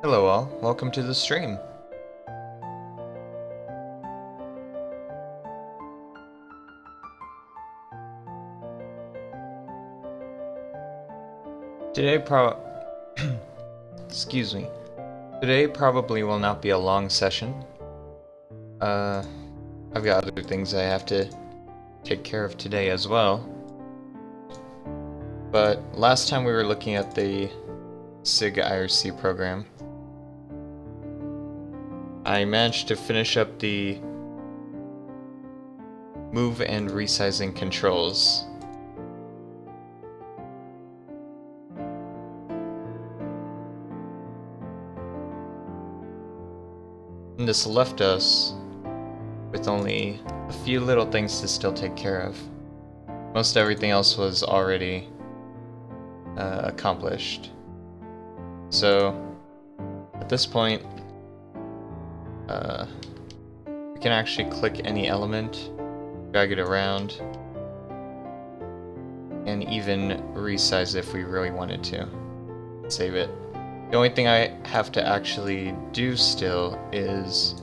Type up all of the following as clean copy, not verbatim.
Hello all, welcome to the stream. Today excuse me. Today probably will not be a long session. I've got other things I have to take care of today as well. But last time we were looking at the sigIRC program. I managed to finish up the move and resizing controls. And this left us with only a few little things to still take care of. Most everything else was already accomplished. So at this point, we can actually click any element, drag it around, and even resize it if we really wanted to. Save it. The only thing I have to actually do still is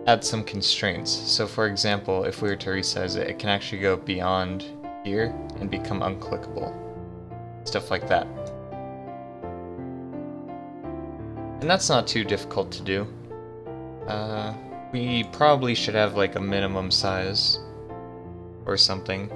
add some constraints. So for example, if we were to resize it, it can actually go beyond here and become unclickable. Stuff like that. And that's not too difficult to do. We probably should have like a minimum size or something.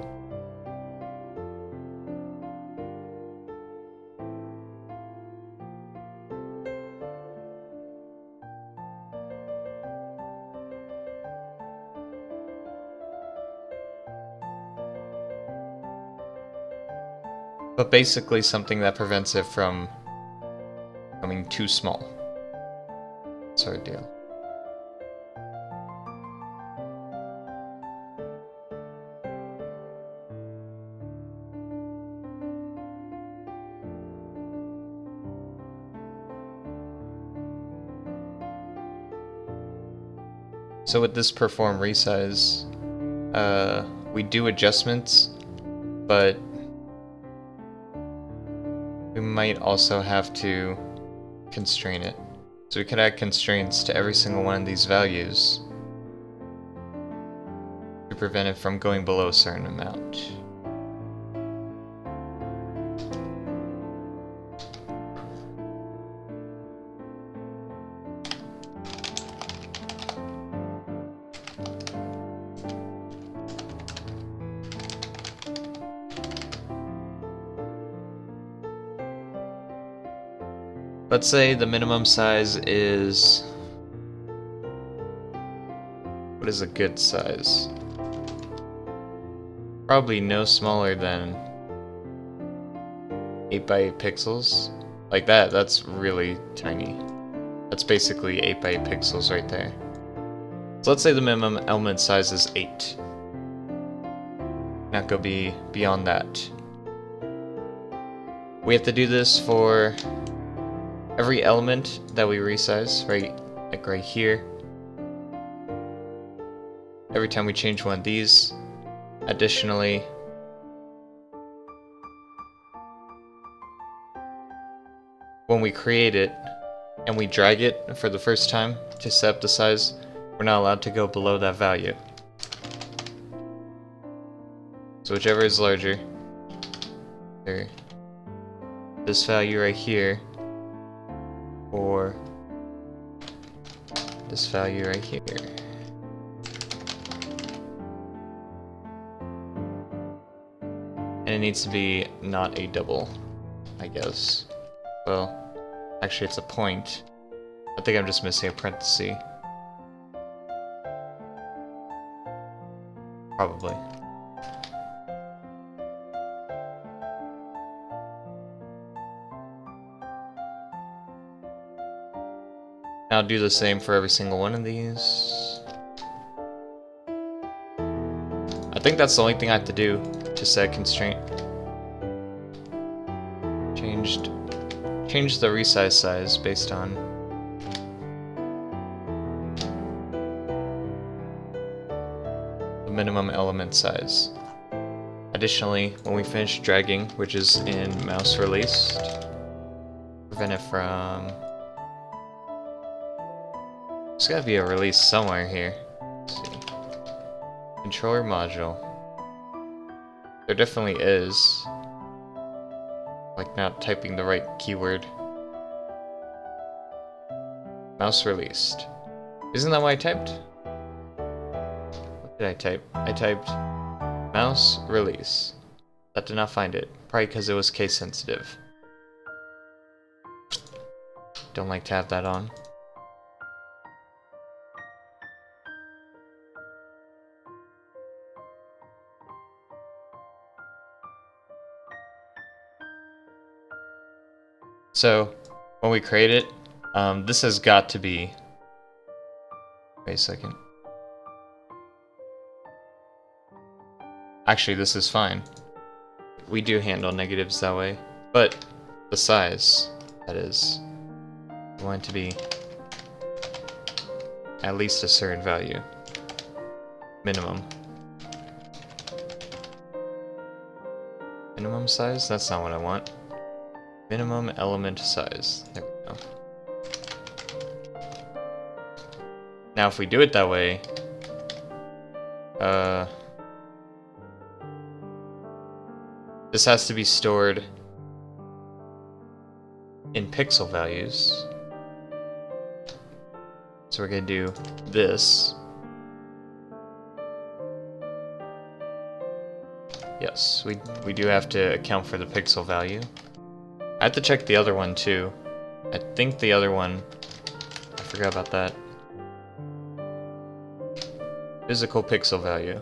But basically something that prevents it from becoming too small. Sort of deal. So with this perform resize, we do adjustments, but we might also have to constrain it. So we could add constraints to every single one of these values to prevent it from going below a certain amount. Let's say the minimum size is... what is a good size? Probably no smaller than 8 by 8 pixels. Like that's really tiny. That's basically 8 by 8 pixels right there. So let's say the minimum element size is 8. Not go beyond that. We have to do this for every element that we resize, like right here. Every time we change one of these. Additionally, when we create it and we drag it for the first time to set up the size, we're not allowed to go below that value. So whichever is larger, or this value right here, or this value right here. And it needs to be not a double, I guess. Well, actually it's a point. I think I'm just missing a parenthesis. Probably. Now do the same for every single one of these. I think that's the only thing I have to do to set constraint. Change the resize size based on the minimum element size. Additionally, when we finish dragging, which is in mouse released, prevent it from... There's gotta be a release somewhere here. Let's see. Controller module. There definitely is. Like not typing the right keyword. Mouse released. Isn't that what I typed? What did I type? I typed mouse release. That did not find it. Probably because it was case sensitive. Don't like to have that on. So, when we create it, this has got to be... Wait a second. Actually, this is fine. We do handle negatives that way, but the size, that is, we want it to be at least a certain value. Minimum. Minimum size? That's not what I want. Minimum element size. There we go. Now if we do it that way, this has to be stored in pixel values. So we're gonna do this. Yes, we do have to account for the pixel value. I have to check the other one too. I think the other one, I forgot about that. Physical pixel value.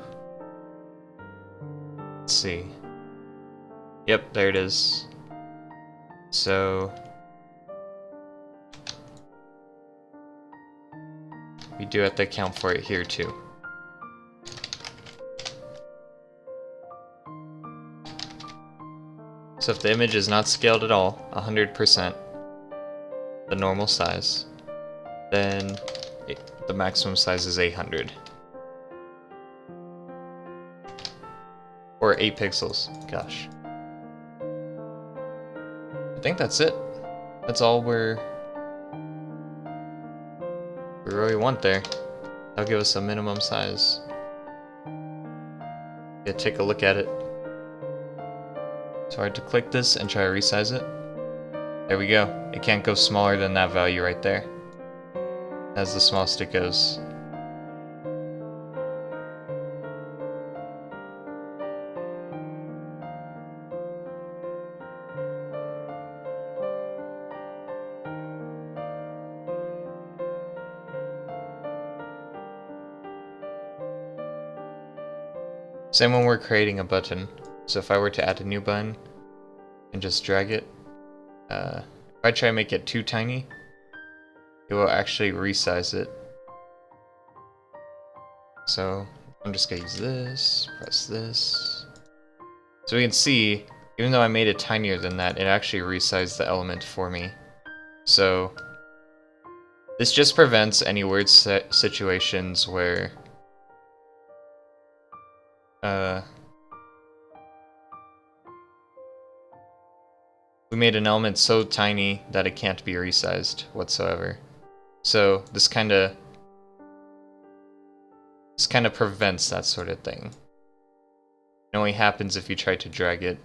Let's see. Yep, there it is. So we do have to account for it here too. So if the image is not scaled at all, 100%, the normal size, then the maximum size is 800. Or 8 pixels, gosh. I think that's it. That's all we really want there. That'll give us a minimum size. Yeah, take a look at it. So I had to click this and try to resize it. There we go. It can't go smaller than that value right there. As the smallest it goes. Same when we're creating a button. So if I were to add a new button and just drag it, if I try to make it too tiny, it will actually resize it. So I'm just gonna use this, press this. So we can see, even though I made it tinier than that, it actually resized the element for me. So this just prevents any weird situations where we made an element so tiny that it can't be resized whatsoever. So this kind of prevents that sort of thing. It only happens if you try to drag it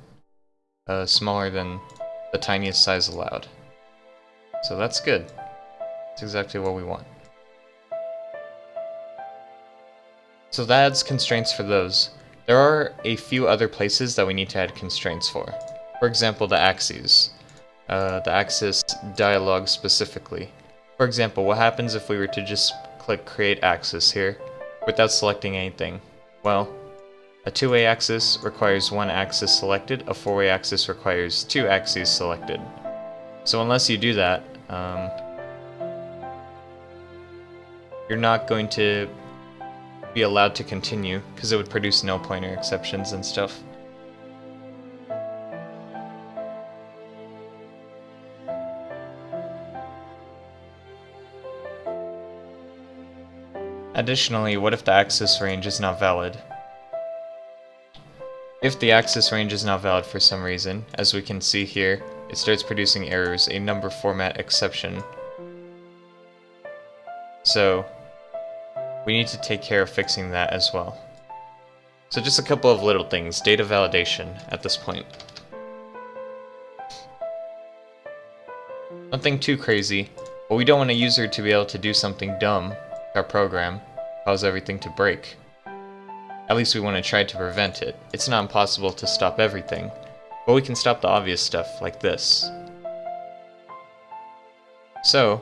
smaller than the tiniest size allowed. So that's good. That's exactly what we want. So that adds constraints for those. There are a few other places that we need to add constraints for. For example, the axes. The axis dialog specifically. For example, what happens if we were to just click create axis here without selecting anything? Well, a two-way axis requires one axis selected, a four-way axis requires two axes selected. So unless you do that, you're not going to be allowed to continue because it would produce null pointer exceptions and stuff. Additionally, what if the axis range is not valid? If the axis range is not valid for some reason, as we can see here, it starts producing errors, a number format exception. So we need to take care of fixing that as well. So just a couple of little things, data validation at this point. Nothing too crazy, but we don't want a user to be able to do something dumb with our program, cause everything to break. At least we want to try to prevent it. It's not impossible to stop everything, but we can stop the obvious stuff like this. So,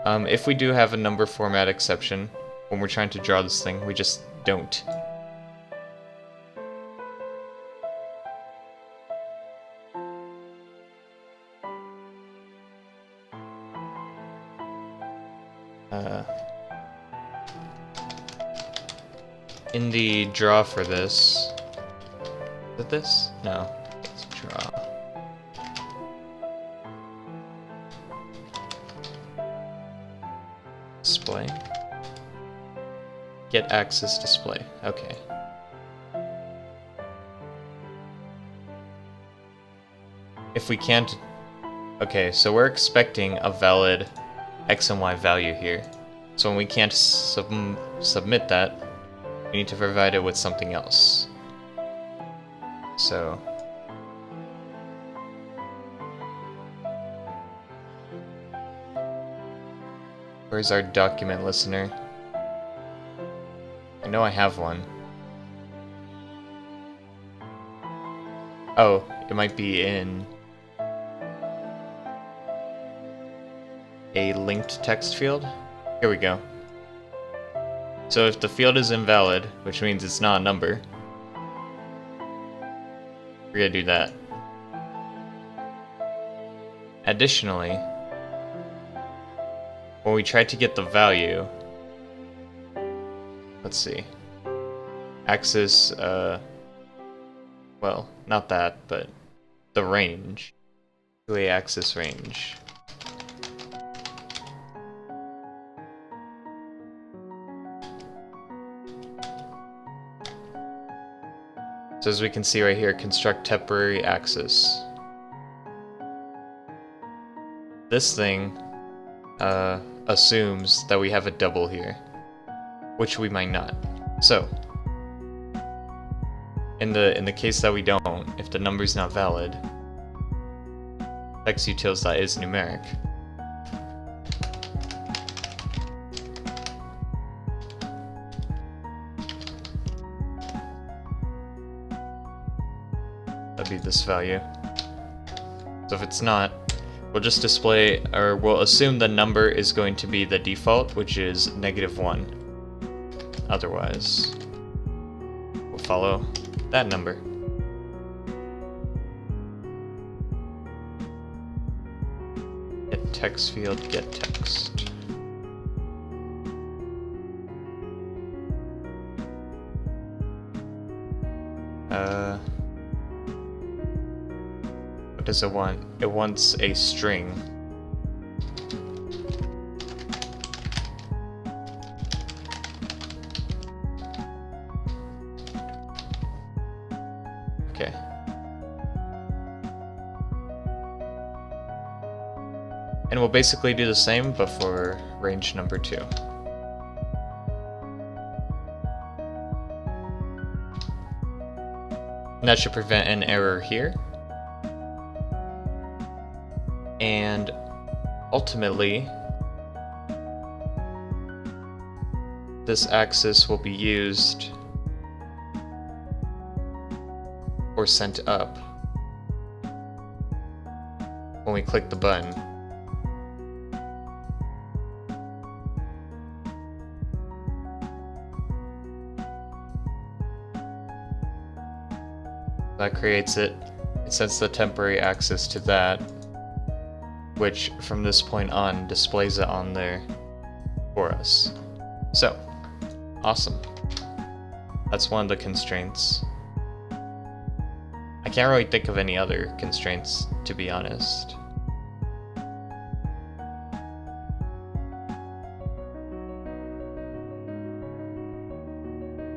if we do have a number format exception when we're trying to draw this thing, we just don't. In the draw for this, is it this? No, it's draw. Display. Get axis display. Okay. If we can't... Okay, so we're expecting a valid x and y value here. So when we can't submit that, we need to provide it with something else. So... where's our document listener? I know I have one. Oh, it might be in a linked text field. Here we go. So if the field is invalid, which means it's not a number, we're gonna do that. Additionally, when we try to get the value, let's see, axis, well, not that, but the range, 2A axis range. So as we can see right here, construct temporary axis. This thing assumes that we have a double here, which we might not. So in the case that we don't, if the number is not valid, xutils that is numeric. That'd be this value. So if it's not, we'll just display, or we'll assume the number is going to be the default, which is -1. Otherwise, we'll follow that number. Get text field, get text. What does it want? It wants a string. Okay. And we'll basically do the same, but for range number 2. And that should prevent an error here. And ultimately, this axis will be used or sent up when we click the button. That creates it. It sets the temporary axis to that, which from this point on displays it on there for us. So, awesome. That's one of the constraints. I can't really think of any other constraints, to be honest.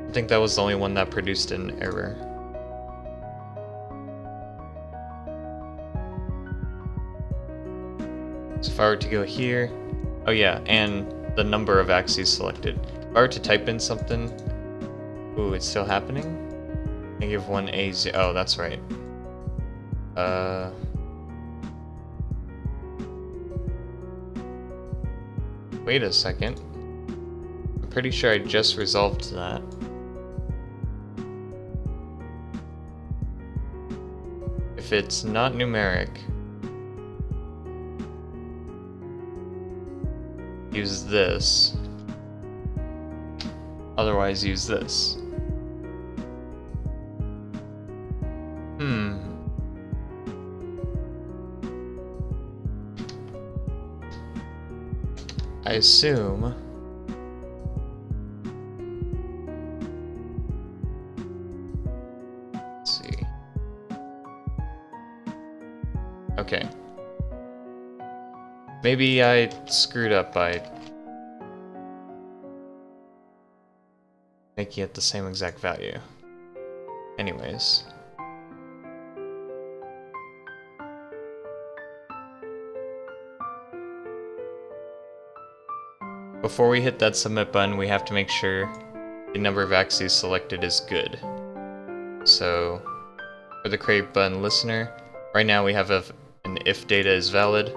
I think that was the only one that produced an error. So if I were to go here, oh yeah, and the number of axes selected. If I were to type in something, ooh, it's still happening? -1A0, oh, that's right. Wait a second. I'm pretty sure I just resolved that. If it's not numeric, use this. Otherwise, use this. I assume let's see. Okay. Maybe I screwed up by making it the same exact value. Anyways. Before we hit that submit button, we have to make sure the number of axes selected is good. So, for the create button listener, right now we have an if data is valid.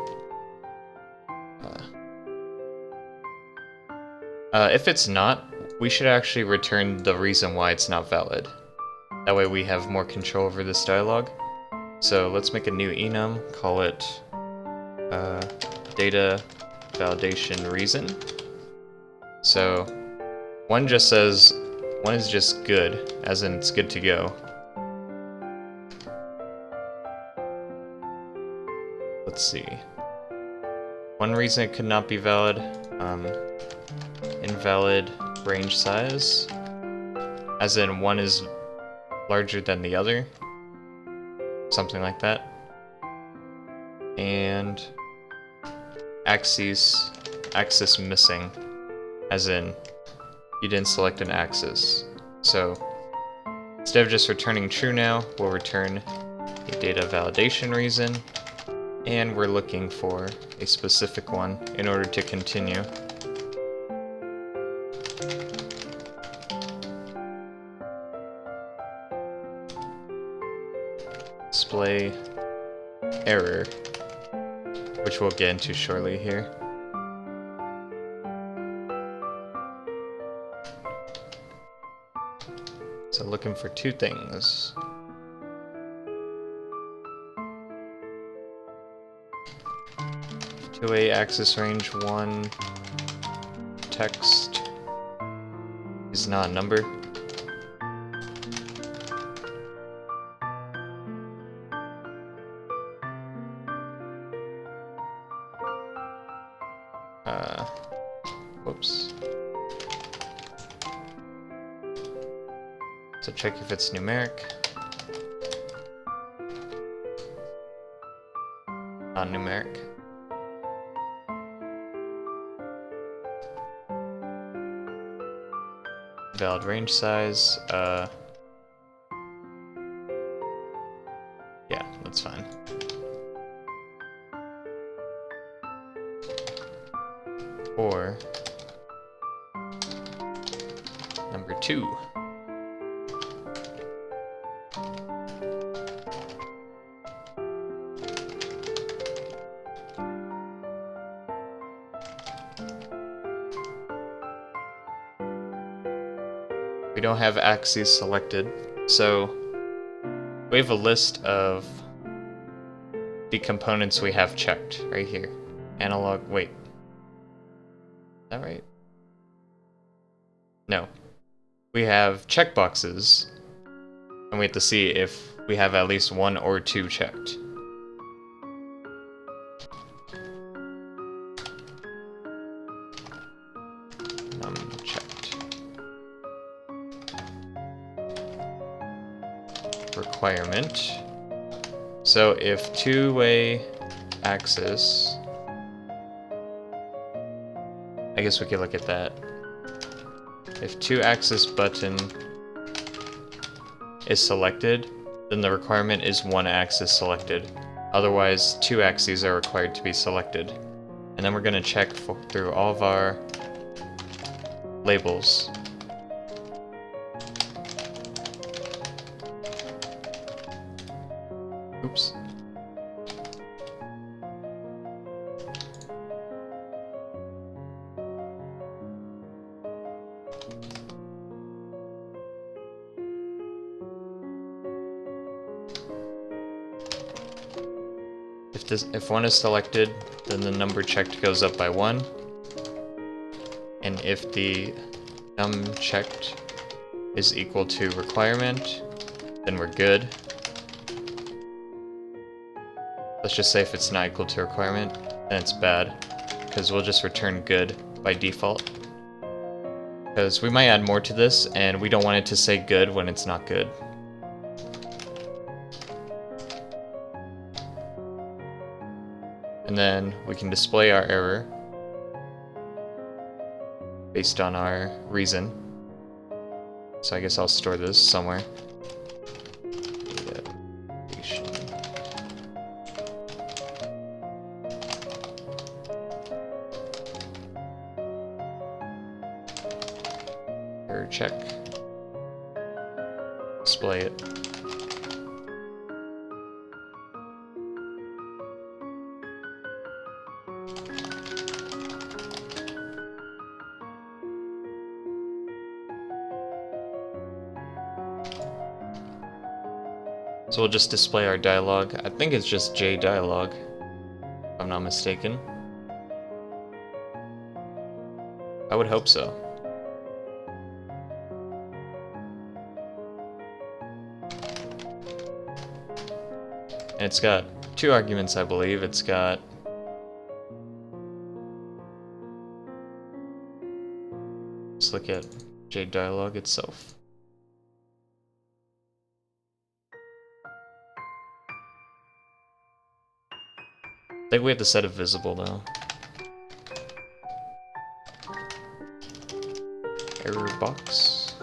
If it's not, we should actually return the reason why it's not valid. That way we have more control over this dialog. So let's make a new enum, call it data validation reason. So one just says, one is just good, as in it's good to go. Let's see. One reason it could not be valid, invalid range size, as in one is larger than the other, something like that. And axis missing, as in you didn't select an axis. So instead of just returning true now, we'll return a data validation reason, and we're looking for a specific one in order to continue. Display error, which we'll get into shortly here. So looking for two things. Two-way axis range 1 text is not a number. Whoops. So check if it's numeric. Non-numeric. Valid range size. Yeah, that's fine. Or number 2. We don't have axes selected, so we have a list of the components we have checked right here. Analog, wait. Is that right? No. We have checkboxes, and we have to see if we have at least 1 or 2 checked. Checked. Requirement. So if two-way axis, I guess we could look at that. If 2-axis button is selected, then the requirement is 1 axis selected. Otherwise, 2 axes are required to be selected. And then we're going to check through all of our labels. Oops. If one is selected, then the number checked goes up by 1. And if the num checked is equal to requirement, then we're good. Let's just say if it's not equal to requirement, then it's bad, because we'll just return good by default. Because we might add more to this, and we don't want it to say good when it's not good. And then we can display our error based on our reason. So I guess I'll store this somewhere. Error check. Display it. So we'll just display our dialog. I think it's just J dialog, if I'm not mistaken. I would hope so. And it's got 2 arguments, I believe. It's got let's look at J dialog itself. I think we have to set it visible though. Error box.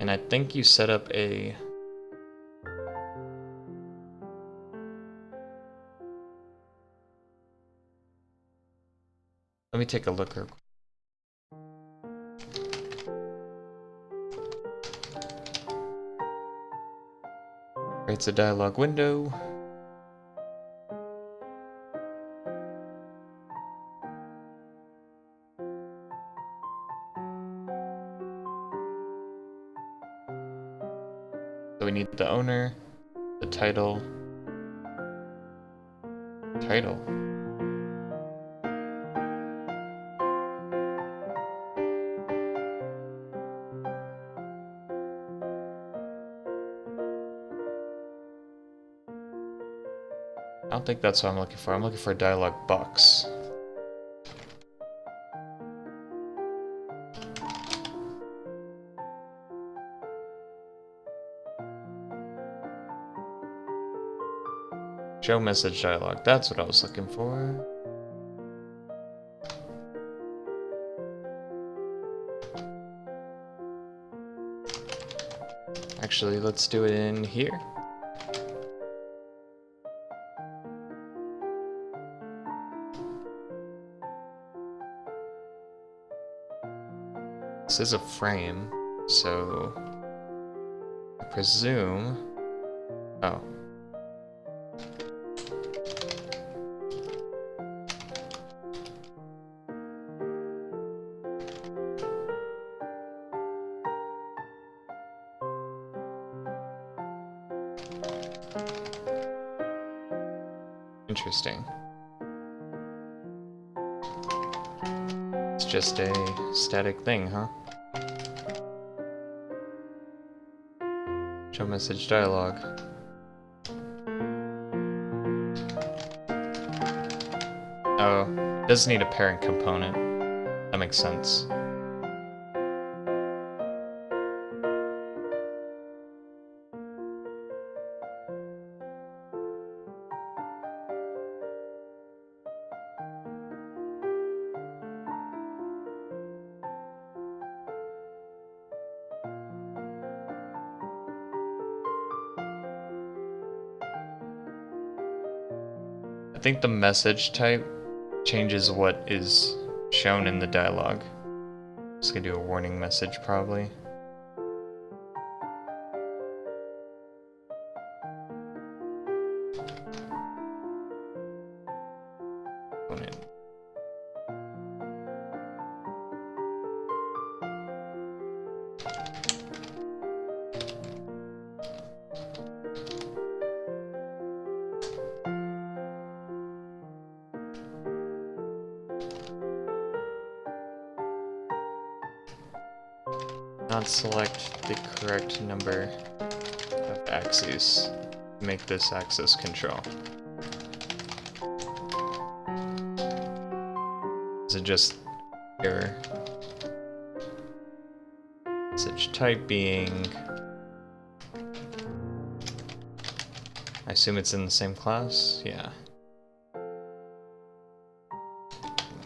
And I think you set up a let me take a look real quick. Creates a dialog window. So we need the owner, the title. I don't think that's what I'm looking for. I'm looking for a dialog box. Show message dialog. That's what I was looking for. Actually, let's do it in here. This is a frame, so I presume. Oh. Interesting. It's just a static thing, huh? Show message dialog. Oh, it does need a parent component. That makes sense. I think the message type changes what is shown in the dialog. Just gonna do a warning message probably. Not select the correct number of axes to make this access control. Is it just error? Message type being... I assume it's in the same class? Yeah.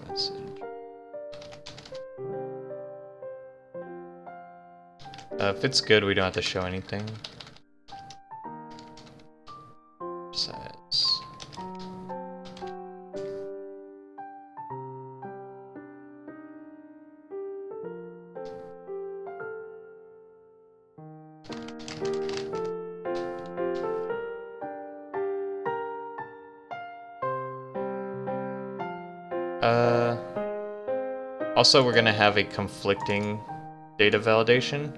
Message. If it's good, we don't have to show anything. Size. Also, we're gonna have a conflicting data validation.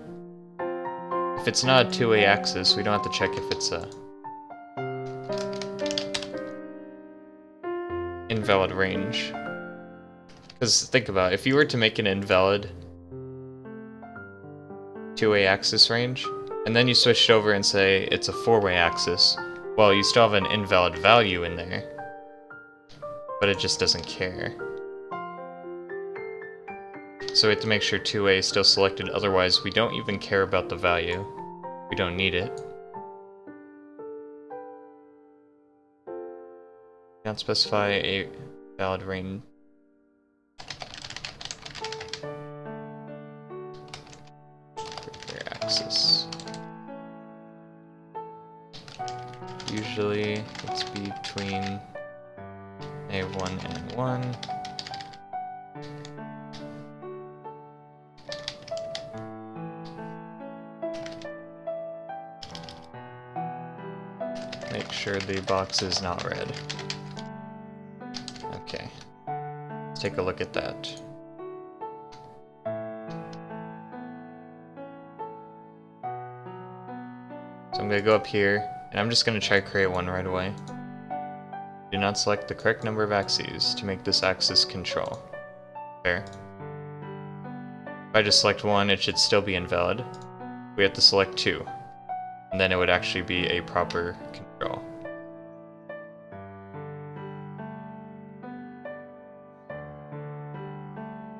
If it's not a two-way axis, we don't have to check if it's a invalid range. Because think about it, if you were to make an invalid two-way axis range, and then you switched over and say it's a four-way axis, well, you still have an invalid value in there, but it just doesn't care. So we have to make sure 2A is still selected, otherwise we don't even care about the value. We don't need it. Can't specify a valid range. For axis. Usually it's between A1 and 1. Make sure the box is not red. Okay, let's take a look at that. So I'm gonna go up here, and I'm just gonna try to create one right away. Do not select the correct number of axes to make this axis control. Fair. If I just select one, it should still be invalid. We have to select two, and then it would actually be a proper control.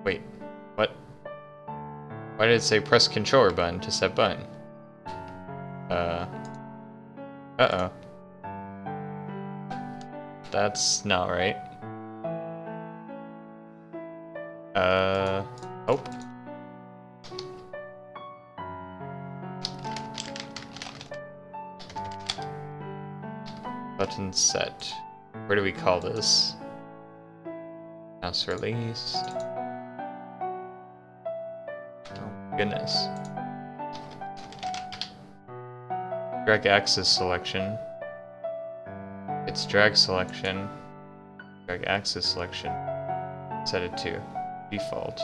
Wait, what? Why did it say press controller button to set button? Uh-oh. That's not right. Oh. Button set. Where do we call this? Mouse released. Oh goodness. Drag axis selection. It's drag selection. Drag axis selection. Set it to default.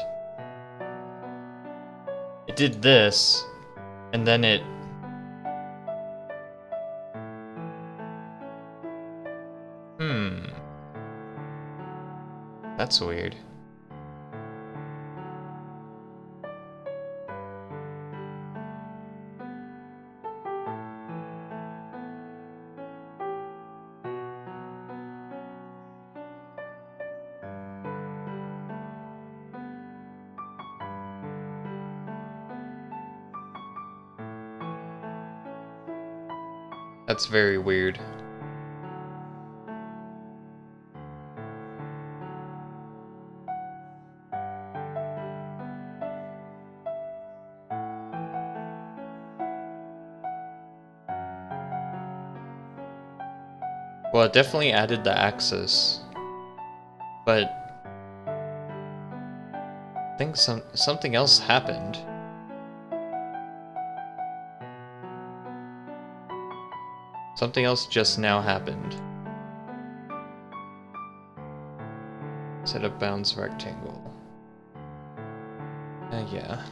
It did this, and then it... That's weird. That's very weird. Well, it definitely added the axis, but I think something else happened. Something else just now happened. Set up bounds rectangle. Yeah.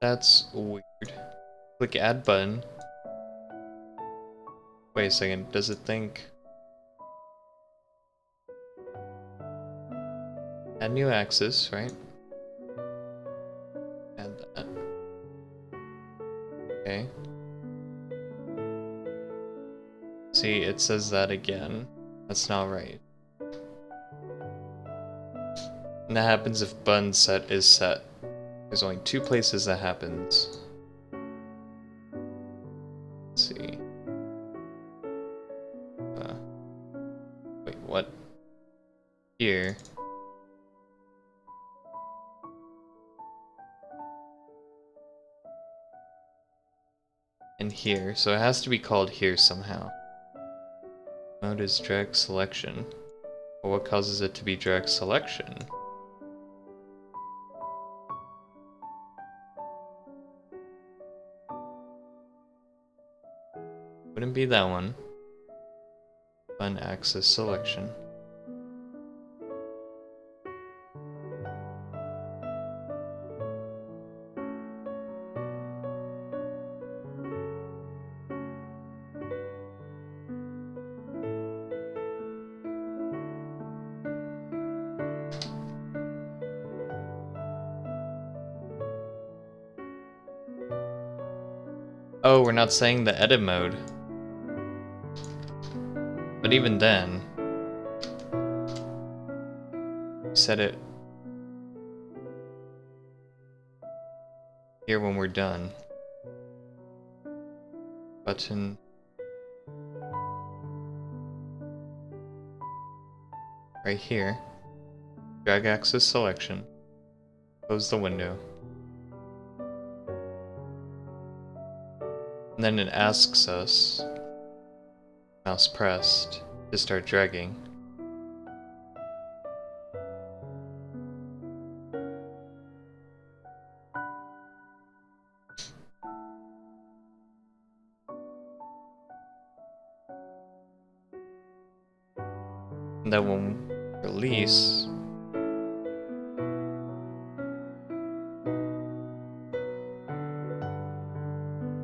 That's weird. Click add button. Wait a second, does it think... Add new axis, right? Add that. Okay. See, it says that again. That's not right. And that happens if button set is set. There's only two places that happens. Let's see. Wait, what? Here. And here, so it has to be called here somehow. Mode is drag selection. Well, what causes it to be drag selection? Wouldn't be that one. Button axis selection. Oh, we're not saying the edit mode. But even then, set it here when we're done. Button. Right here. Drag axis selection. Close the window. And then it asks us, mouse pressed, to start dragging. And then when we release,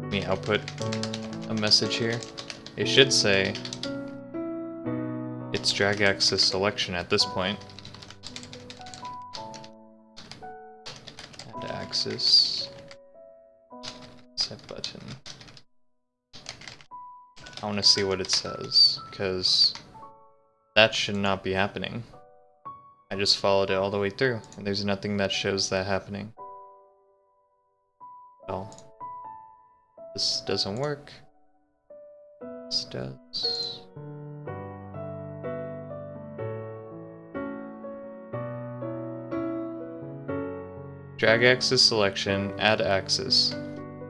let me output a message here. It should say it's drag axis selection at this point. Add axis. Set button. I want to see what it says, because that should not be happening. I just followed it all the way through, and there's nothing that shows that happening. Well, this doesn't work. This does. Drag axis selection, add axis.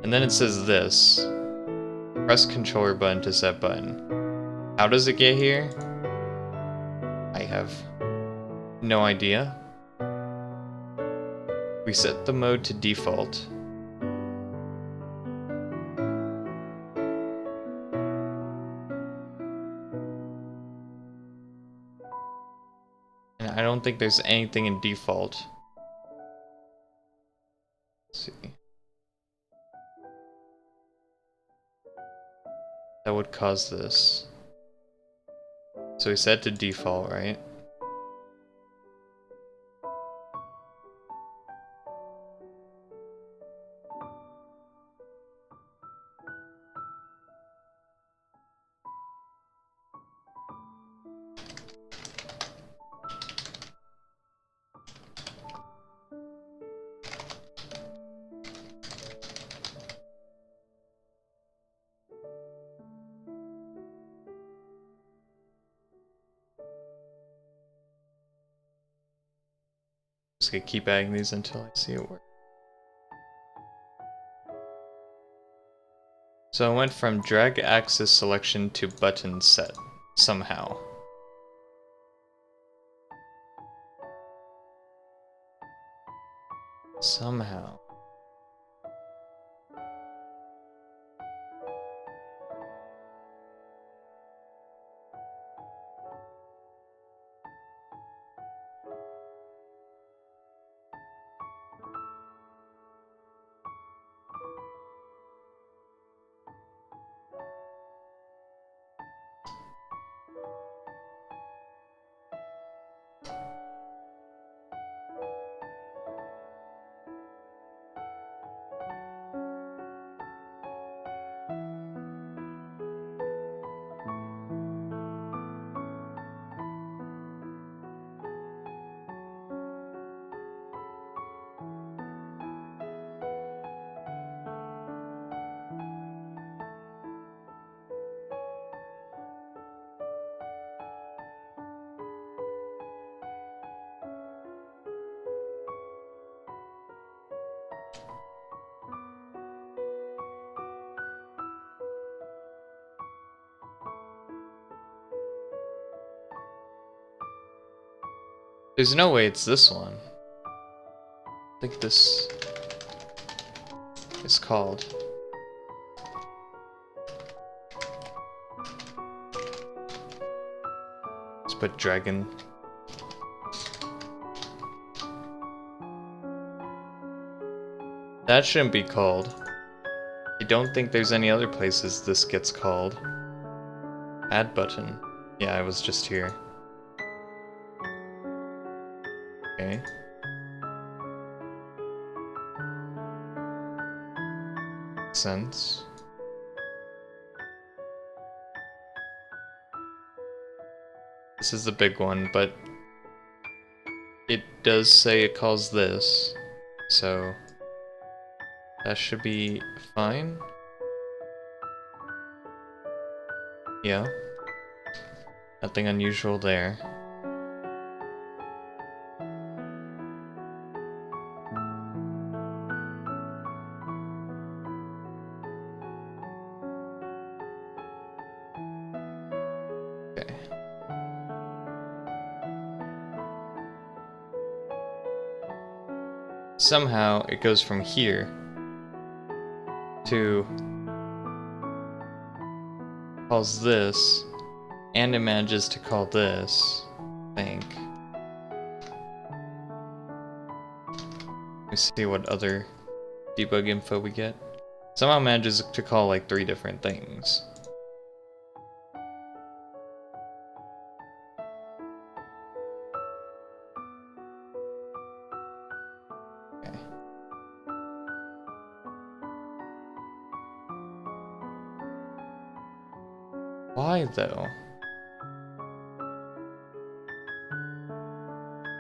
And then it says this. Press controller button to set button. How does it get here? I have no idea. We set the mode to default. And I don't think there's anything in default. Let's see. That would cause this. So we set to default, right? Just gonna keep adding these until I see it work. So I went from drag axis selection to button set, somehow. Somehow. There's no way it's this one. I think this is called. Let's put dragon. That shouldn't be called. I don't think there's any other places this gets called. Add button. Yeah, I was just here. Okay. Sense. This is the big one, but it does say it calls this, so that should be fine. Yeah. Nothing unusual there. Okay. Somehow it goes from here to calls this, and it manages to call this, I think. Let me see what other debug info we get. Somehow manages to call like 3 different things. Okay. Why though?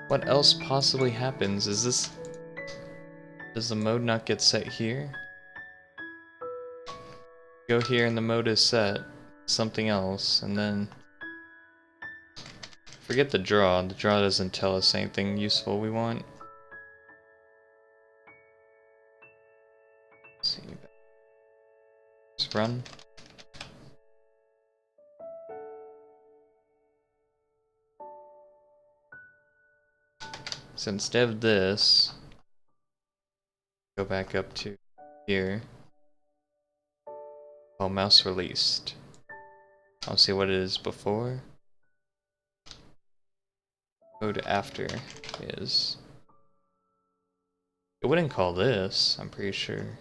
What else possibly happens? Is this... Does the mode not get set here? Go here and the mode is set. Something else, and then... Forget the draw. The draw doesn't tell us anything useful we want. Let's see. Let's run. So instead of this, go back up to here. Oh, mouse released. I'll see what it is before. Mode after is. It wouldn't call this, I'm pretty sure.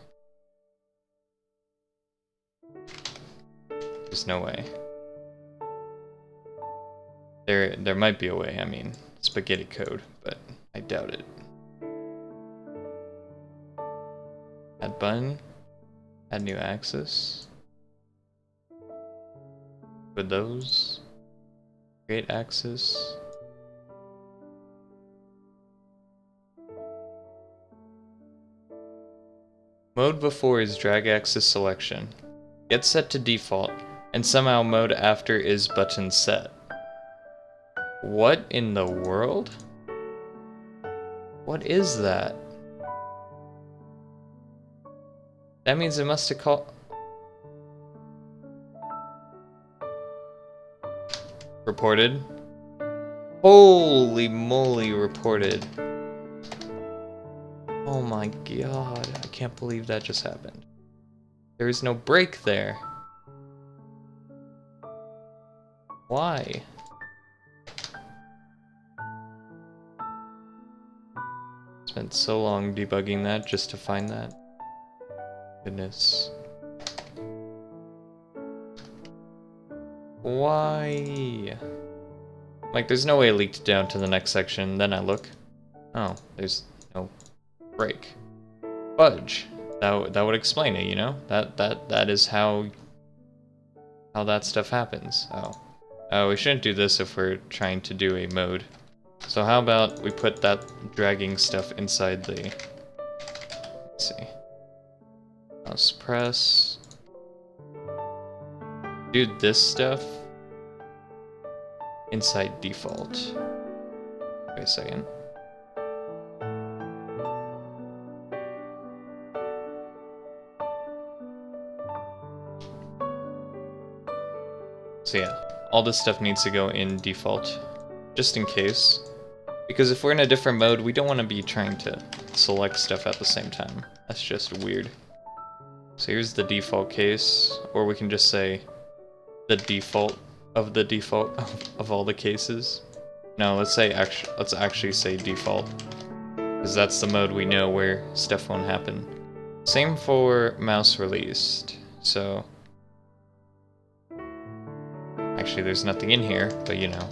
There's no way. There might be a way, I mean, spaghetti code, but I doubt it. Add button. Add new axis. With those. Create axis. Mode before is drag axis selection. Get set to default, and somehow mode after is button set. What in the world? What is that? That means it must have called... Reported. Holy moly, reported. Oh my god, I can't believe that just happened. There is no break there. Why? Spent so long debugging that just to find that. Goodness. Why? Like, there's no way it leaked down to the next section. Then I look. Oh, there's no break. Fudge. That would explain it, you know? That is how that stuff happens. Oh, we shouldn't do this if we're trying to do a mode. So how about we put that dragging stuff inside the... Let's see. Mouse press. Do this stuff inside default. Wait a second. So yeah, all this stuff needs to go in default, just in case. Because if we're in a different mode, we don't want to be trying to select stuff at the same time. That's just weird. So here's the default case, or we can just say the default of the default of all the cases. No, let's actually say default, because that's the mode we know where stuff won't happen. Same for mouse released. So actually, there's nothing in here, but you know.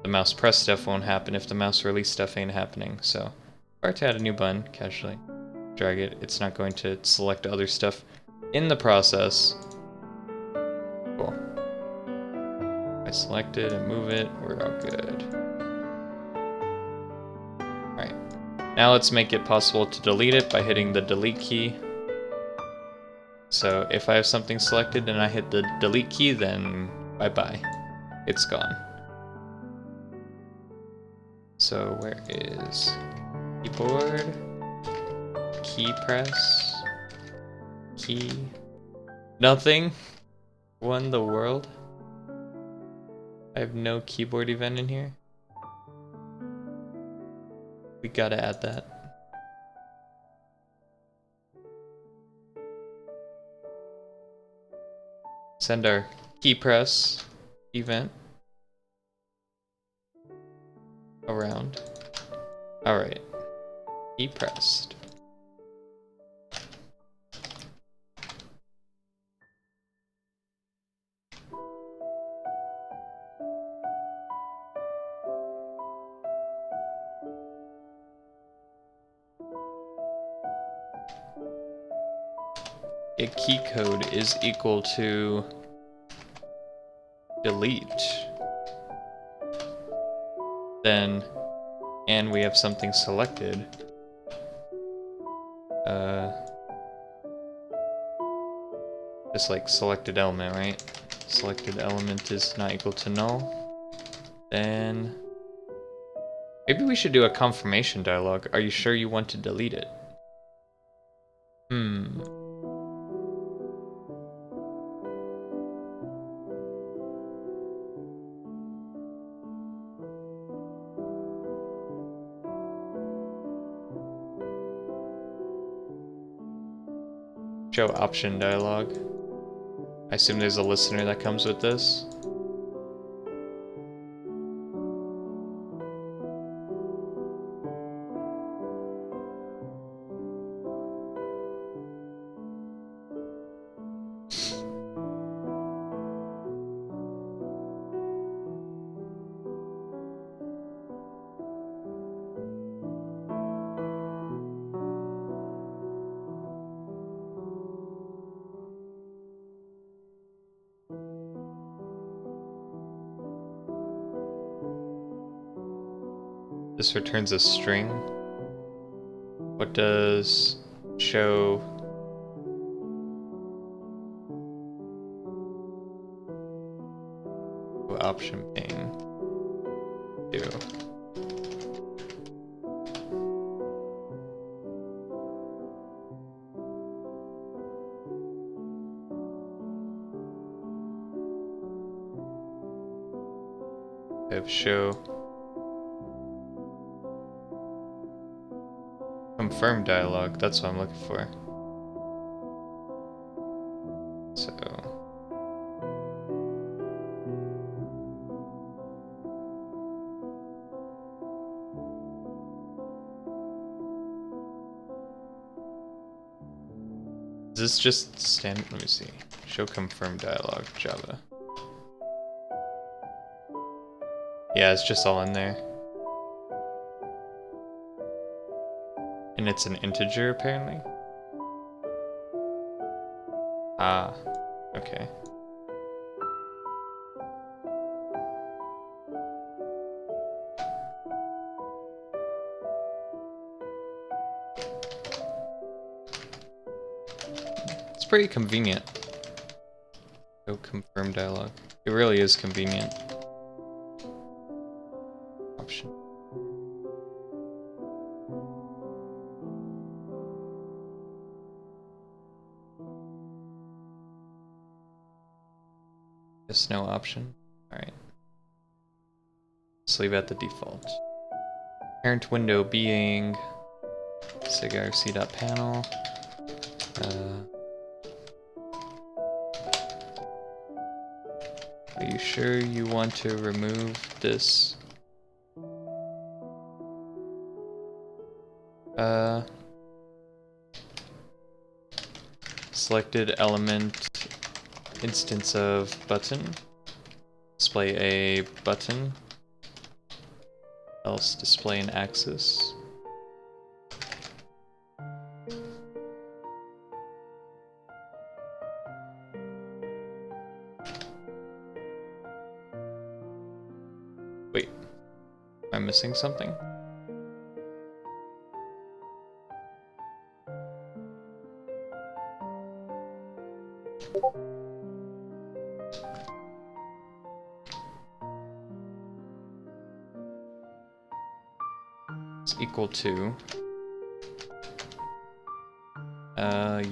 The mouse press stuff won't happen if the mouse release stuff ain't happening, so if I were to add a new button, casually drag it, it's not going to select other stuff in the process. Cool. If I select it and move it, we're all good. Alright, now let's make it possible to delete it by hitting the delete key. So if I have something selected and I hit the delete key, then bye-bye. It's gone. So where is keyboard, key press, key, nothing? What in the world? I have no keyboard event in here. We gotta add that. Send our key press event around. Alright. Key pressed. A key code is equal to delete. Then, and we have something selected. Just like selected element, right? Selected element is not equal to null. Then, maybe we should do a confirmation dialog. Are you sure you want to delete it? Show option dialog. I assume there's a listener that comes with this. This returns a string. What does show option pane do? I have show confirm dialog. That's what I'm looking for. So is this just standard? Let me see. Show confirm dialog Java. Yeah, it's just all in there. And it's an integer apparently. Ah, okay. It's pretty convenient. Go confirm dialog. It really is convenient. Option. Just no option. Alright. Just leave it at the default. Parent window being sigIRC.panel. Are you sure you want to remove this? Selected element instance of button. Display a button. Else display an axis. Wait, am I missing something? It's equal to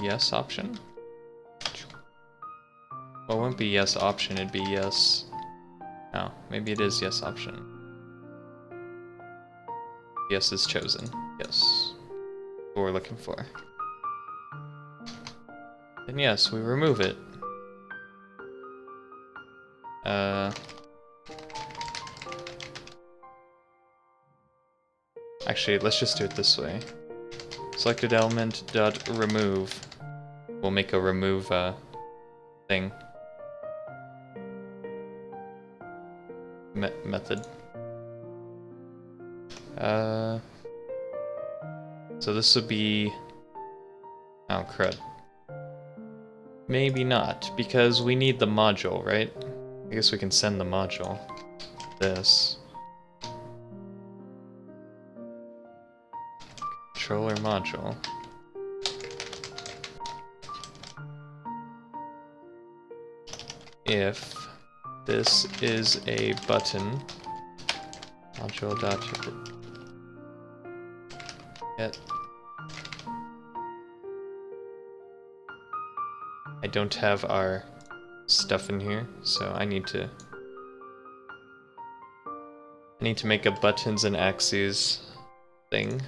yes option. Well, it wouldn't be yes option, it'd be yes. Oh, maybe it is yes option. Yes is chosen. Yes. What we're looking for. And yes, we remove it. Actually, let's just do it this way. Selected element dot remove. We'll make a remove thing. Method. So this would be, oh crud. Maybe not, because we need the module, right? I guess we can send the module. This. Controller module. If this is a button, module dot get. I don't have our stuff in here, so I need to make a buttons and axes thing.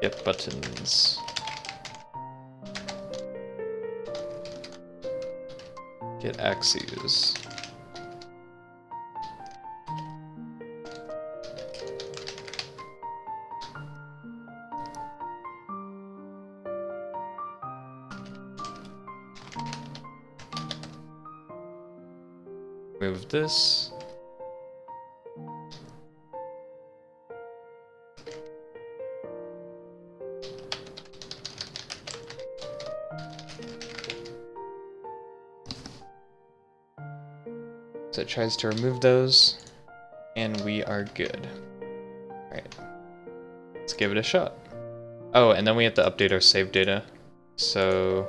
Get buttons. Get axes. Move this. So it tries to remove those, and we are good. Alright. Let's give it a shot. Oh, and then we have to update our save data. So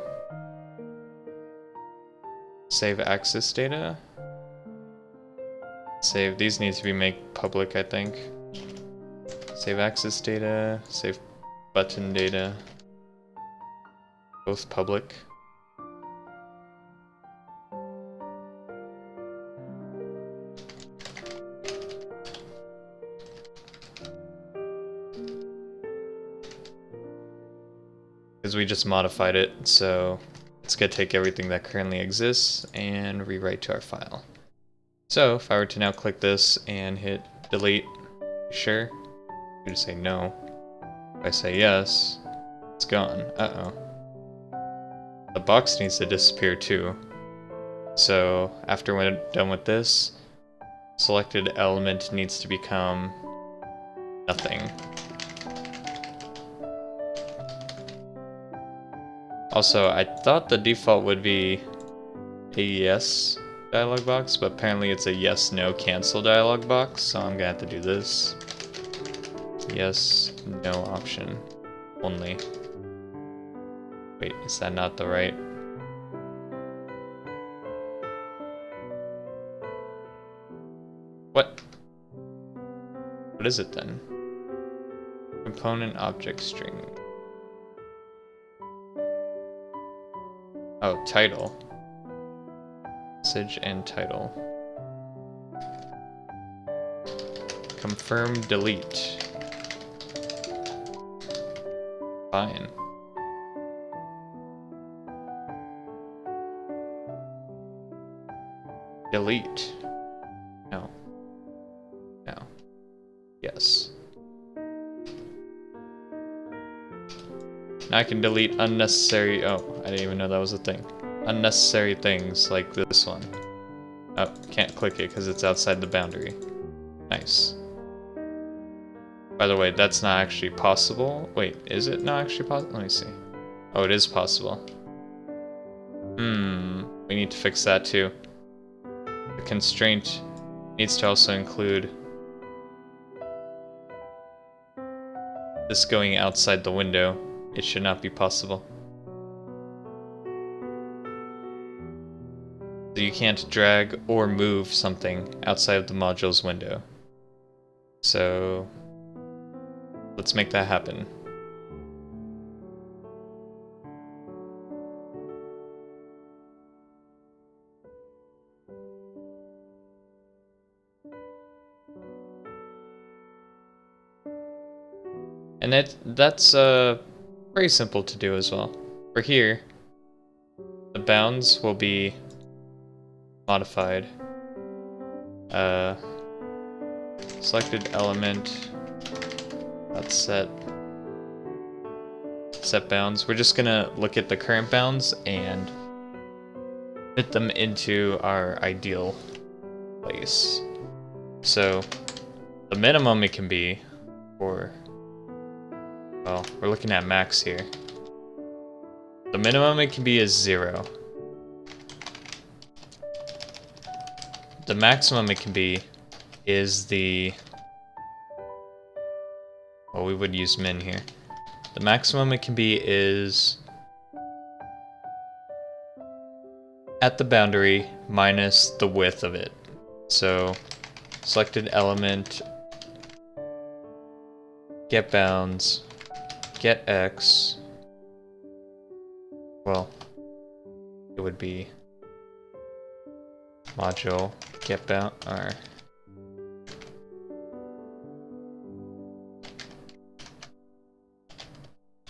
save access data. Save, these need to be made public, I think. Save access data, save button data. Both public. because we just modified it. So it's going to take everything that currently exists and rewrite to our file. So if I were to now click this and hit delete, sure, you just say no. If I say yes, it's gone. Uh-oh. The box needs to disappear too. So after we're done with this, selected element needs to become nothing. Also, I thought the default would be a yes dialog box, but apparently it's a yes, no, cancel dialog box, so I'm gonna have to do this. Yes, no option only. Wait, is that not the right? What? What is it then? Component object string. Oh, title. Message and title. Confirm delete. Fine. Delete. No. No. Yes. Now I can delete unnecessary. Oh, I didn't even know that was a thing. Unnecessary things like this one. Oh, can't click it because it's outside the boundary. Nice. By the way, that's not actually possible. Wait, is it not actually possible? Let me see. Oh, it is possible. We need to fix that too. The constraint needs to also include this going outside the window. It should not be possible. So you can't drag or move something outside of the module's window. So let's make that happen. And that's very simple to do as well. For here, the bounds will be modified. Selected element set bounds. We're just gonna look at the current bounds and fit them into our ideal place. So the minimum it can be for, well, we're looking at max here. The minimum it can be is 0. The maximum it can be is the, well, we would use min here. The maximum it can be is at the boundary minus the width of it. So selected element, get bounds, get x, well, it would be module get bound, or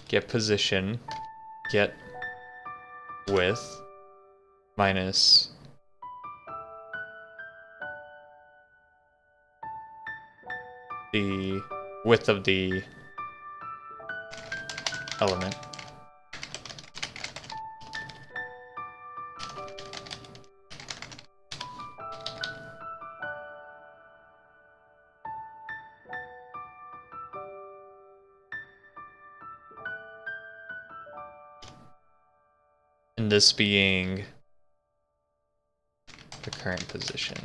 get position, get width, minus the width of the element. And this being the current position.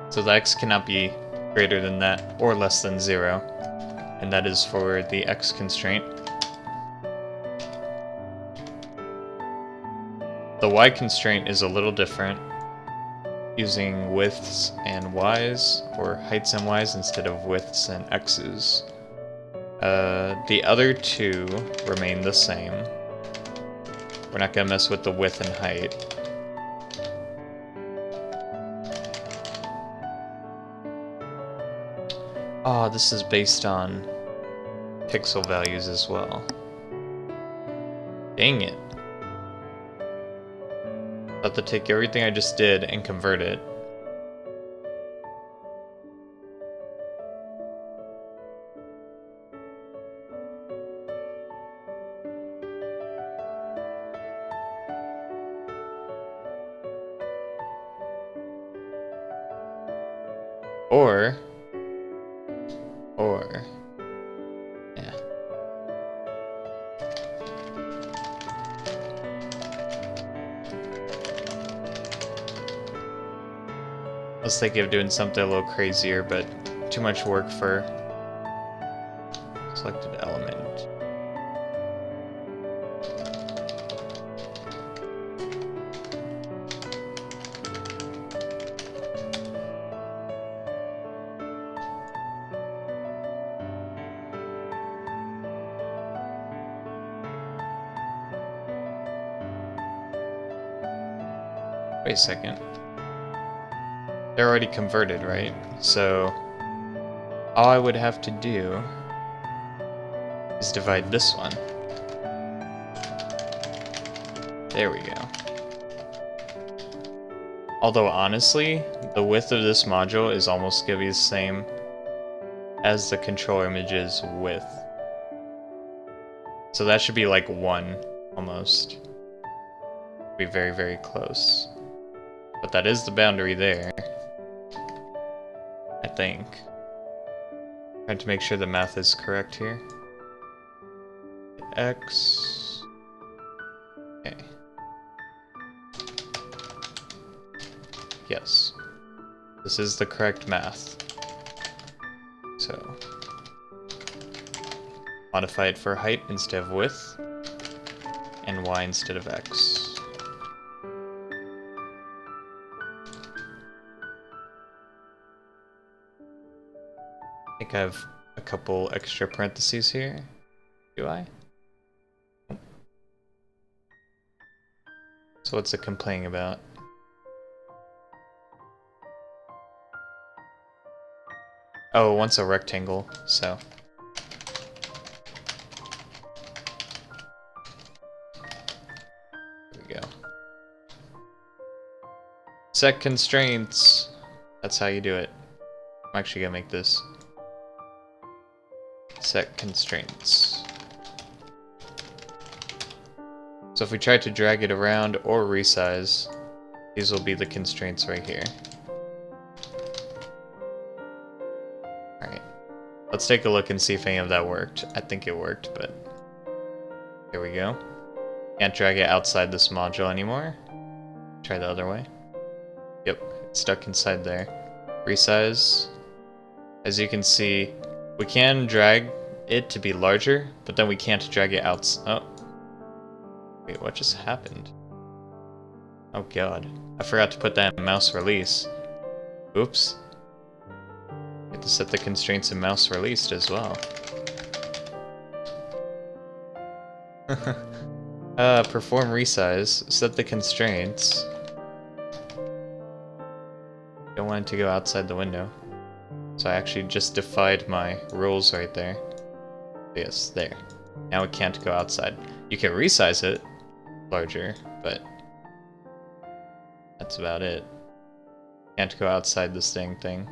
So the x cannot be greater than that or less than 0, and that is for the x constraint. The y constraint is a little different, using widths and y's, or heights and y's instead of widths and x's. The other two remain the same. We're not going to mess with the width and height. Oh, this is based on pixel values as well. Dang it. I have to take everything I just did and convert it. Or, yeah. I was thinking of doing something a little crazier, but too much work for selected element. Wait a second. They're already converted, right? So all I would have to do is divide this one. There we go. Although honestly, the width of this module is almost going to be the same as the control image's width. So that should be like 1, almost. Be very, very close. But that is the boundary there. I think. Trying to make sure the math is correct here. X. Okay. Yes. This is the correct math. So modify it for height instead of width, and Y instead of X. I think I have a couple extra parentheses here. Do I? So what's it complaining about? Oh, it wants a rectangle, so. There we go. Set constraints. That's how you do it. I'm actually gonna make this. Set constraints. So if we try to drag it around or resize, these will be the constraints right here. Alright, let's take a look and see if any of that worked. I think it worked, but here we go. Can't drag it outside this module anymore. Try the other way. Yep, it's stuck inside there. Resize. As you can see, we can drag it to be larger, but then we can't drag it out. Oh. Wait, what just happened? Oh god. I forgot to put that in mouse release. Oops. You have to set the constraints in mouse released as well. Perform resize. Set the constraints. Don't want it to go outside the window. So I actually just defied my rules right there. Yes, there. Now it can't go outside. You can resize it larger, but that's about it. Can't go outside this thing.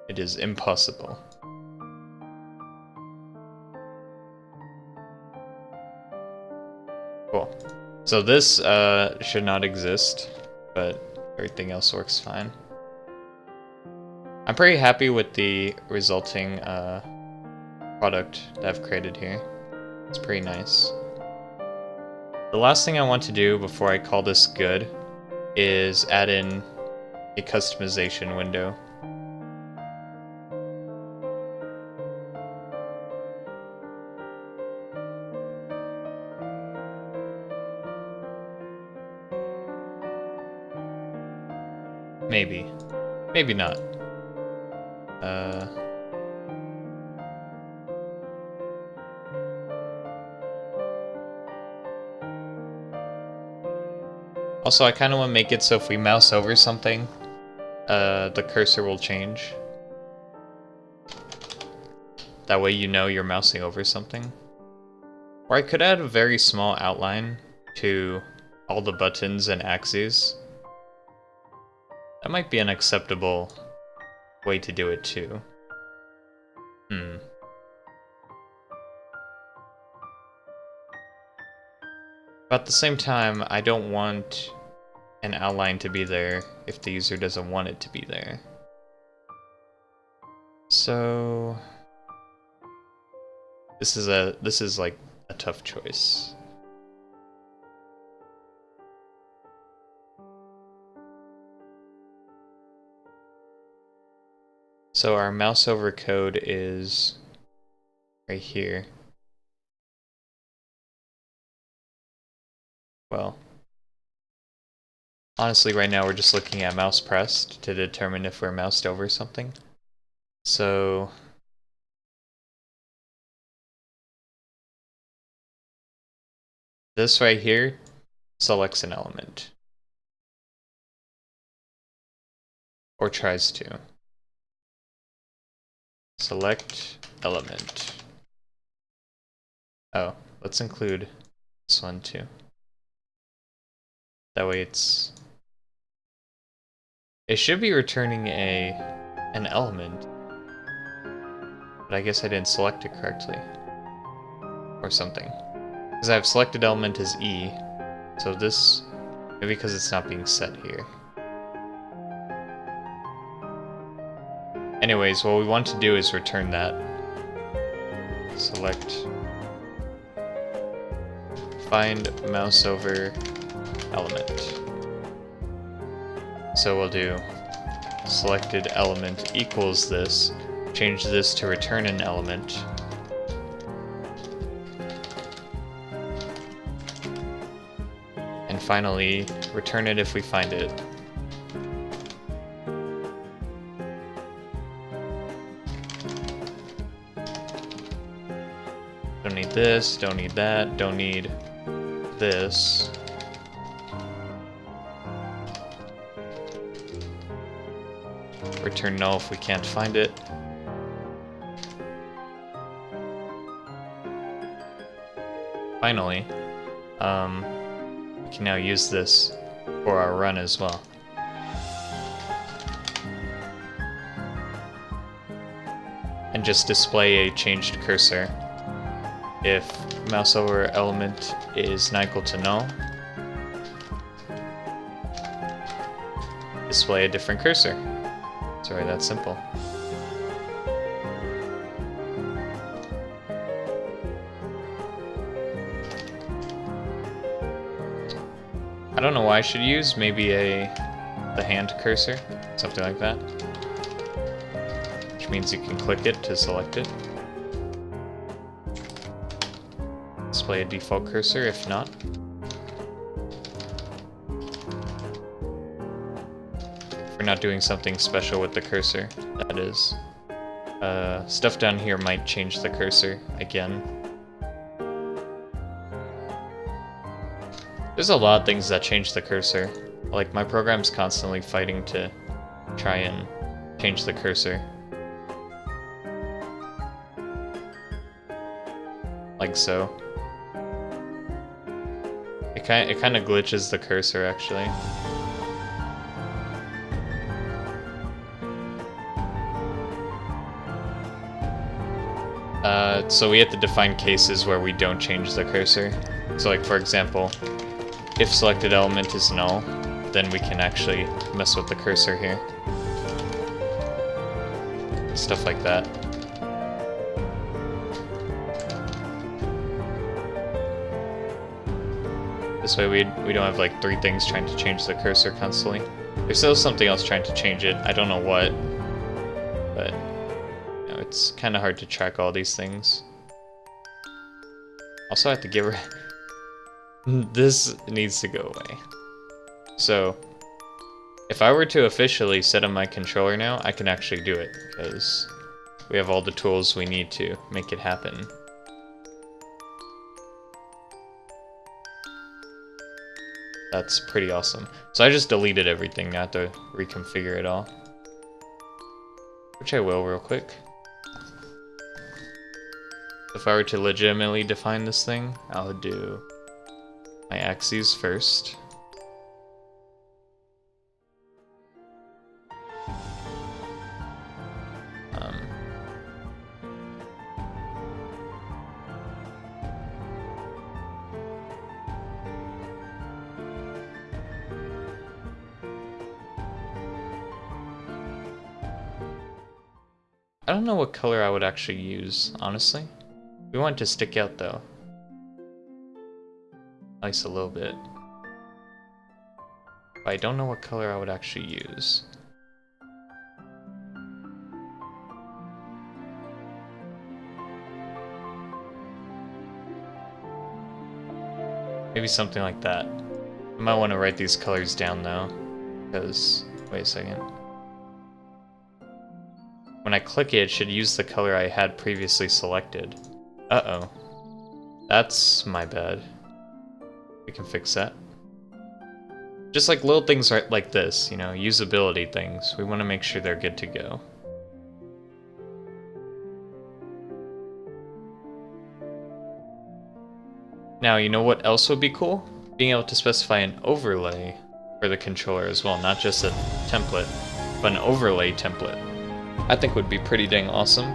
It is impossible. Cool. So this should not exist, but everything else works fine. I'm pretty happy with the resulting product that I've created here. It's pretty nice. The last thing I want to do before I call this good is add in a customization window. Maybe. Maybe not. Also, I kind of want to make it so if we mouse over something, the cursor will change. That way you know you're mousing over something. Or I could add a very small outline to all the buttons and axes. That might be an acceptable way to do it too. But at the same time, I don't want an outline to be there if the user doesn't want it to be there. So this is like a tough choice. So our mouse over code is right here. Well, honestly right now we're just looking at mouse pressed to determine if we're moused over something. So this right here selects an element. Or tries to. Select element. Oh, let's include this one too. That way it should be returning an element. But I guess I didn't select it correctly. Or something. Because I've selected element as E. So this, maybe because it's not being set here. Anyways, what we want to do is return that. Select find mouse over element. So we'll do selected element equals this, change this to return an element. And finally, return it if we find it. Don't need this, don't need that, don't need this. Return null if we can't find it. Finally, we can now use this for our run as well. And just display a changed cursor. If mouse over element is not equal to null, display a different cursor. It's really that simple. I don't know why I should use maybe the hand cursor, something like that. Which means you can click it to select it. Display a default cursor if not. If we're not doing something special with the cursor, that is. Stuff down here might change the cursor again. There's a lot of things that change the cursor. Like, my program's constantly fighting to try and change the cursor. Like so. It kind of glitches the cursor, actually. So we have to define cases where we don't change the cursor. So like, for example, if selected element is null, then we can actually mess with the cursor here. Stuff like that. This way we don't have like 3 things trying to change the cursor constantly. There's still something else trying to change it. I don't know what, but you know, it's kind of hard to track all these things. Also, I have to give her... This needs to go away. So, if I were to officially set up my controller now, I can actually do it, because we have all the tools we need to make it happen. That's pretty awesome. So I just deleted everything, not to reconfigure it all. Which I will real quick. If I were to legitimately define this thing, I would do my axes first. I don't know what color I would actually use, honestly. We want it to stick out though. At least a little bit. But I don't know what color I would actually use. Maybe something like that. I might want to write these colors down though, because, wait a second. When I click it, it should use the color I had previously selected. Uh-oh. That's my bad. We can fix that. Just like little things like this, you know, usability things. We want to make sure they're good to go. Now, you know what else would be cool? Being able to specify an overlay for the controller as well, not just a template, but an overlay template. I think would be pretty dang awesome.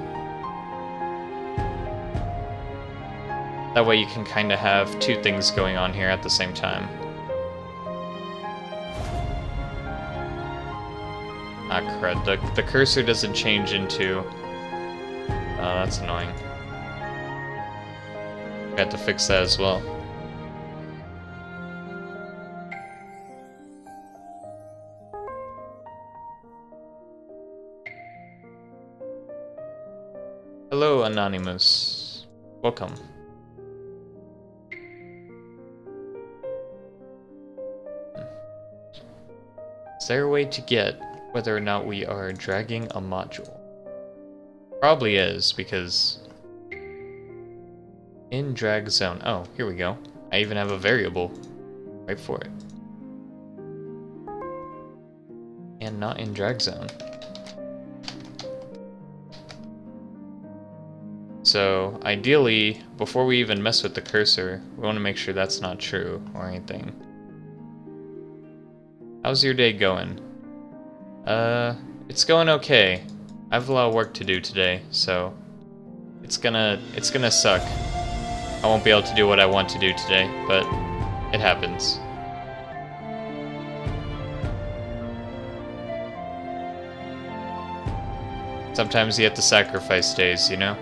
That way you can kind of have two things going on here at the same time. Ah crud, the cursor doesn't change into... Oh, that's annoying. Got to fix that as well. Hello, Anonymous. Welcome. Is there a way to get whether or not we are dragging a module? Probably is, because in drag zone. Oh, here we go. I even have a variable right for it. And not in drag zone. So ideally, before we even mess with the cursor, we want to make sure that's not true or anything. How's your day going? It's going okay. I have a lot of work to do today, so it's gonna suck. I won't be able to do what I want to do today, but it happens. Sometimes you have to sacrifice days, you know?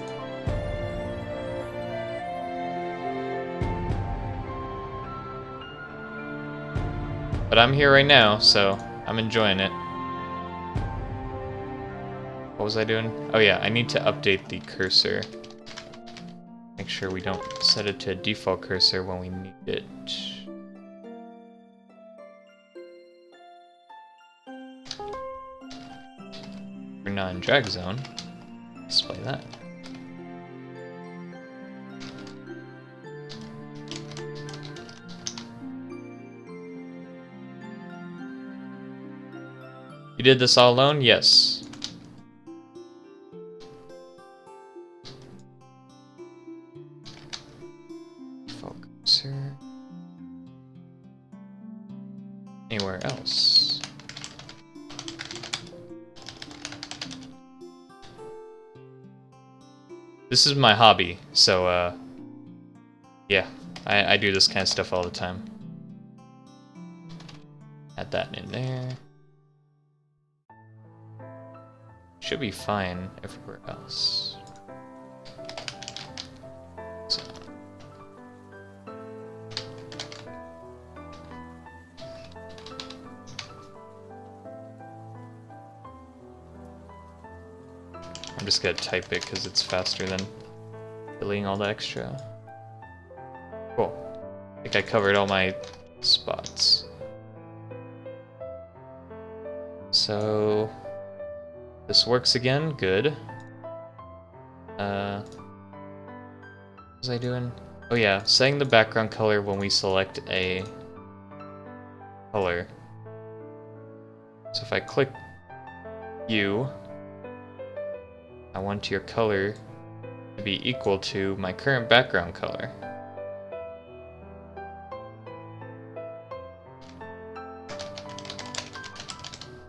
But I'm here right now, so I'm enjoying it. What was I doing? Oh yeah, I need to update the cursor. Make sure we don't set it to a default cursor when we need it. We're not in drag zone. Display that. You did this all alone? Yes. Focuser. Anywhere else? This is my hobby, so yeah, I do this kind of stuff all the time. Add that in there. Should be fine everywhere else. So. I'm just gonna type it because it's faster than deleting all the extra. Cool. I think I covered all my spots. So this works again, good. What was I doing? Oh yeah, setting the background color when we select a color. So if I click you, I want your color to be equal to my current background color.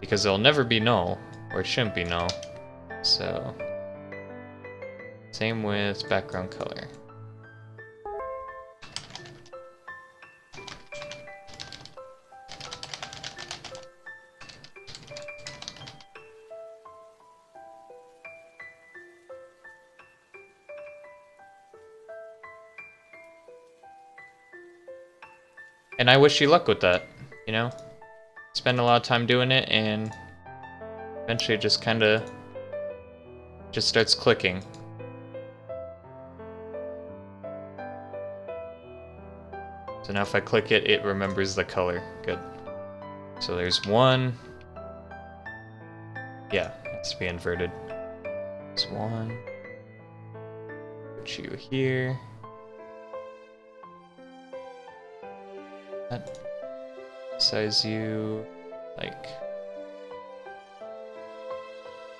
Because it'll never be null, or it shouldn't be null. So, same with background color. And I wish you luck with that, you know? Spend a lot of time doing it, and eventually it just kinda just starts clicking. So now if I click it, it remembers the color. Good. So there's one. Yeah, it has to be inverted. There's one. Put you here. That size you like.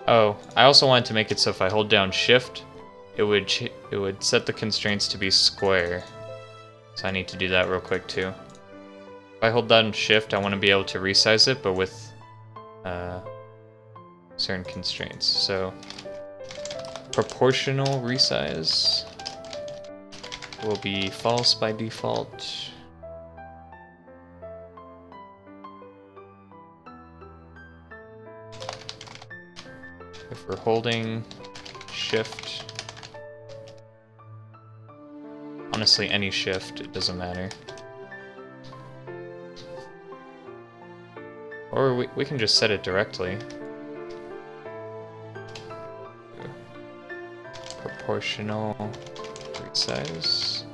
Oh, I also wanted to make it so if I hold down Shift, it would set the constraints to be square. So I need to do that real quick too. If I hold down Shift, I want to be able to resize it, but with certain constraints. So proportional resize will be false by default. If we're holding Shift, honestly any Shift, it doesn't matter. Or we can just set it directly. Proportional resize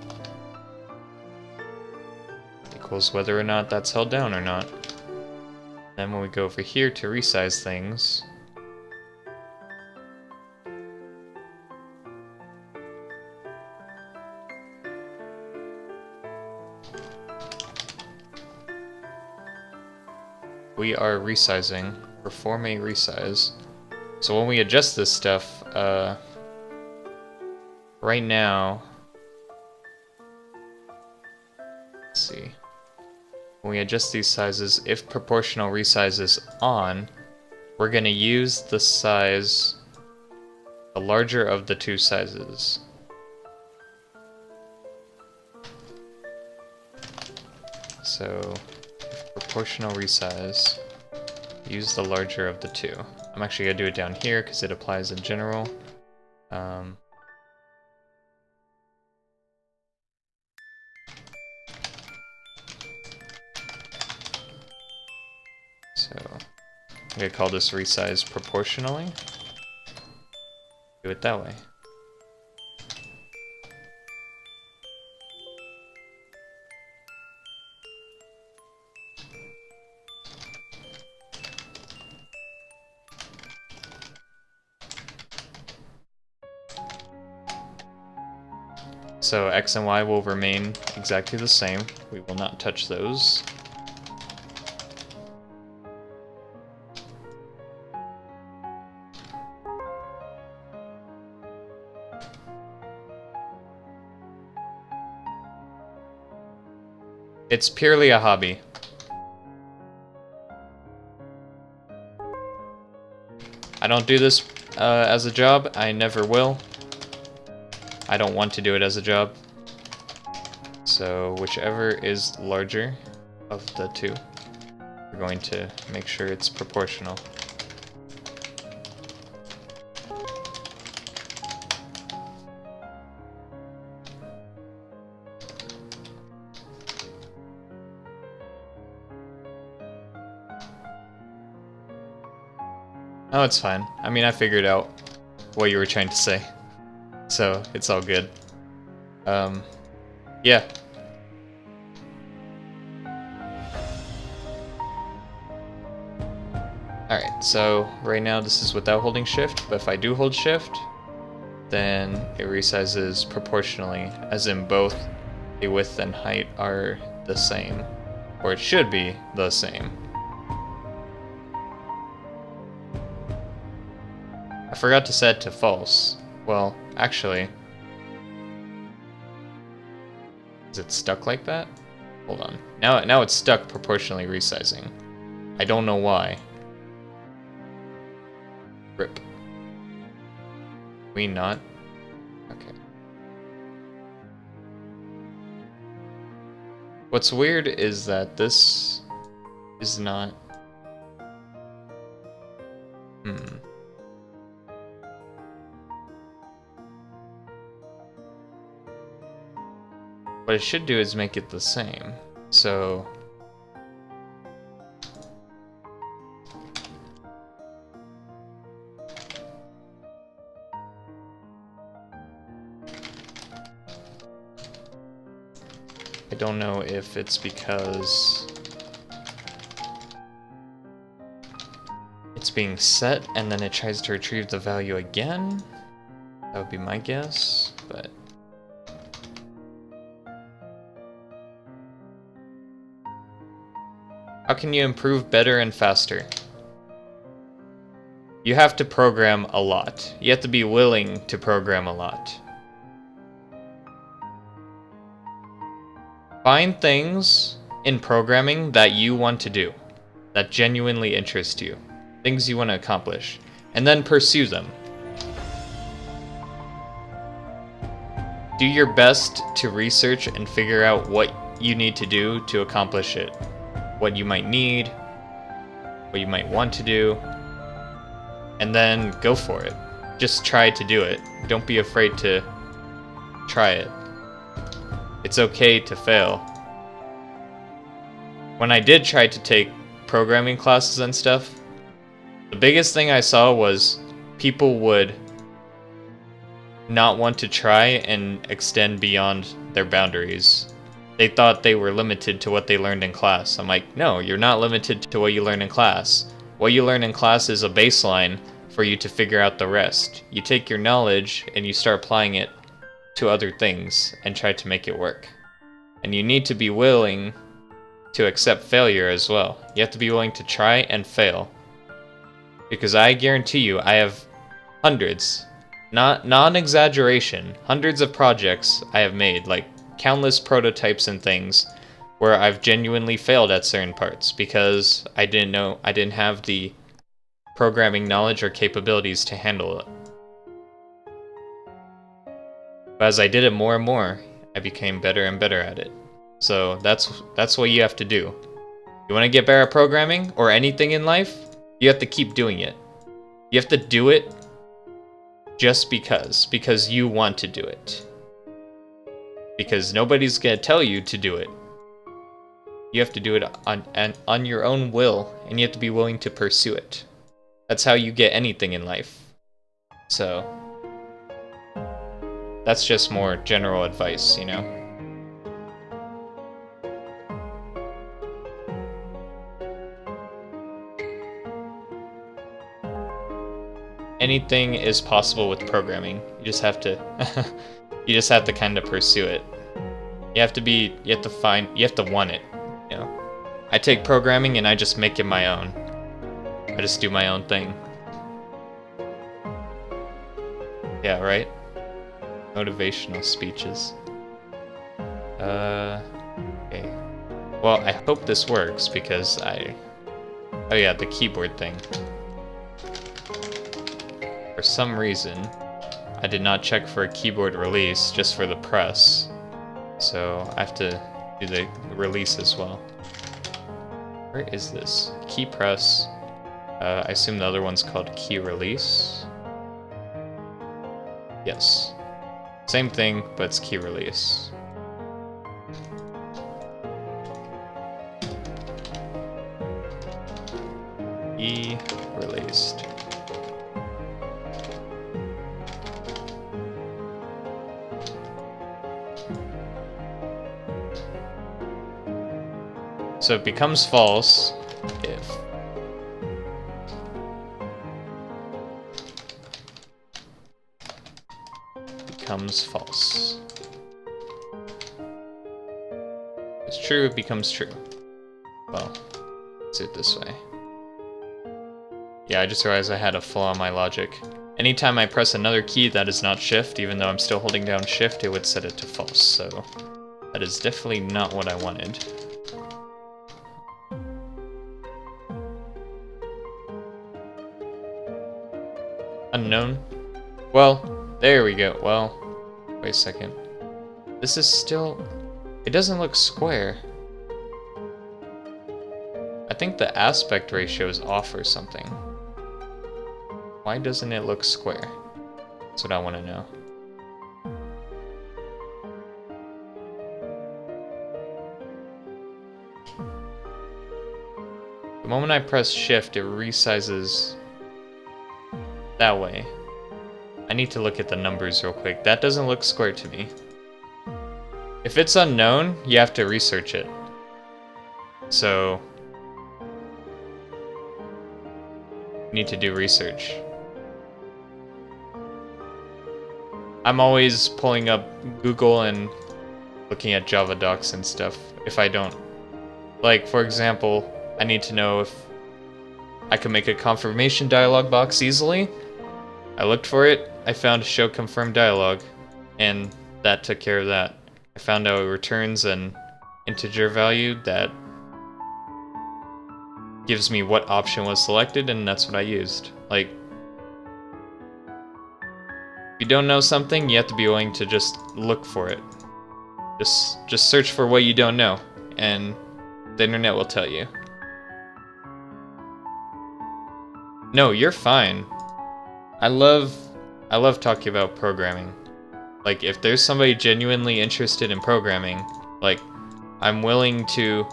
equals whether or not that's held down or not. Then when we go over here to resize things, we are resizing, perform a resize. So when we adjust this stuff, right now, let's see, when we adjust these sizes, if proportional resize is on, we're going to use the size, the larger of the two sizes. So proportional resize, use the larger of the two. I'm actually going to do it down here because it applies in general. So I'm going to call this resize proportionally. Do it that way. So X and Y will remain exactly the same. We will not touch those. It's purely a hobby. I don't do this as a job. I never will. I don't want to do it as a job. So whichever is larger of the two, we're going to make sure it's proportional. Oh, it's fine. I mean, I figured out what you were trying to say. So, it's all good. Yeah. Alright, so right now this is without holding Shift, but if I do hold Shift, then it resizes proportionally, as in both the width and height are the same. or it should be the same. I forgot to set it to false. Well, actually, is it stuck like that? Hold on. Now it's stuck proportionally resizing. I don't know why. Rip. We not? Okay. What's weird is that this is not... What I should do is make it the same. So... I don't know if it's because it's being set and then it tries to retrieve the value again. That would be my guess, but... How can you improve better and faster? You have to program a lot. You have to be willing to program a lot. Find things in programming that you want to do, that genuinely interest you, things you want to accomplish, and then pursue them. Do your best to research and figure out what you need to do to accomplish it. What you might need, what you might want to do, and then go for it. Just try to do it. Don't be afraid to try it. It's okay to fail. When I did try to take programming classes and stuff, the biggest thing I saw was people would not want to try and extend beyond their boundaries. They thought they were limited to what they learned in class. I'm like, no, you're not limited to what you learn in class. What you learn in class is a baseline for you to figure out the rest. You take your knowledge and you start applying it to other things and try to make it work. And you need to be willing to accept failure as well. You have to be willing to try and fail. Because I guarantee you, I have hundreds, non-exaggeration, hundreds of projects I have made, like countless prototypes and things where I've genuinely failed at certain parts because I didn't have the programming knowledge or capabilities to handle it. But as I did it more and more, I became better and better at it. So that's what you have to do. You want to get better at programming or anything in life, you have to keep doing it. You have to do it just because you want to do it. Because nobody's going to tell you to do it. You have to do it on your own will, and you have to be willing to pursue it. That's how you get anything in life. So, that's just more general advice, you know? Anything is possible with programming. You just have to you just have to kind of pursue it. You have to want it, you know. I take programming and I just make it my own. I just do my own thing. Yeah, right? Motivational speeches. Okay. Well, I hope this works because oh yeah, the keyboard thing. For some reason, I did not check for a keyboard release, just for the press. So I have to do the release as well. Where is this? Key press. I assume the other one's called key release. Yes. Same thing, but it's key release. Key released. So it becomes false if becomes false. It's true, it becomes true. Well, let's do it this way. Yeah, I just realized I had a flaw in my logic. Anytime I press another key that is not shift, even though I'm still holding down shift, it would set it to false, so that is definitely not what I wanted. Unknown? Well, there we go. Well, wait a second. This is still... It doesn't look square. I think the aspect ratio is off or something. Why doesn't it look square? That's what I want to know. The moment I press shift, it resizes that way. I need to look at the numbers real quick. That doesn't look square to me. If it's unknown, you have to research it. So, you need to do research. I'm always pulling up Google and looking at Java docs and stuff if I don't. Like, for example, I need to know if I can make a confirmation dialog box easily. I looked for it, I found show confirm dialog, and that took care of that. I found out it returns an integer value that gives me what option was selected, and that's what I used. Like, if you don't know something, you have to be willing to just look for it. Just search for what you don't know, and the internet will tell you. No, you're fine. I love talking about programming. Like, if there's somebody genuinely interested in programming, like, I'm willing to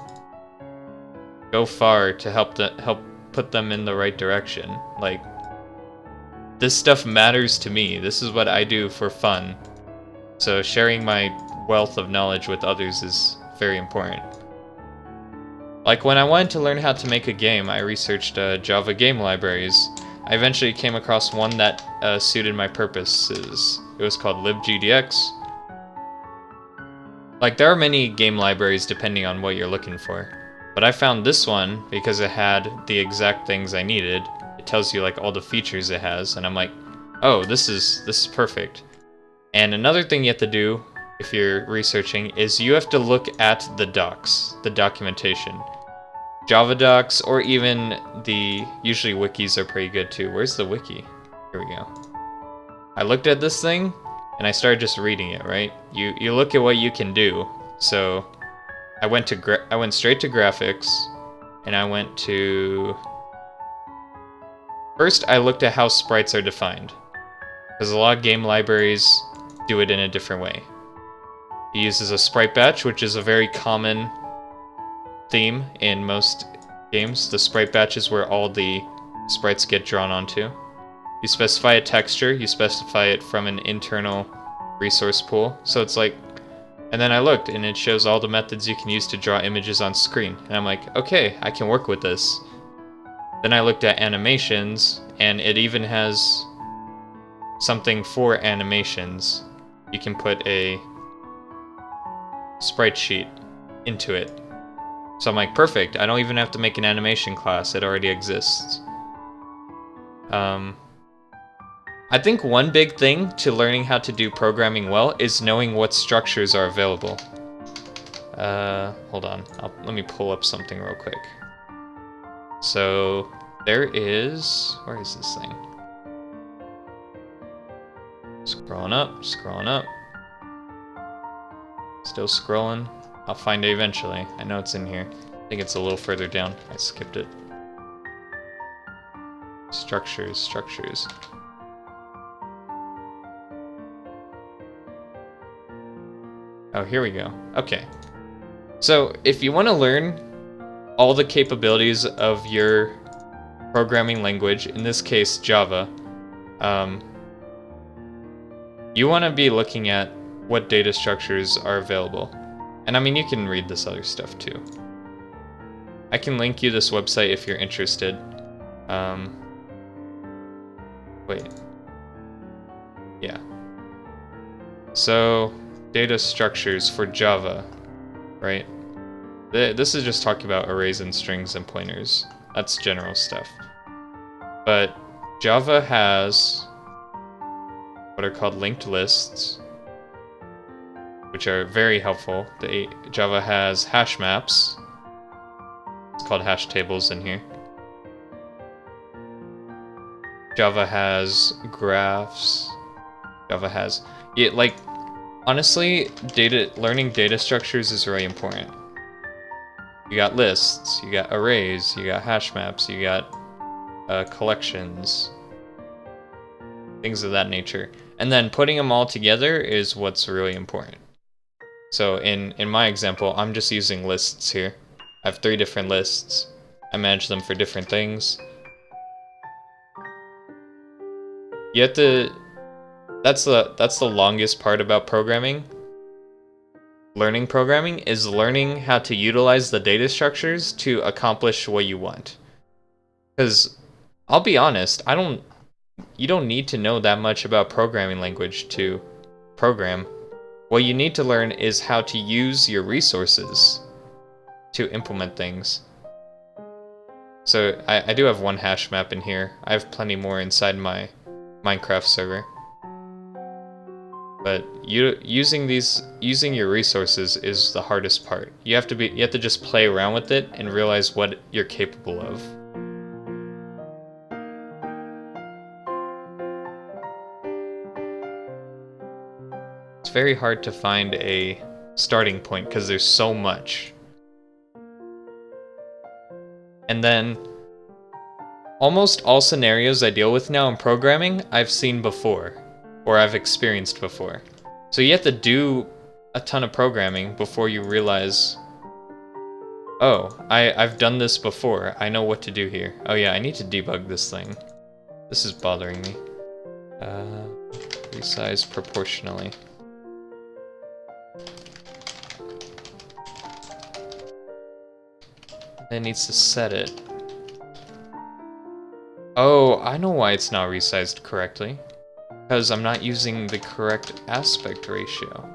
go far to help put them in the right direction. Like, this stuff matters to me. This is what I do for fun. So sharing my wealth of knowledge with others is very important. Like, when I wanted to learn how to make a game, I researched Java game libraries. I eventually came across one that suited my purposes. It was called libgdx. Like, there are many game libraries depending on what you're looking for. But I found this one because it had the exact things I needed. It tells you like all the features it has, and I'm like, oh, this is perfect. And another thing you have to do if you're researching is you have to look at the docs, the documentation. Java docs, or even usually wikis are pretty good too. Where's the wiki? Here we go. I looked at this thing, and I started just reading it, right? You look at what you can do. So I went straight to graphics, and I went to... First, I looked at how sprites are defined, because a lot of game libraries do it in a different way. It uses a sprite batch, which is a very common theme in most games. The sprite batch is where all the sprites get drawn onto. You specify a texture, you specify it from an internal resource pool, so it's like... And then I looked, and it shows all the methods you can use to draw images on screen. And I'm like, okay, I can work with this. Then I looked at animations, and it even has something for animations. You can put a sprite sheet into it. So I'm like, perfect, I don't even have to make an animation class, it already exists. I think one big thing to learning how to do programming well is knowing what structures are available. Hold on, let me pull up something real quick. So, there is... Where is this thing? Scrolling up, scrolling up. Still scrolling. I'll find it eventually. I know it's in here. I think it's a little further down. I skipped it. Structures, structures. Oh, here we go. Okay. So, if you want to learn all the capabilities of your programming language, in this case Java, you want to be looking at what data structures are available. And I mean, you can read this other stuff too. I can link you this website if you're interested. Wait. Yeah. So, data structures for Java, right? This is just talking about arrays and strings and pointers. That's general stuff. But Java has what are called linked lists, which are very helpful. Java has hash maps. It's called hash tables in here. Java has graphs. Java has... Yeah, like, honestly, learning data structures is really important. You got lists, you got arrays, you got hash maps, you got collections, things of that nature. And then putting them all together is what's really important. So in my example, I'm just using lists here. I have 3 different lists. I manage them for different things. You have to... That's the longest part about programming. Learning programming is learning how to utilize the data structures to accomplish what you want. Because, I'll be honest, you don't need to know that much about programming language to program. What you need to learn is how to use your resources to implement things. So, I do have one hash map in here. I have plenty more inside my Minecraft server. But using your resources is the hardest part. You have to just play around with it and realize what you're capable of. It's very hard to find a starting point because there's so much. And then almost all scenarios I deal with now in programming, I've seen before. Or I've experienced before. So you have to do a ton of programming before you realize, oh, I've done this before. I know what to do here. Oh yeah, I need to debug this thing. This is bothering me. Resize proportionally. It needs to set it. Oh, I know why it's not resized correctly. Because I'm not using the correct aspect ratio.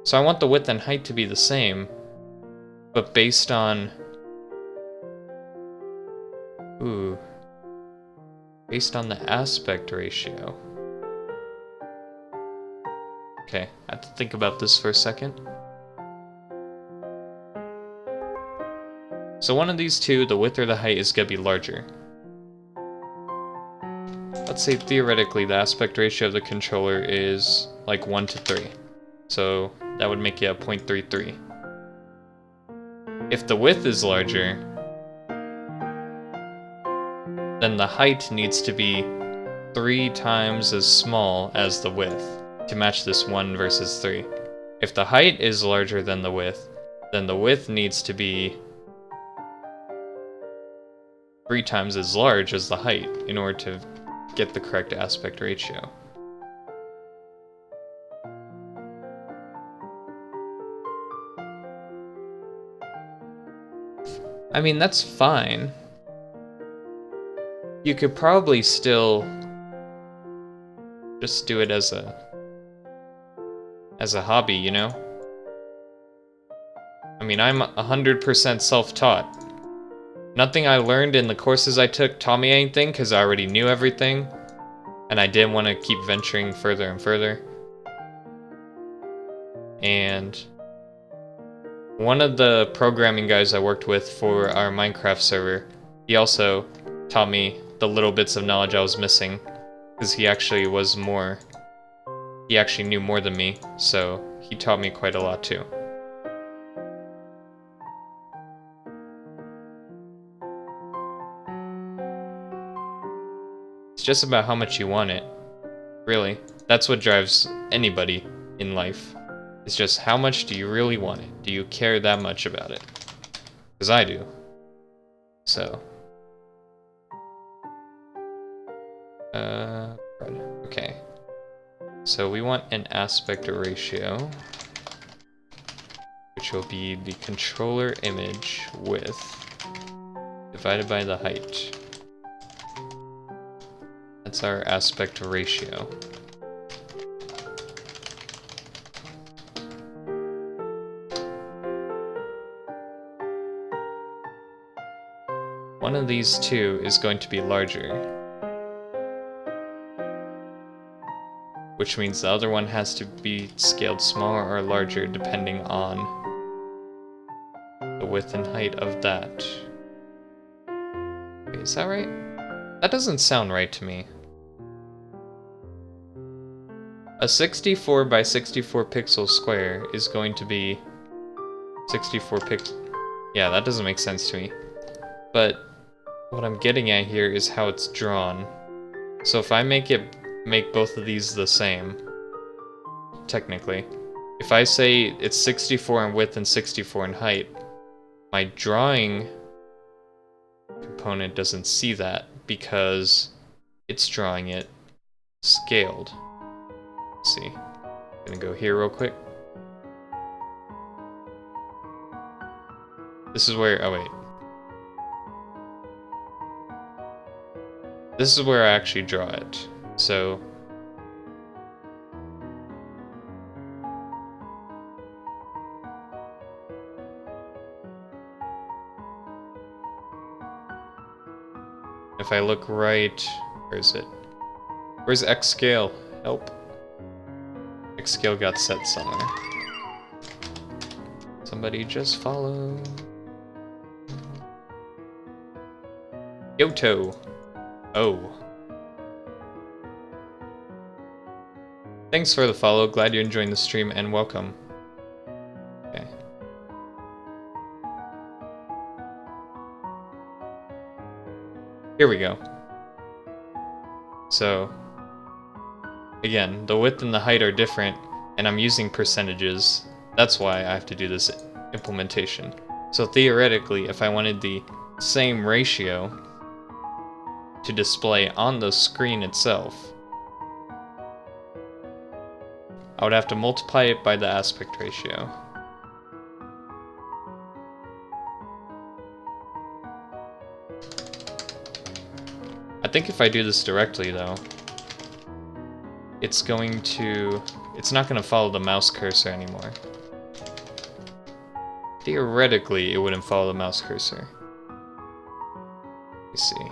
So I want the width and height to be the same, but based on... based on the aspect ratio. Okay, I have to think about this for a second. So one of these two, the width or the height, is going to be larger. Let's say theoretically the aspect ratio of the controller is like 1 to 3. So that would make it a 0.33. If the width is larger, then the height needs to be 3 times as small as the width to match this 1 versus 3. If the height is larger than the width, then the width needs to be 3 times as large as the height in order to get the correct aspect ratio. I mean, that's fine. You could probably still just do it as a hobby, you know? I mean, I'm 100% self-taught. Nothing I learned in the courses I took taught me anything because I already knew everything, and I didn't want to keep venturing further and further. And one of the programming guys I worked with for our Minecraft server, he also taught me the little bits of knowledge I was missing, because he actually knew more than me, so he taught me quite a lot too. It's just about how much you want it, really. That's what drives anybody in life. It's just how much do you really want it? Do you care that much about it? Because I do. So. Okay. So we want an aspect ratio, which will be the controller image width divided by the height. That's our aspect ratio. one of these two is going to be larger, which means the other one has to be scaled smaller or larger depending on the width and height of that. Wait, is that right? That doesn't sound right to me. A 64 by 64 pixel square is going to be 64 pixels. Yeah, that doesn't make sense to me. But what I'm getting at here is how it's drawn. So if I make both of these the same, technically, if I say it's 64 in width and 64 in height, my drawing component doesn't see that because it's drawing it scaled. Let's see. I'm gonna go here real quick. This is where, oh wait. This is where I actually draw it. So if I look right, where is it? Where's X scale? Help. X scale got set somewhere. Somebody just follow. Yoto. Oh. Thanks for the follow. Glad you're enjoying the stream and welcome. Okay. Here we go. So, again, the width and the height are different, and I'm using percentages. That's why I have to do this implementation. So theoretically, if I wanted the same ratio to display on the screen itself, I would have to multiply it by the aspect ratio. I think if I do this directly though, it's not going to follow the mouse cursor anymore. Theoretically, it wouldn't follow the mouse cursor. Let me see.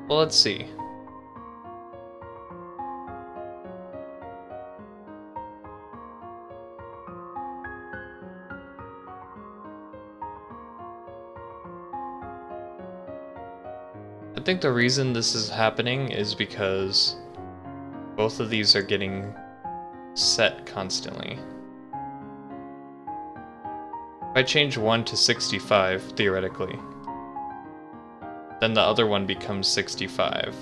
Well, let's see. I think the reason this is happening is because both of these are getting set constantly. If I change one to 65, theoretically, then the other one becomes 65.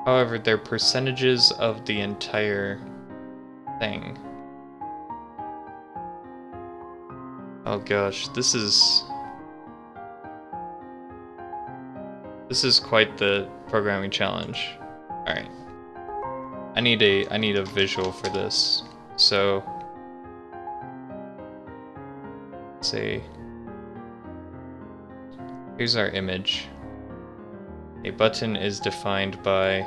However, they're percentages of the entire thing. Oh gosh, this is quite the programming challenge. Alright. I need a visual for this. So let's say here's our image. A button is defined by,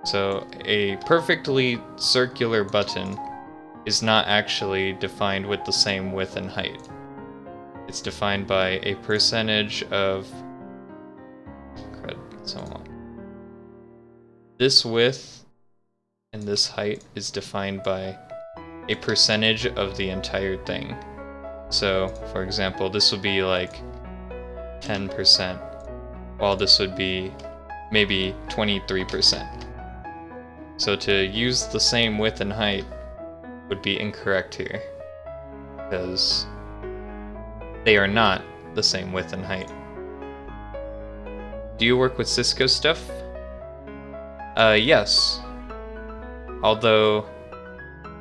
so a perfectly circular button is not actually defined with the same width and height. It's defined by a percentage of this width and this height is defined by a percentage of the entire thing. So, for example, this would be like 10%, while this would be maybe 23%. So to use the same width and height would be incorrect here, because they are not the same width and height. Do you work with Cisco stuff? Yes. Although,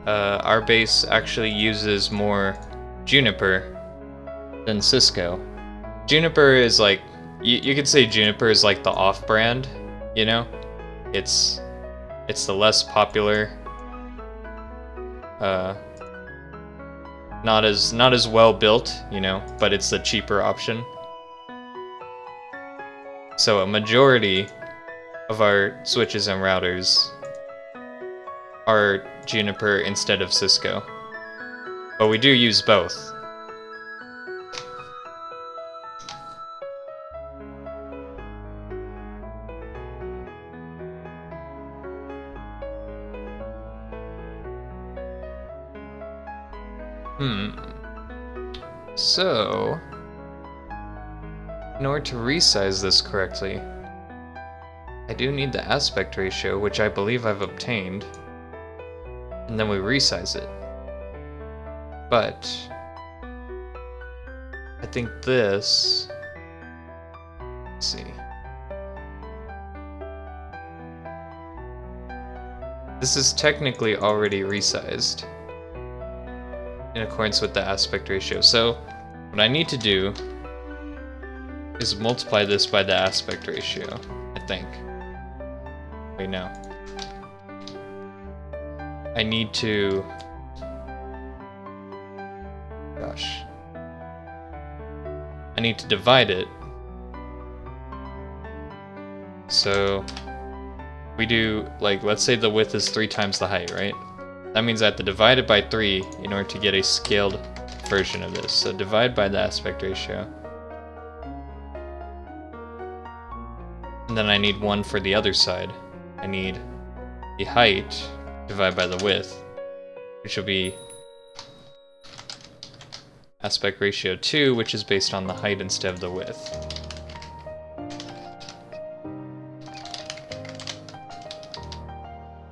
our base actually uses more Juniper than Cisco. Juniper is like, you could say Juniper is like the off-brand, you know? It's the less popular, not as well built, you know, but it's the cheaper option. So a majority of our switches and routers are Juniper instead of Cisco. But we do use both. So, in order to resize this correctly, I do need the aspect ratio, which I believe I've obtained, and then we resize it. But I think this, let's see. This is technically already resized in accordance with the aspect ratio. So what I need to do is multiply this by the aspect ratio, I think. Wait, no. I need to... Gosh. I need to divide it. So we do, like, let's say the width is 3 times the height, right? That means I have to divide it by 3 in order to get a scaled version of this. So divide by the aspect ratio. And then I need 1 for the other side. I need the height divided by the width, which will be aspect ratio 2, which is based on the height instead of the width.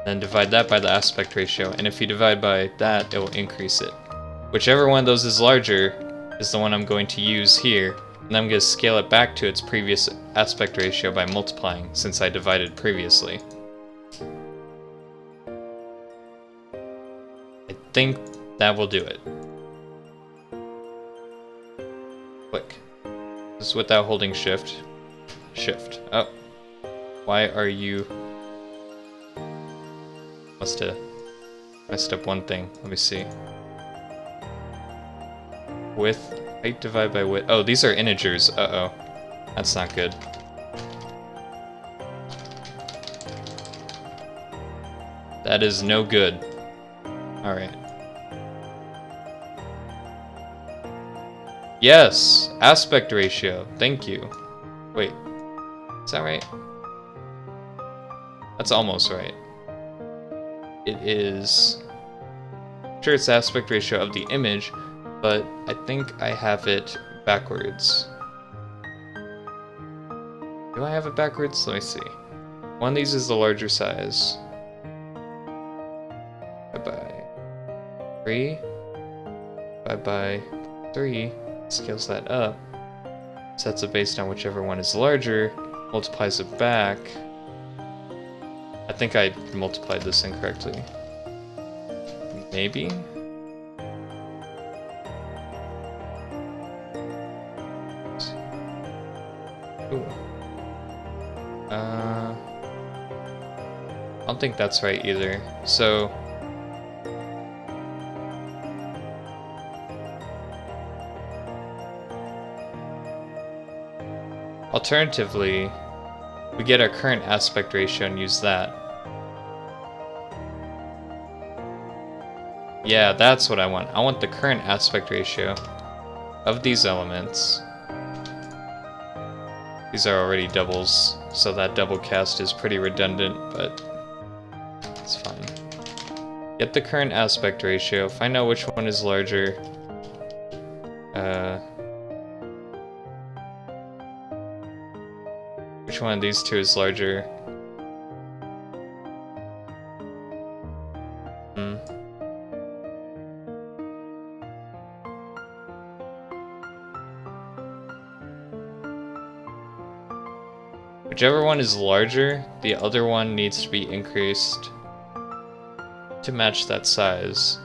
Then divide that by the aspect ratio, and if you divide by that, it will increase it. Whichever one of those is larger is the one I'm going to use here, and I'm going to scale it back to its previous aspect ratio by multiplying, since I divided previously. I think that will do it. Click. This is without holding shift. Shift. Oh. Why are you... Must have messed up one thing. Let me see. Width, height divided by width. Oh, these are integers. Uh-oh. That's not good. That is no good. Alright. Yes! Aspect ratio. Thank you. Wait. Is that right? That's almost right. It is... I'm sure it's the aspect ratio of the image, but I think I have it backwards. Do I have it backwards? Let me see. One of these is the larger size. By 3. By 3. Scales that up. Sets it based on whichever one is larger. Multiplies it back. I think I multiplied this incorrectly. Maybe? Ooh. I don't think that's right either. So... alternatively, we get our current aspect ratio and use that. Yeah, that's what I want. I want the current aspect ratio of these elements. These are already doubles, so that double cast is pretty redundant, but it's fine. Get the current aspect ratio, find out which one is larger. Which one of these two is larger? Whichever one is larger, the other one needs to be increased to match that size.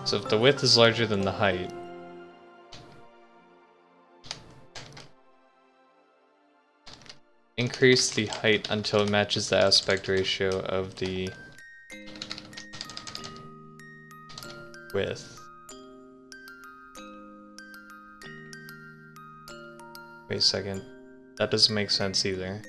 So if the width is larger than the height, increase the height until it matches the aspect ratio of the width. Wait a second, that doesn't make sense either.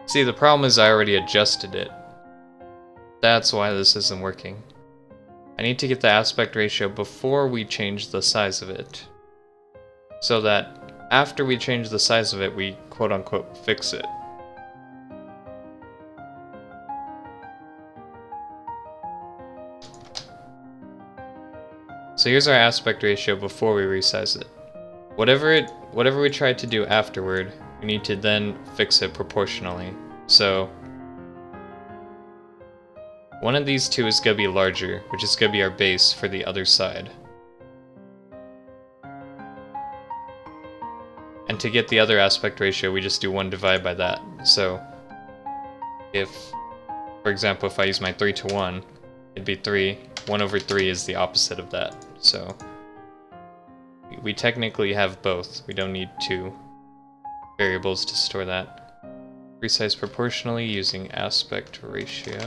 See, the problem is I already adjusted it. That's why this isn't working. I need to get the aspect ratio before we change the size of it, so that after we change the size of it, we quote-unquote fix it. So here's our aspect ratio before we resize it. Whatever we try to do afterward, we need to then fix it proportionally. So one of these two is going to be larger, which is going to be our base for the other side. And to get the other aspect ratio, we just do 1 divided by that. So if, for example, if I use my 3 to 1, it'd be 3. 1 over 3 is the opposite of that. So we technically have both. We don't need 2 variables to store that. Resize proportionally using aspect ratio.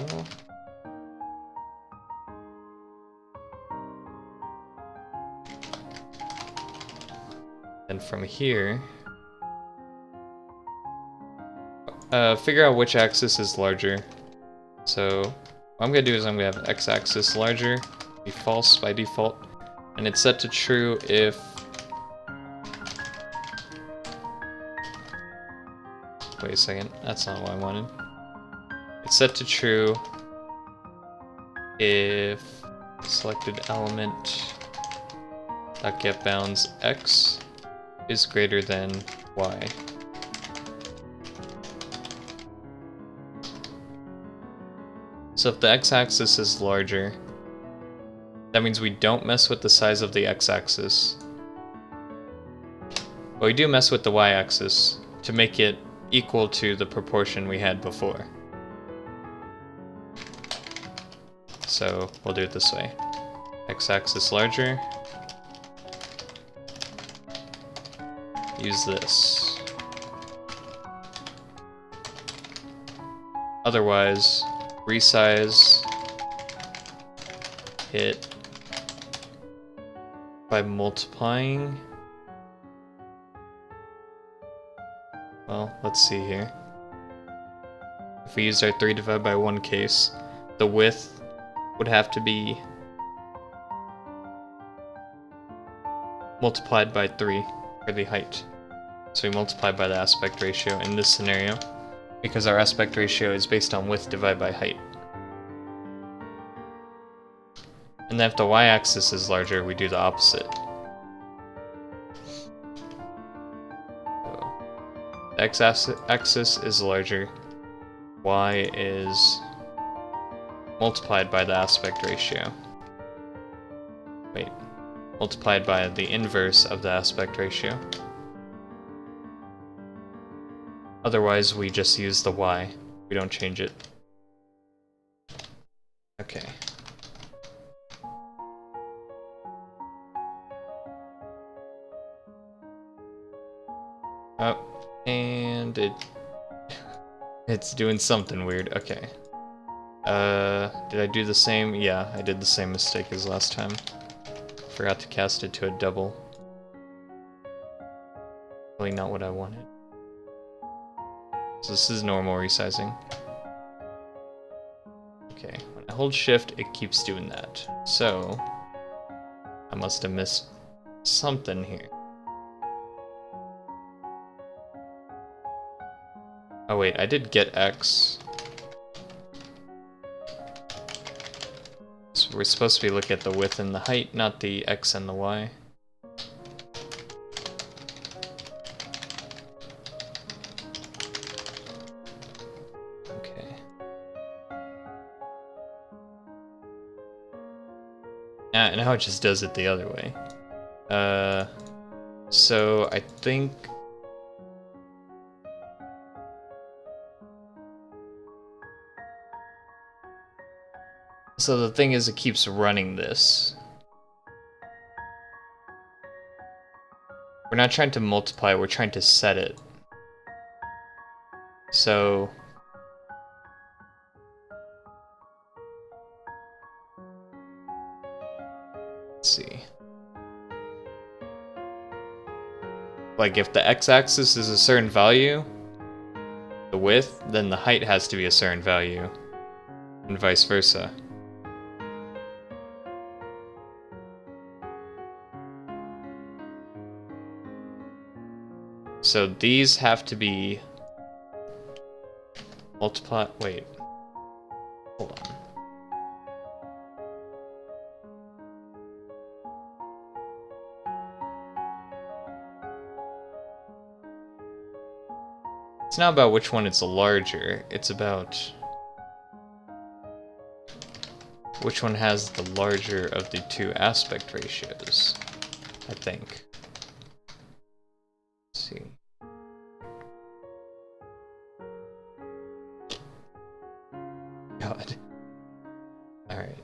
And from here, figure out which axis is larger. So what I'm going to do is I'm going to have x-axis larger, be false by default, and it's set to true if wait a second, that's not what I wanted. It's set to true if selected element get bounds x is greater than y. So if the x-axis is larger, that means we don't mess with the size of the x-axis. But we do mess with the y-axis to make it equal to the proportion we had before. So we'll do it this way. X-axis larger. Use this. Otherwise, resize it by multiplying. Well, let's see here. If we used our 3 divided by 1 case, the width would have to be multiplied by 3 for the height. So we multiply by the aspect ratio in this scenario, because our aspect ratio is based on width divided by height. And then if the y-axis is larger, we do the opposite. So the x-axis is larger, y is multiplied by the aspect ratio. Wait, multiplied by the inverse of the aspect ratio. Otherwise, we just use the y. We don't change it. Okay. Oh, and it's doing something weird. Okay. Did I do the same? Yeah, I did the same mistake as last time. Forgot to cast it to a double. Really not what I wanted. So this is normal resizing. Okay, when I hold shift, it keeps doing that. So, I must have missed something here. Oh wait, I did get X. So we're supposed to be looking at the width and the height, not the X and the Y. Okay. Now it just does it the other way. So I think... So the thing is, it keeps running this. We're not trying to multiply, we're trying to set it. So... Let's see. Like, if the x-axis is a certain value, the width, then the height has to be a certain value, and vice versa. So these have to be wait. Hold on. It's not about which one is larger, it's about which one has the larger of the two aspect ratios, I think. Let's see. God. Alright.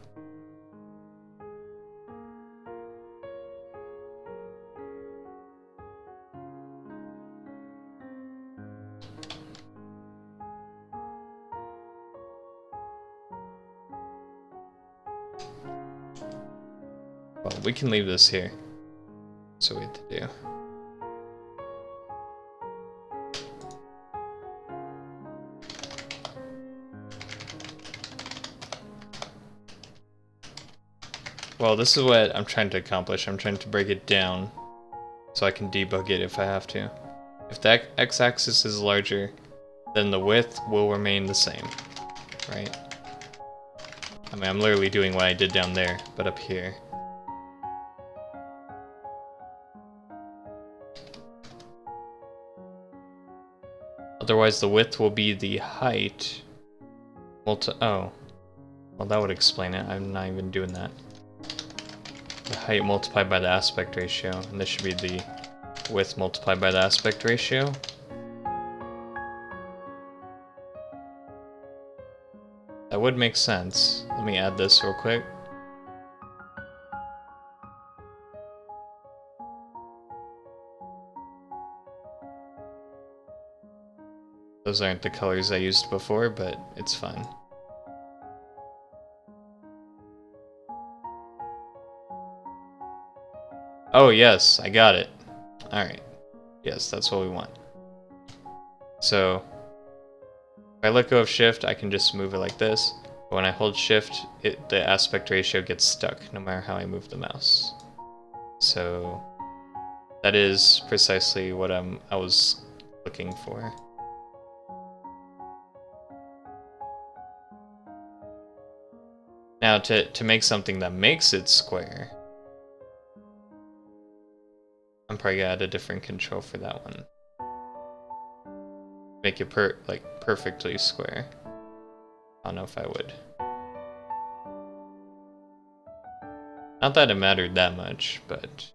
Well, we can leave this here. That's what we have to do. Well, this is what I'm trying to accomplish. I'm trying to break it down so I can debug it if I have to. If the x-axis is larger, then the width will remain the same, right? I mean, I'm literally doing what I did down there, but up here. Otherwise, the width will be the height oh. Well, that would explain it. I'm not even doing that. The height multiplied by the aspect ratio, and this should be the width multiplied by the aspect ratio. That would make sense. Let me add this real quick. Those aren't the colors I used before, but it's fine. Oh yes, I got it. Alright. Yes, that's what we want. So, if I let go of shift, I can just move it like this. But when I hold shift, the aspect ratio gets stuck, no matter how I move the mouse. So, that is precisely what I was looking for. Now, to make something that makes it square, I'm probably gonna add a different control for that one. Make it perfectly square. I don't know if I would. Not that it mattered that much, but...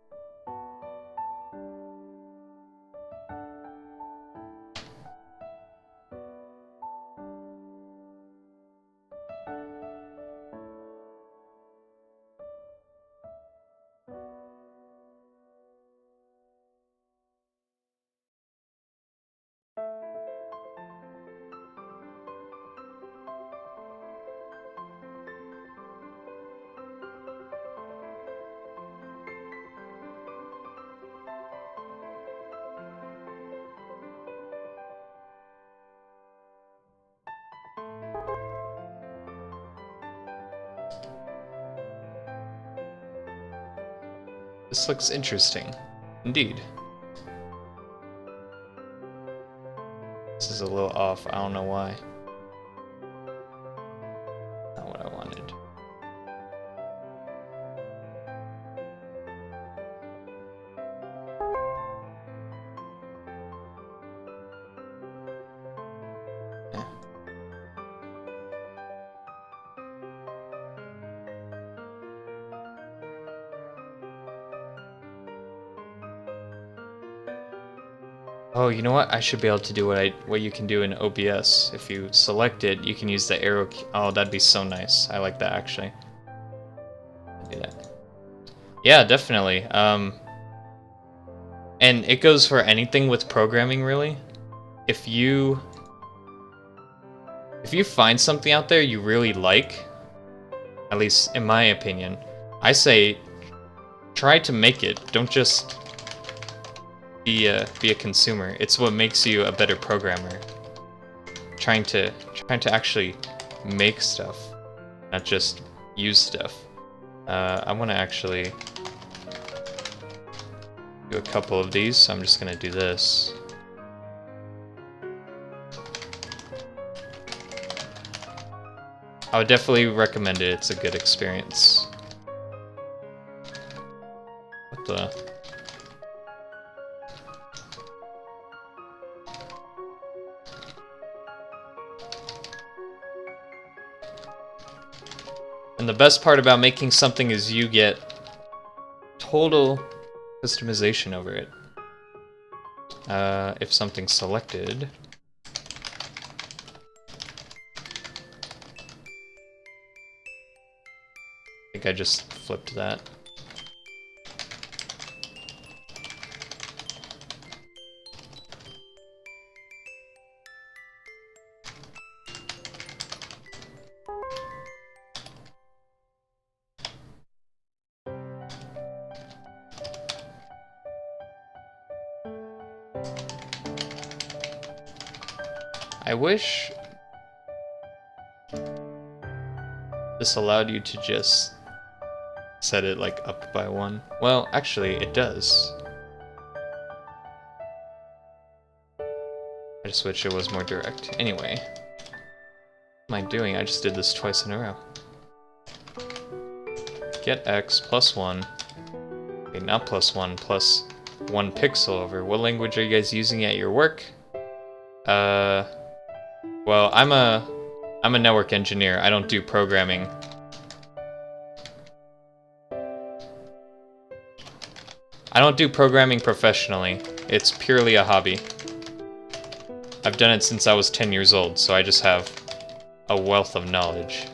This looks interesting. Indeed. This is a little off. I don't know why. Not what I wanted. Yeah. Oh, you know what? I should be able to do what you can do in OBS. If you select it, you can use the arrow key. Oh, that'd be so nice. I like that actually. Do that. Yeah, definitely. And it goes for anything with programming, really. If you find something out there you really like, at least in my opinion, I say try to make it. Don't just be a consumer. It's what makes you a better programmer. Trying to actually make stuff, not just use stuff. I want to actually do a couple of these, so I'm just gonna do this. I would definitely recommend it. It's a good experience. What the? And the best part about making something is you get total customization over it. If something's selected. I think I just flipped that. I wish this allowed you to just set it like up by one. Well, actually it does. I just wish it was more direct. Anyway, what am I doing? I just did this twice in a row. Get x plus 1. Okay, not plus 1, plus 1 pixel over. What language are you guys using at your work? Well, I'm a network engineer. I don't do programming. I don't do programming professionally. It's purely a hobby. I've done it since I was 10 years old, so I just have a wealth of knowledge.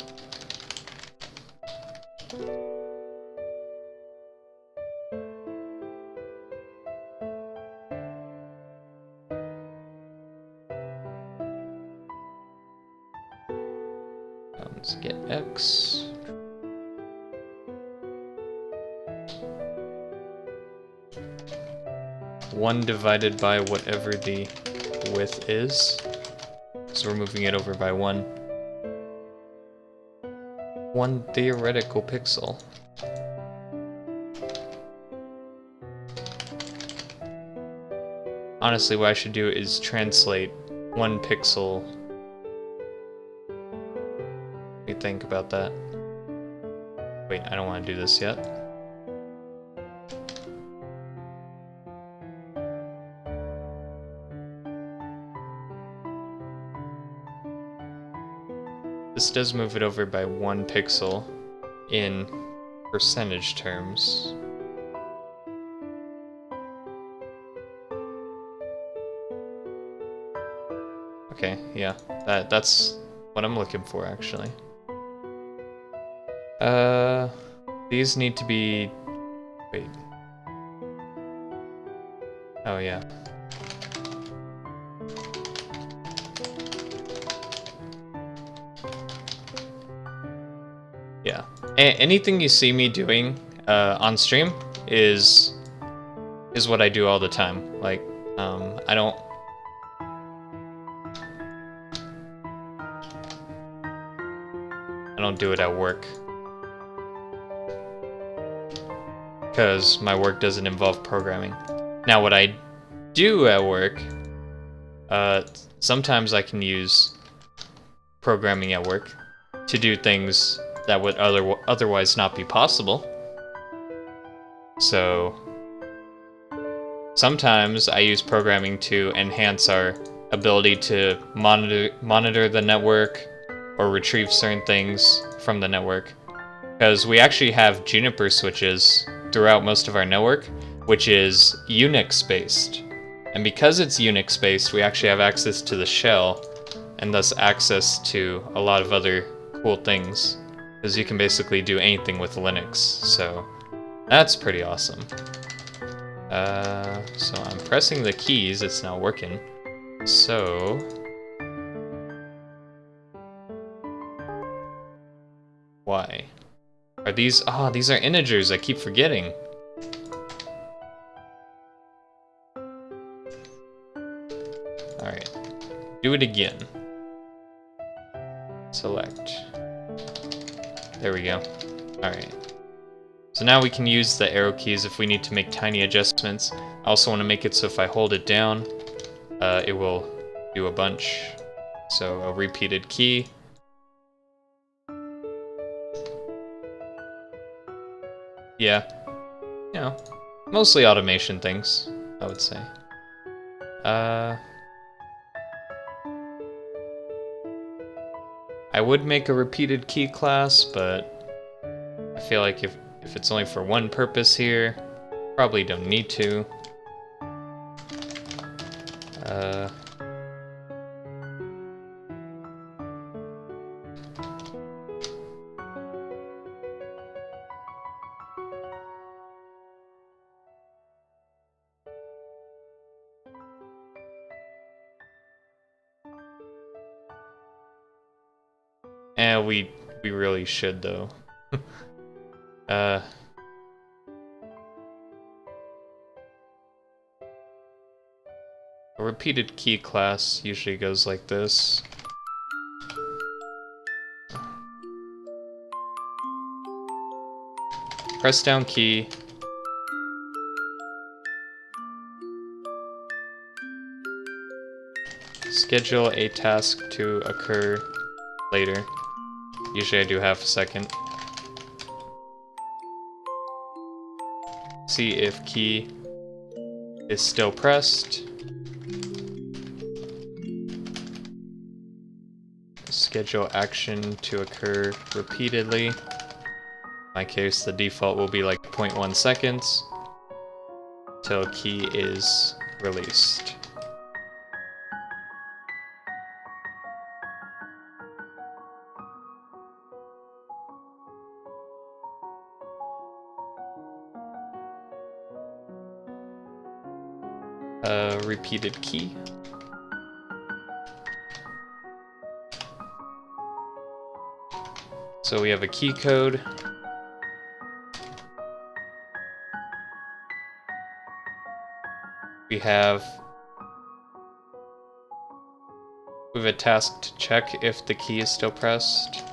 Let's get x. One divided by whatever the width is. So we're moving it over by one. One theoretical pixel. Honestly, what I should do is translate 1 pixel. What do you think about that? Wait, I don't want to do this yet. This does move it over by 1 pixel in percentage terms. Okay, yeah, that's what I'm looking for actually. These need to be... wait. Oh yeah. Yeah. Anything you see me doing on stream is what I do all the time. Like, I don't do it at work. because my work doesn't involve programming. Now, what I do at work, sometimes I can use programming at work to do things that would otherwise not be possible. So sometimes I use programming to enhance our ability to monitor the network or retrieve certain things from the network. Because we actually have Juniper switches throughout most of our network, which is Unix-based. And because it's Unix-based, we actually have access to the shell, and thus access to a lot of other cool things. Because you can basically do anything with Linux, so that's pretty awesome. So I'm pressing the keys, it's not working. So why? Are these... Oh, these are integers, I keep forgetting. Alright. Do it again. Select. There we go. Alright. So now we can use the arrow keys if we need to make tiny adjustments. I also want to make it so if I hold it down, it will do a bunch. So a repeated key. Yeah, you know, mostly automation things, I would say. I would make a repeated key class, but I feel like if it's only for one purpose here, probably don't need to. We really should though. A repeated key class usually goes like this. Press down key. Schedule a task to occur later. Usually I do half a second. See if key is still pressed. Schedule action to occur repeatedly. In my case, the default will be like 0.1 seconds till key is released. Repeated key. So we have a key code. We have a task to check if the key is still pressed.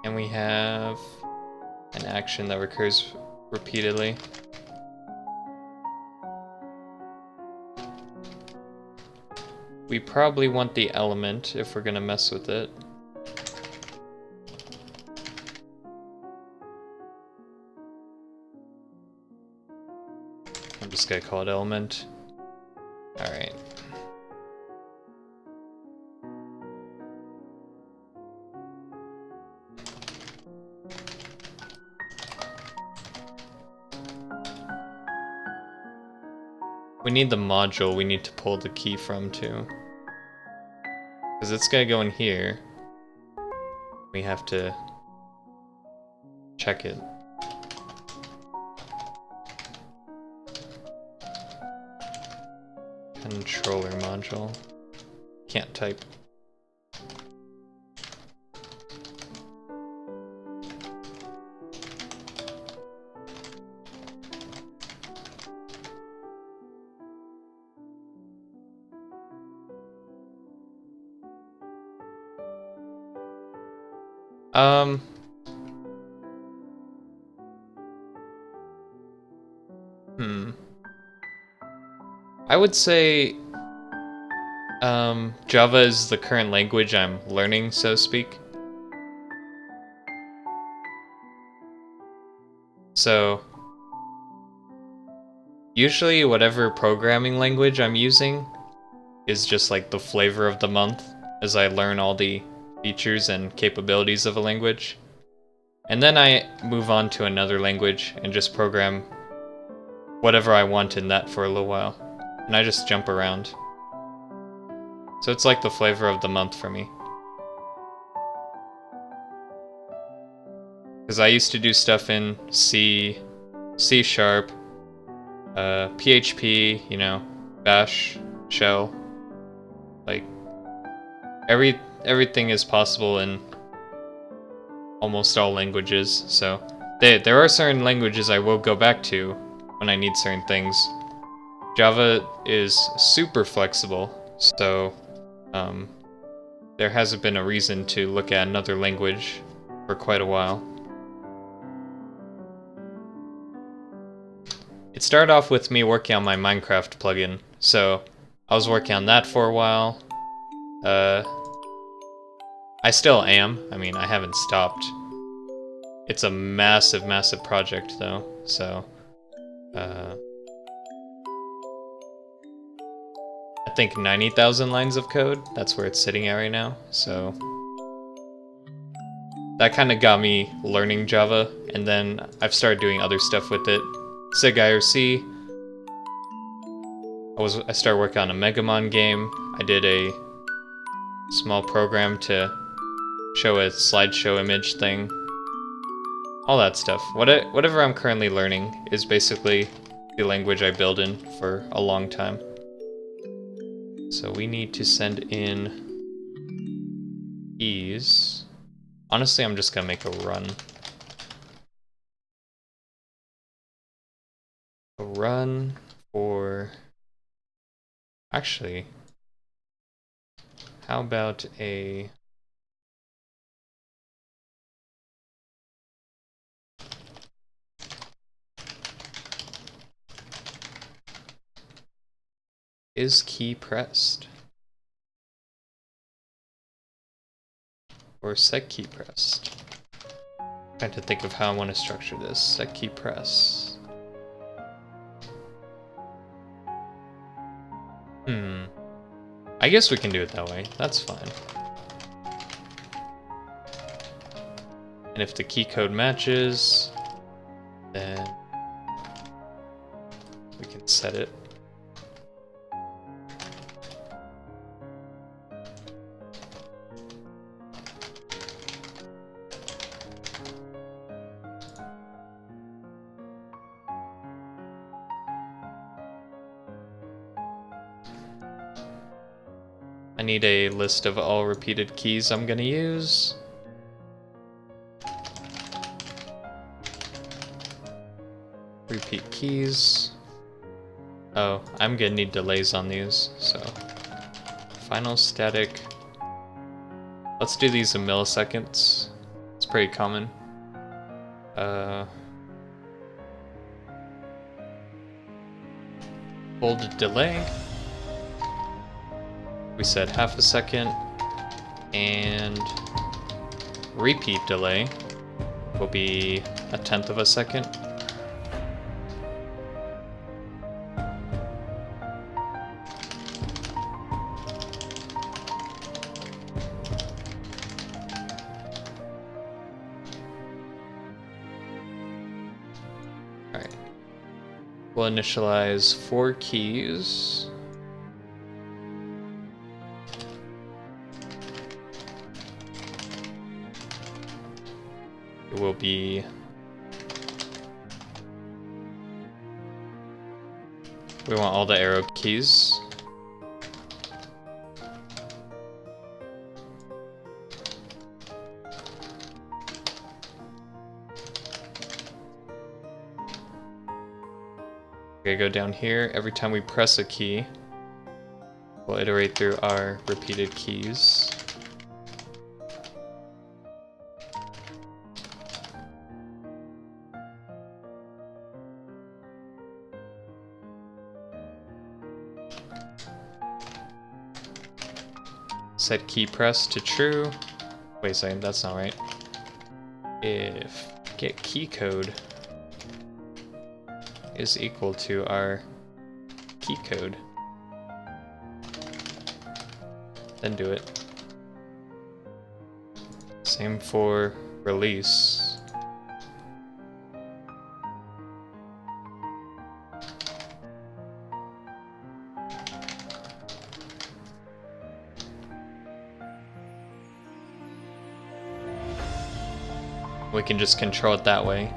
And we have an action that recurs repeatedly. We probably want the element if we're gonna mess with it. I'm just gonna call it element. Alright. We need the module we need to pull the key from too. Because it's gonna go in here. We have to check it. Controller module. Can't type. Um, I would say Java is the current language I'm learning, so to speak. So usually whatever programming language I'm using is just like the flavor of the month as I learn all the features and capabilities of a language. And then I move on to another language and just program whatever I want in that for a little while. And I just jump around. So it's like the flavor of the month for me. Because I used to do stuff in C, C Sharp, PHP, you know, Bash, Shell. Like, everything is possible in almost all languages, so there are certain languages I will go back to when I need certain things. Java is super flexible, so there hasn't been a reason to look at another language for quite a while. It started off with me working on my Minecraft plugin, so I was working on that for a while. I still am. I mean, I haven't stopped. It's a massive, massive project, though, so I think 90,000 lines of code. That's where it's sitting at right now, so that kind of got me learning Java, and then I've started doing other stuff with it. sigIRC. I started working on a Megamon game. I did a small program to show a slideshow image thing. All that stuff. Whatever I'm currently learning is basically the language I build in for a long time. So we need to send in keys. Honestly, I'm just gonna make a run. A run for... Actually, how about a... Is key pressed? Or set key pressed? I'm trying to think of how I want to structure this. Set key press. I guess we can do it that way. That's fine. And if the key code matches, then we can set it. I need a list of all repeated keys I'm gonna use. Repeat keys. Oh, I'm gonna need delays on these, so final static. Let's do these in milliseconds. It's pretty common. Hold delay. We said half a second, and repeat delay will be 1/10 of a second. Alright. We'll initialize 4 keys. It will be we want all the arrow keys. Okay, go down here. Every time we press a key, we'll iterate through our repeated keys. set key press to true. Wait a second, that's not right. If get key code is equal to our key code, then do it. Same for release. We can just control it that way.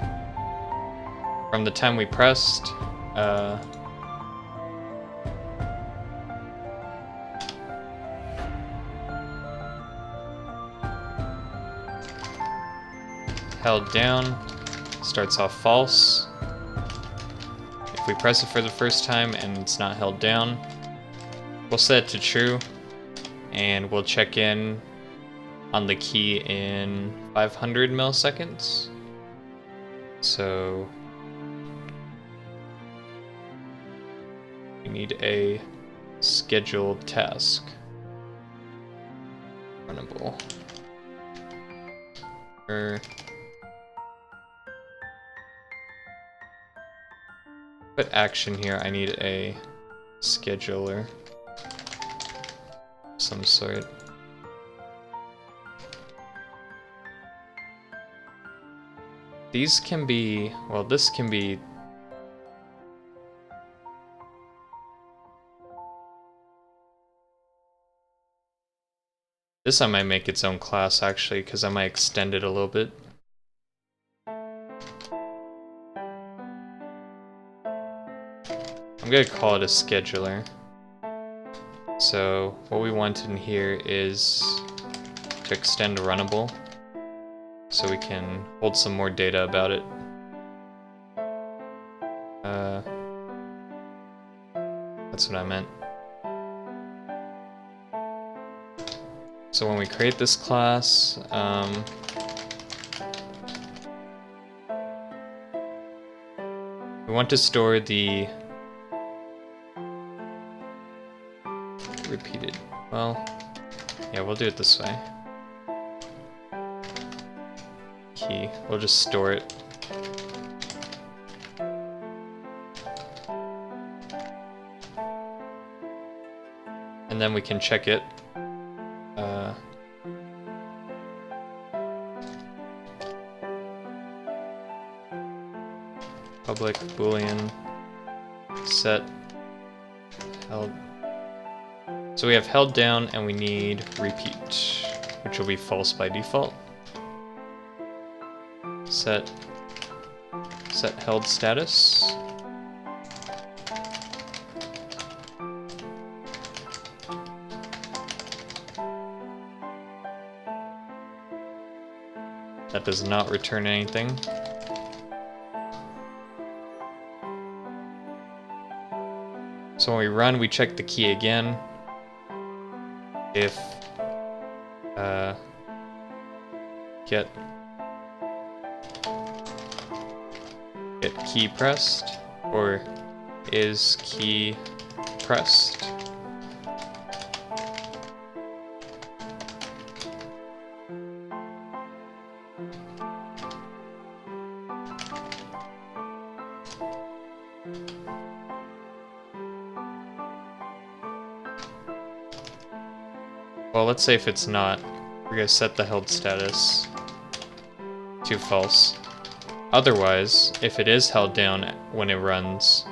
From the time we pressed, held down, starts off false. If we press it for the first time and it's not held down, we'll set it to true, and we'll check in on the key in 500 milliseconds. So we need a scheduled task. Runnable. Put action here. I need a scheduler of some sort. These can be, well, this can be this. I might make its own class actually, because I might extend it a little bit. I'm gonna call it a scheduler. So what we want in here is to extend runnable, so we can hold some more data about it. That's what I meant. So when we create this class, we want to store the repeated. Well, yeah, we'll do it this way. Key. We'll just store it. And then we can check it. Public boolean set held. So we have held down and we need repeat, which will be false by default. Set held status. That does not return anything. So when we run, we check the key again. If get key pressed, or is key pressed. Well, let's say if it's not, we're gonna set the held status to false. Otherwise, if it is held down when it runs,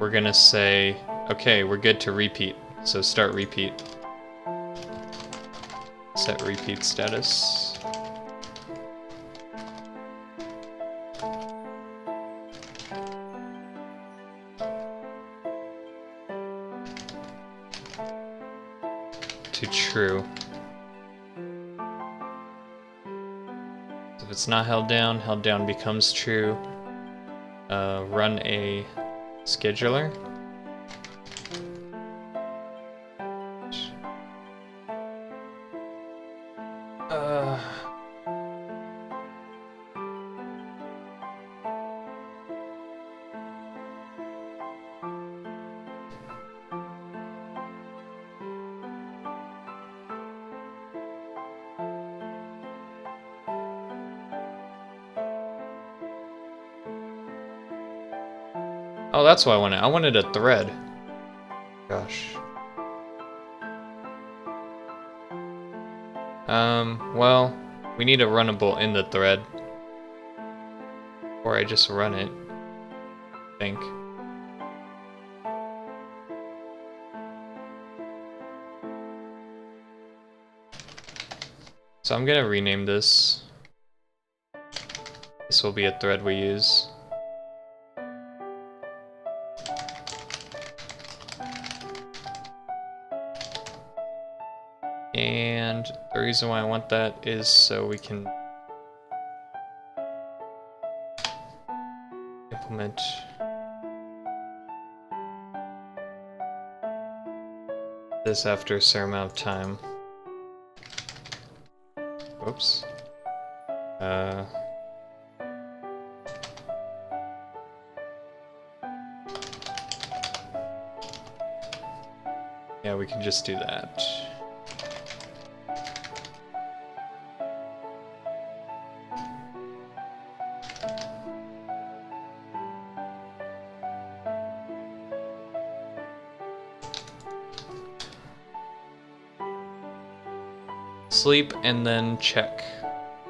we're gonna say, okay, we're good to repeat. So start repeat. Set repeat status. To true. If it's not held down becomes true. Run a scheduler. Oh, that's what I wanted. I wanted a thread. Gosh. Well, we need a runnable in the thread. Or I just run it, I think. So I'm gonna rename this. This will be a thread we use. And the reason why I want that is so we can implement this after a certain amount of time. Whoops. Yeah, we can just do that. Sleep and then check.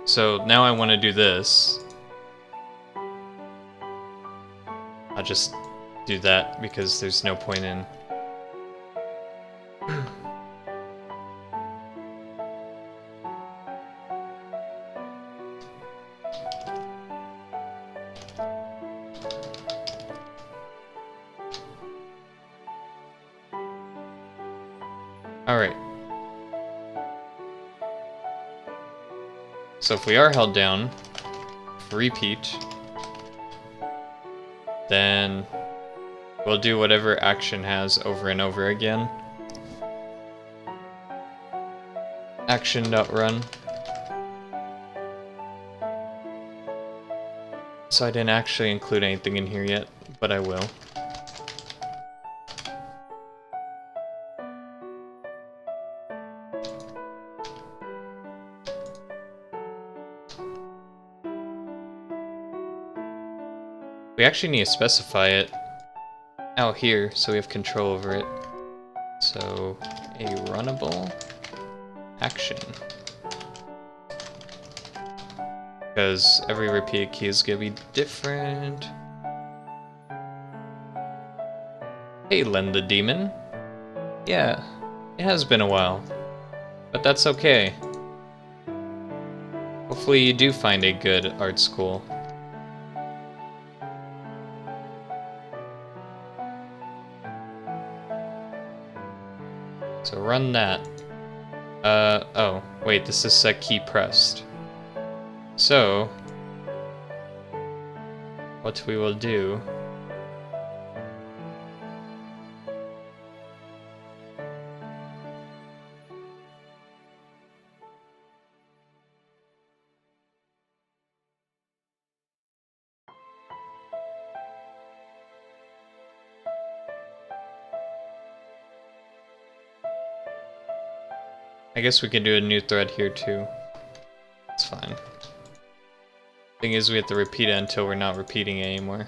So now I want to do this. I'll just do that because there's no point in... Alright. So if we are held down, repeat, then we'll do whatever action has over and over again. Action.run. So I didn't actually include anything in here yet, but I will. We actually need to specify it out here so we have control over it. So a runnable action. Because every repeated key is gonna be different. Hey, Len the Demon. Yeah, it has been a while, but that's okay. Hopefully you do find a good art school. So run that. Oh, wait, this is set key pressed. So, what we will do... I guess we can do a new thread here too. It's fine. Thing is, we have to repeat it until we're not repeating it anymore.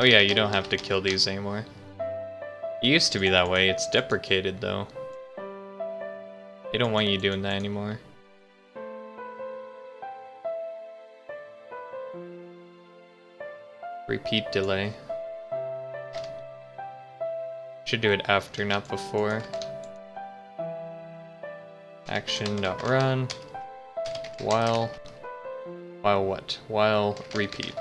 Oh yeah, you don't have to kill these anymore. It used to be that way, it's deprecated though. They don't want you doing that anymore. Repeat delay. Should do it after, not before. Action.run. While what? While repeat.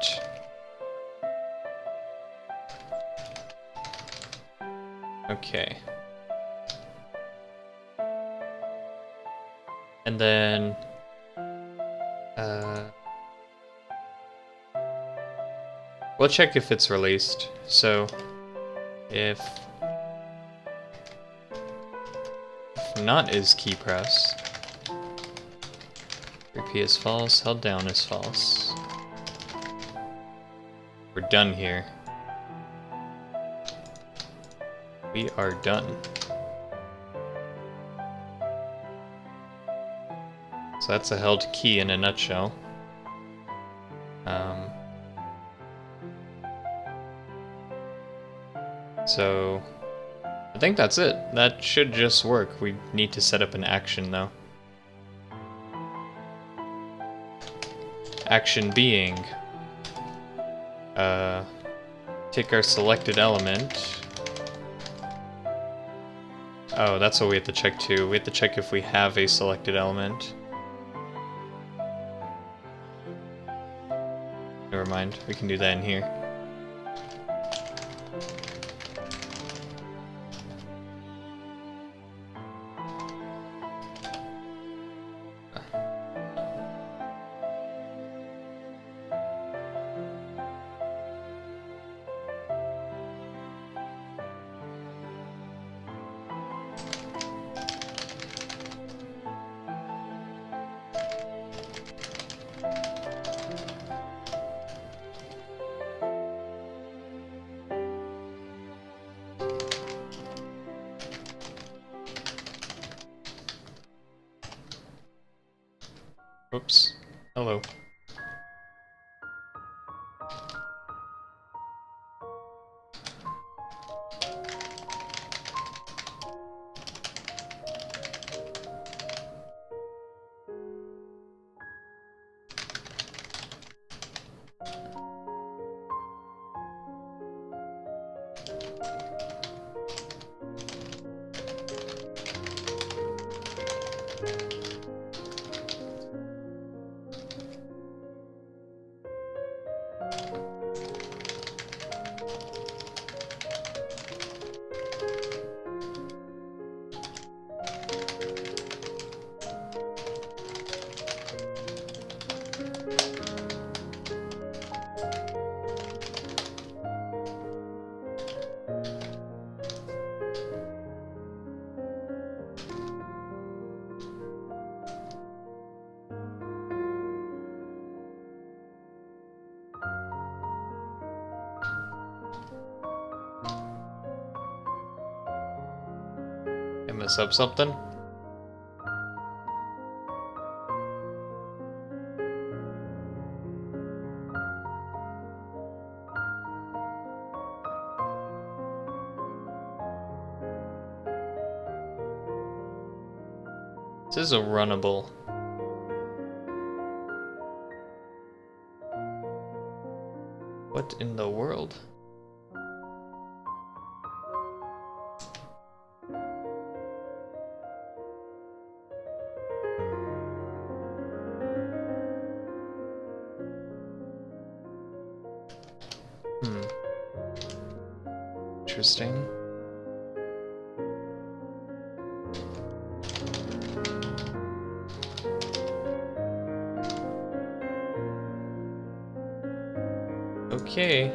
Okay. And then We'll check if it's released. So, if not is key press, repeat is false, held down is false. We're done here. We are done. So that's a held key in a nutshell. So I think that's it. That should just work. We need to set up an action though. Action being take our selected element. Oh, that's what we have to check too. We have to check if we have a selected element. Never mind, we can do that in here. Oops. Hello. I mess up something? This is a runnable. What in the world? Interesting. Okay.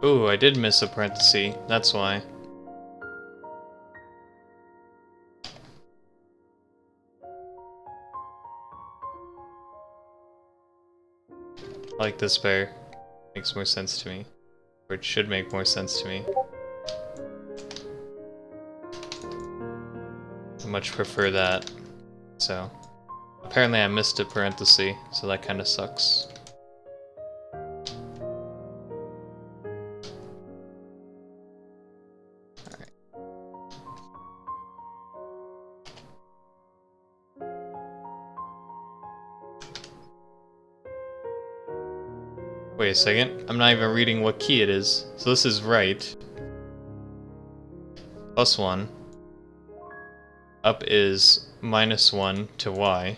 Ooh, I did miss a parenthesis. That's why. I like this better. Makes more sense to me. Or it should make more sense to me. I much prefer that. So, apparently I missed a parenthesis, so that kind of sucks. Wait a second, I'm not even reading what key it is. So this is right. +1. Up is -1 to y.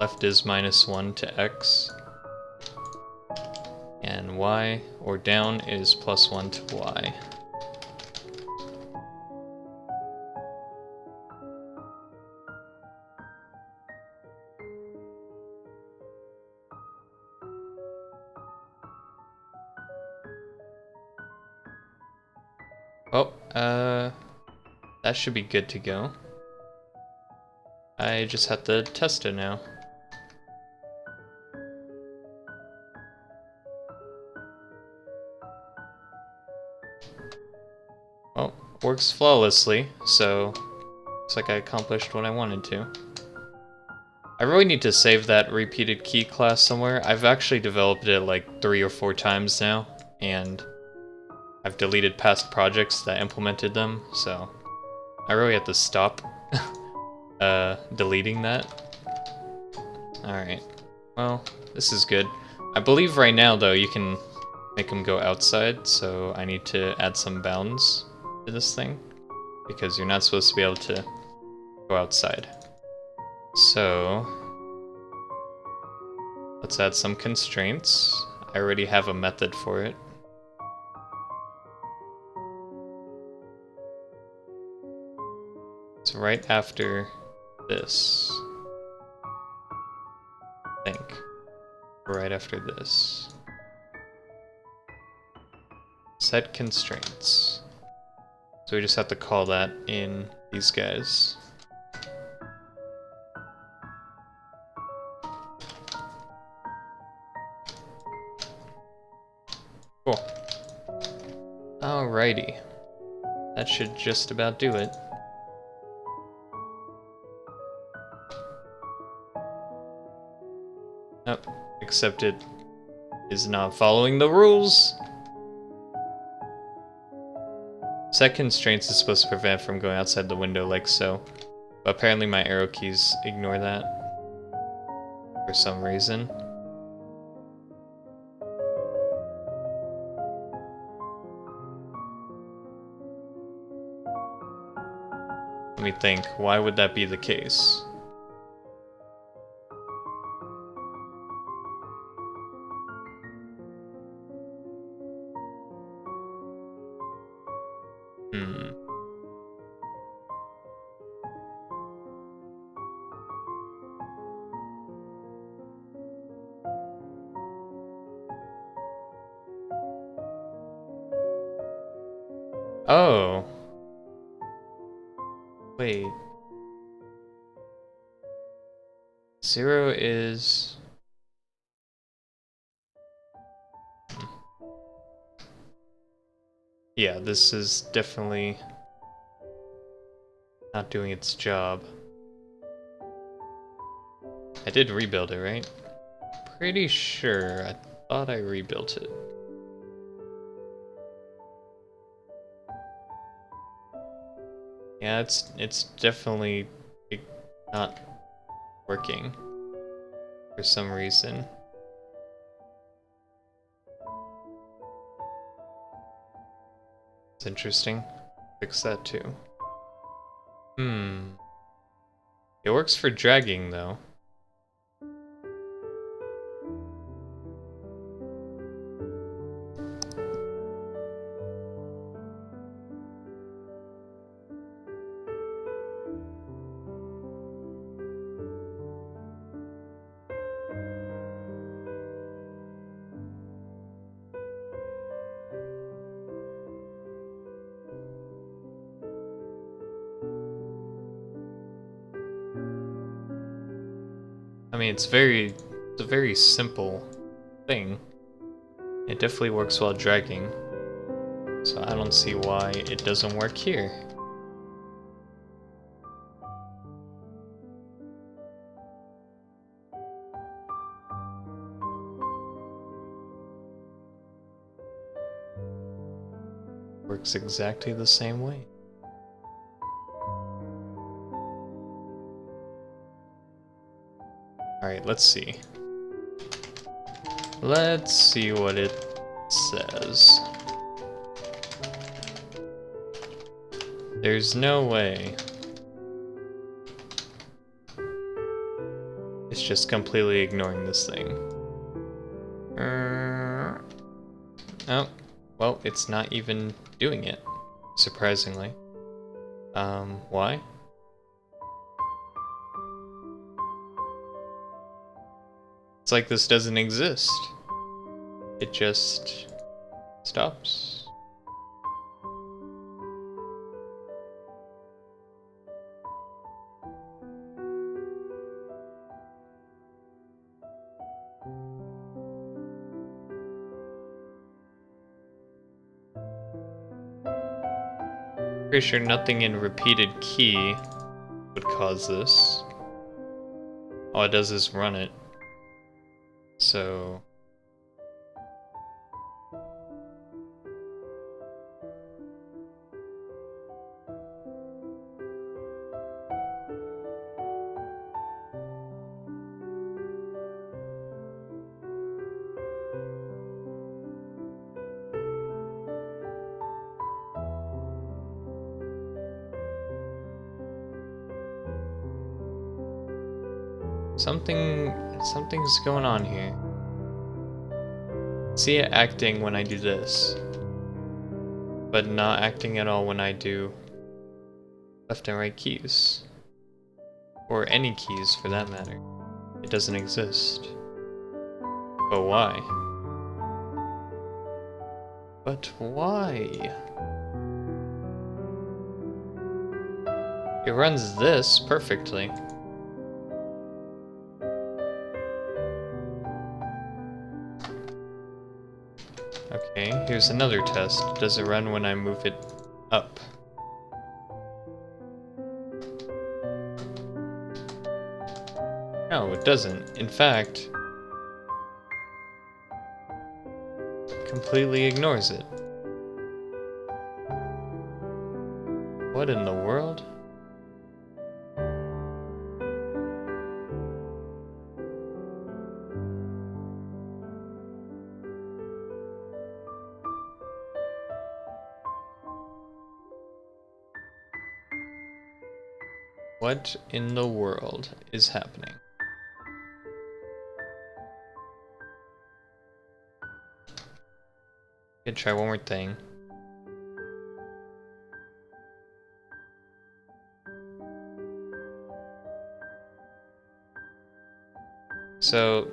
Left is -1 to x. And y, or down, is +1 to y. Oh, that should be good to go. I just have to test it now. Well, works flawlessly, so looks like I accomplished what I wanted to. I really need to save that repeated key class somewhere. I've actually developed it like 3 or 4 times now, and I've deleted past projects that implemented them, so I really have to stop deleting that. Alright, well, this is good. I believe right now, though, you can make them go outside, so I need to add some bounds to this thing, because you're not supposed to be able to go outside. So, let's add some constraints. I already have a method for it. It's right after this. I think. Right after this. Set constraints. So we just have to call that in these guys. Cool. Alrighty. That should just about do it. Oh, except it is not following the rules. Set constraints is supposed to prevent from going outside the window like so, but apparently my arrow keys ignore that for some reason. Let me think, why would that be the case? Oh. Wait. 0 is... Yeah, this is definitely not doing its job. I did rebuild it, right? Pretty sure. I thought I rebuilt it. Yeah, it's definitely not working for some reason. It's interesting. Fix that too. It works for dragging though. I mean, it's a very simple thing. It definitely works while dragging. So I don't see why it doesn't work here. Works exactly the same way. Alright, let's see. Let's see what it says. There's no way. It's just completely ignoring this thing. Oh, well, it's not even doing it, surprisingly. Why? It's like this doesn't exist. It just stops. Pretty sure nothing in repeated key would cause this. All it does is run it. So... Something's going on here. See it acting when I do this, but not acting at all when I do left and right keys. Or any keys for that matter. It doesn't exist. But why? But why? It runs this perfectly. Okay, here's another test. Does it run when I move it up? No, it doesn't. In fact, completely ignores it. What in the world? What in the world is happening? Could try one more thing. So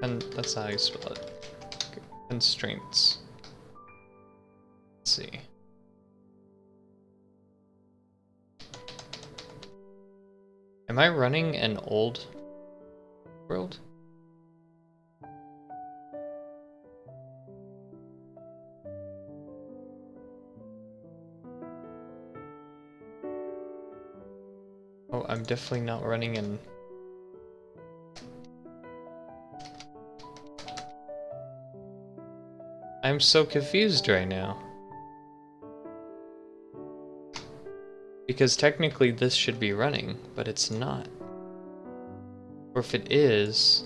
and that's how you spell it. Constraints. Let's see. Am I running an old world? Oh, I'm definitely not running an... I'm so confused right now. Because technically this should be running, but it's not. Or if it is...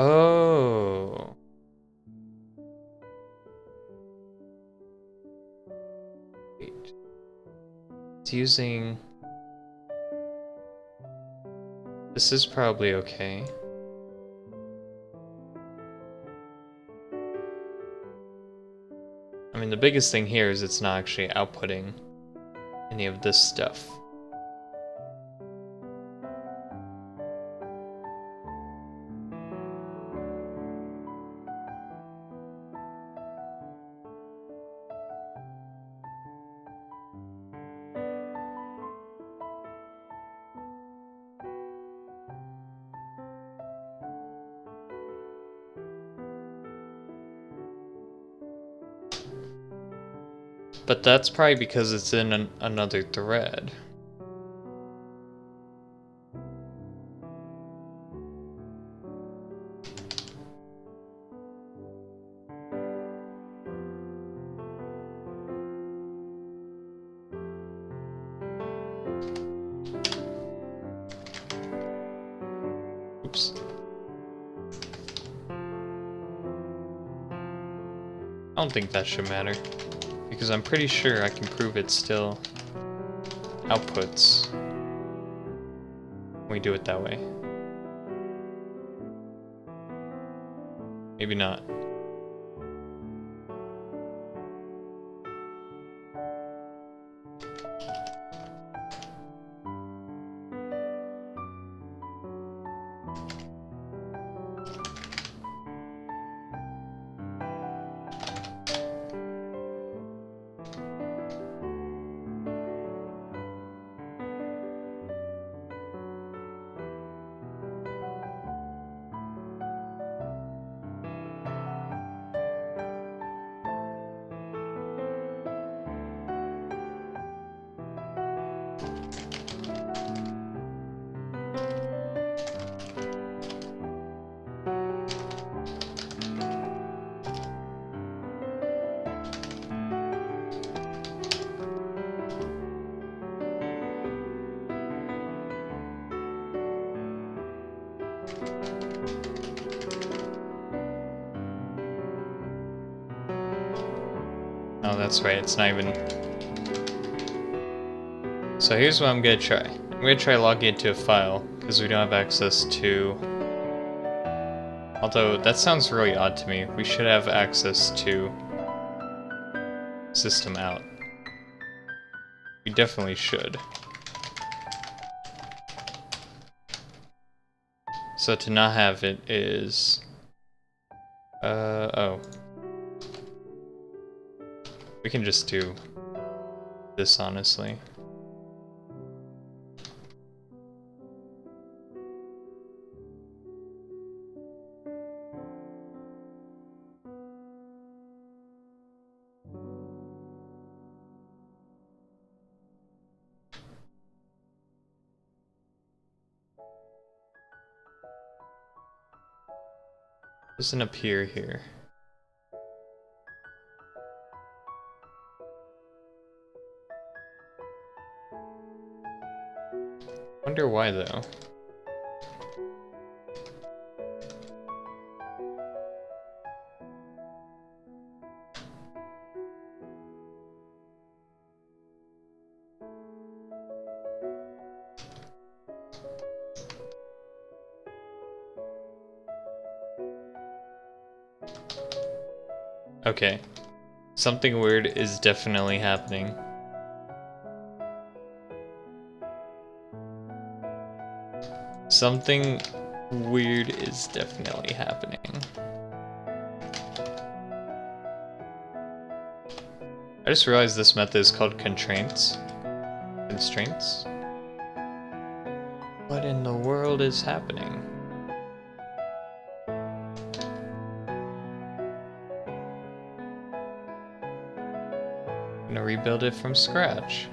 Oh. Wait. It's using... This is probably okay. I mean, the biggest thing here is it's not actually outputting any of this stuff. But that's probably because it's in another thread. Oops. I don't think that should matter, because I'm pretty sure I can prove it still outputs when we do it that way. Maybe not. Oh, that's right, it's not even... So here's what I'm gonna try. I'm gonna try logging into a file, because we don't have access to... Although, that sounds really odd to me. We should have access to... system out. We definitely should. So to not have it is... oh. We can just do this, honestly. Doesn't appear here. Wonder why though. Okay. Something weird is definitely happening. Something weird is definitely happening. I just realized this method is called constraints. Constraints? What in the world is happening? I'm gonna rebuild it from scratch.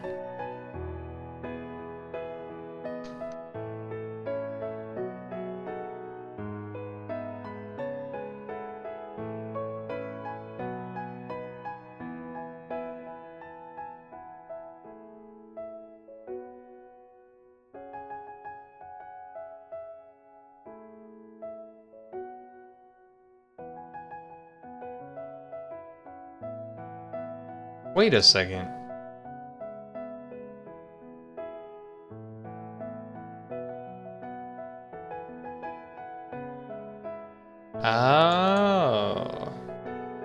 Wait a second. Oh.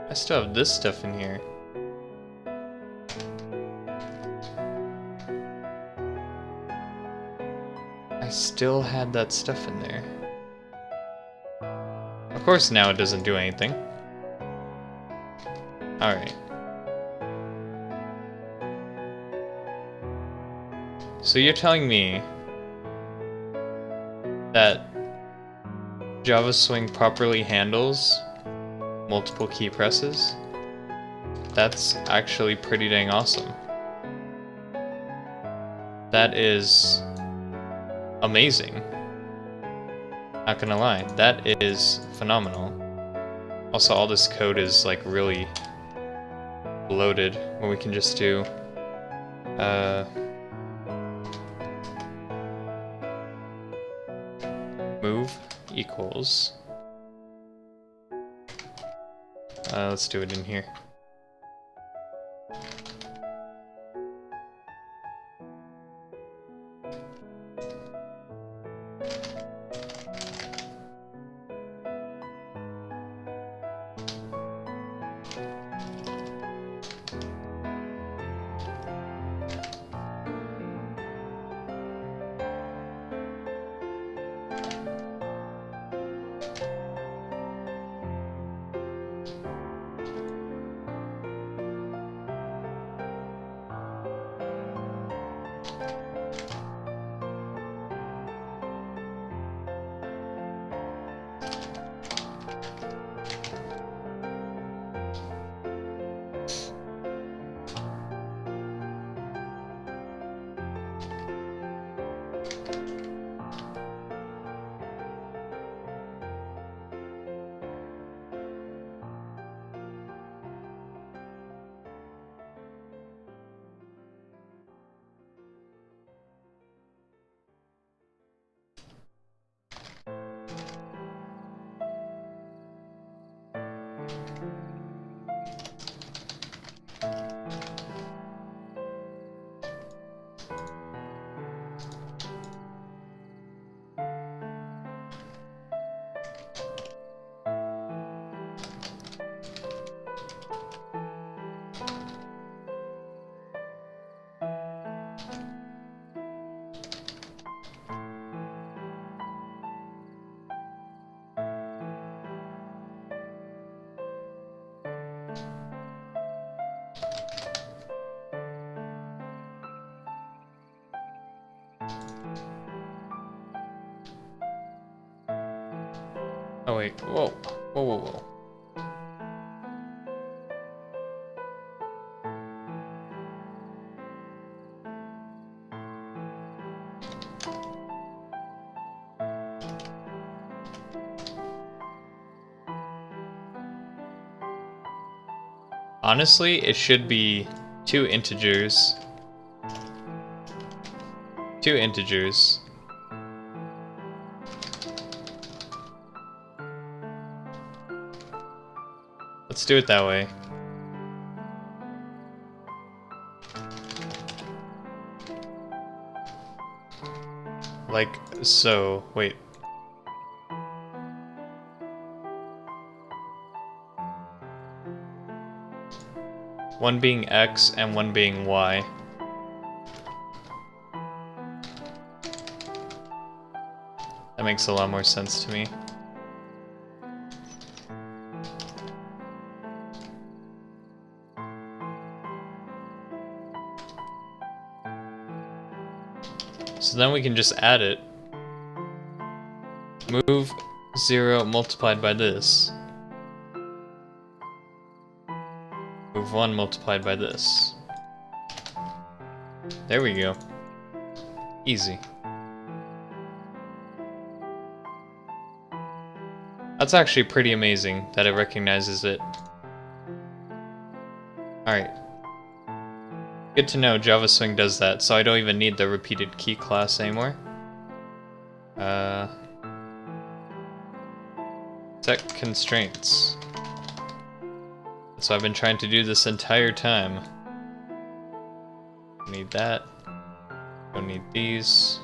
I still have this stuff in here. I still had that stuff in there. Of course now it doesn't do anything. Alright. So you're telling me that Java Swing properly handles multiple key presses? That's actually pretty dang awesome. That is amazing. Not gonna lie, that is phenomenal. Also, all this code is like really loaded when we can just do move equals. Let's do it in here. Oh wait, whoa, whoa, whoa, whoa. Honestly, it should be two integers. Two integers. Let's do it that way. Like so. Wait. One being X and one being Y. That makes a lot more sense to me. So then we can just add it. Move 0 multiplied by this. Move 1 multiplied by this. There we go. Easy. That's actually pretty amazing that it recognizes it. Alright. Good to know Java Swing does that, so I don't even need the repeated key class anymore. Set constraints. So I've been trying to do this entire time. Need that. Don't need these.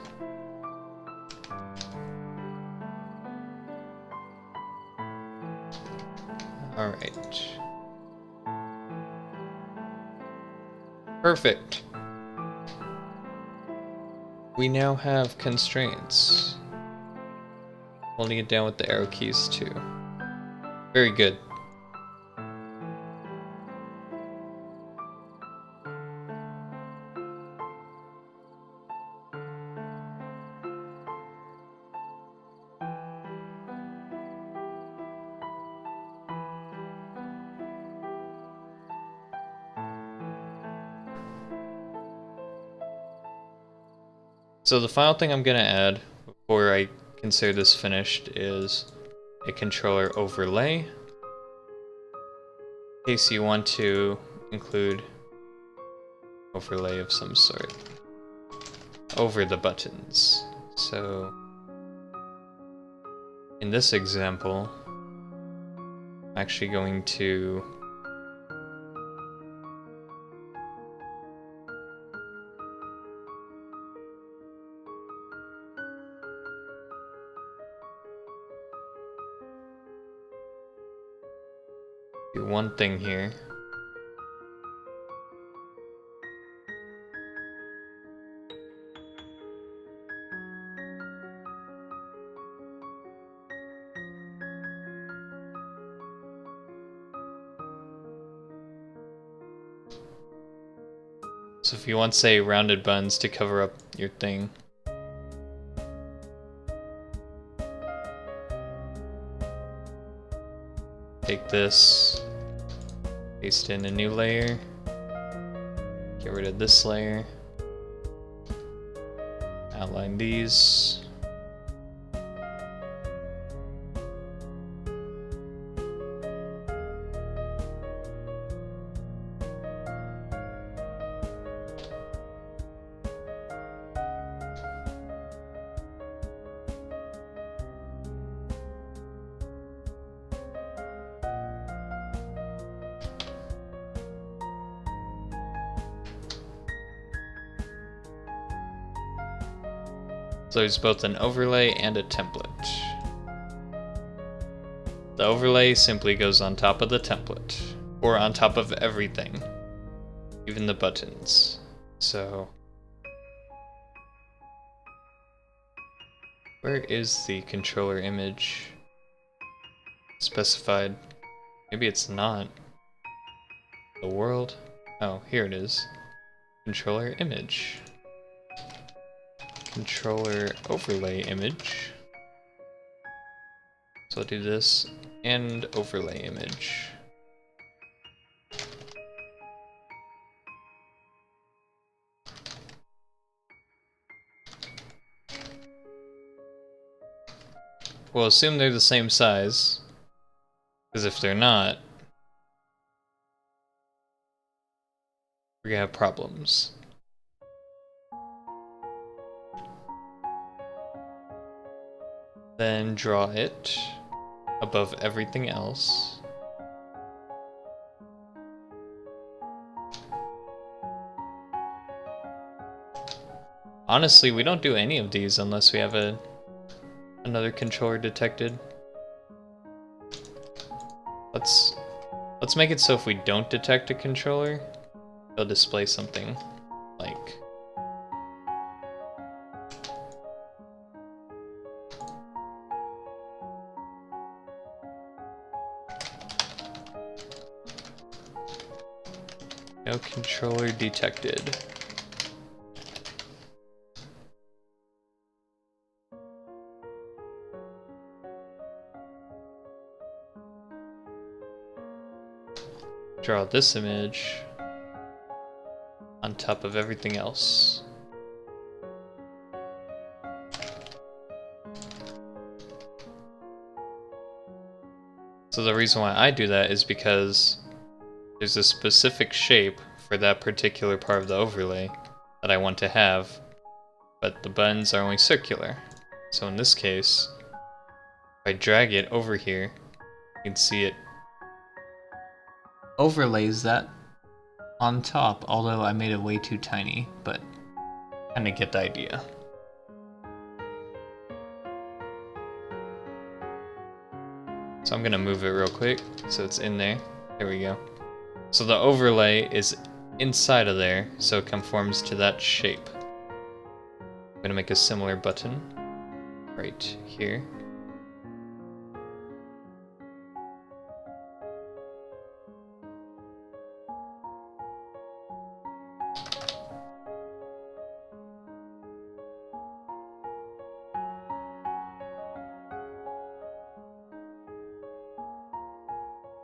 Alright. Perfect. We now have constraints. Holding it down with the arrow keys too. Very good. So the final thing I'm going to add before I consider this finished is a controller overlay. In case you want to include overlay of some sort over the buttons. So in this example, I'm actually going to do one thing here. So if you want, say, rounded buns to cover up your thing, take this, paste in a new layer, get rid of this layer, outline these. So there's both an overlay and a template. The overlay simply goes on top of the template, or on top of everything, even the buttons. So where is the controller image specified? Maybe it's not. The world? Oh, here it is. Controller image. Controller overlay image. So I'll do this and overlay image. We'll assume they're the same size, because if they're not, we're gonna have problems. Then draw it above everything else. Honestly, we don't do any of these unless we have another controller detected. Let's make it so if we don't detect a controller, it'll display something like no controller detected. Draw this image on top of everything else. So the reason why I do that is because there's a specific shape for that particular part of the overlay that I want to have, but the buttons are only circular. So in this case, if I drag it over here, you can see it overlays that on top, although I made it way too tiny, but kind of get the idea. So I'm gonna move it real quick so it's in there. There we go. So the overlay is inside of there, so it conforms to that shape. I'm gonna make a similar button right here.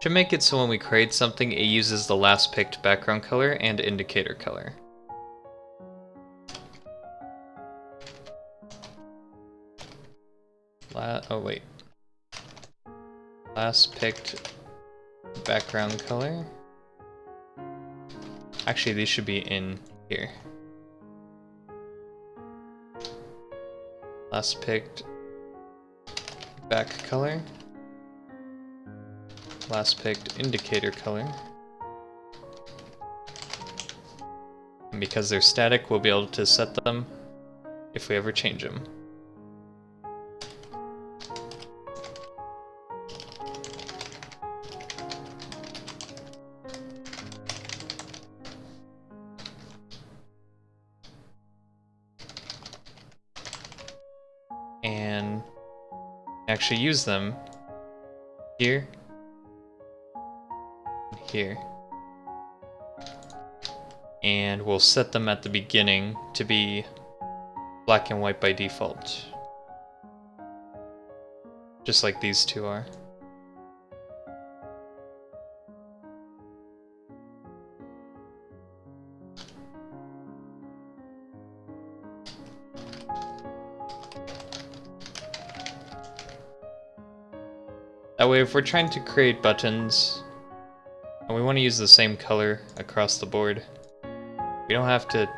To make it so when we create something, it uses the last picked background color and indicator color. Oh wait. Last picked background color. Actually, these should be in here. Last picked back color. Last picked indicator color. And because they're static, we'll be able to set them if we ever change them. And actually use them here, here. And we'll set them at the beginning to be black and white by default. Just like these two are. That way, if we're trying to create buttons, and we want to use the same color across the board, we don't have to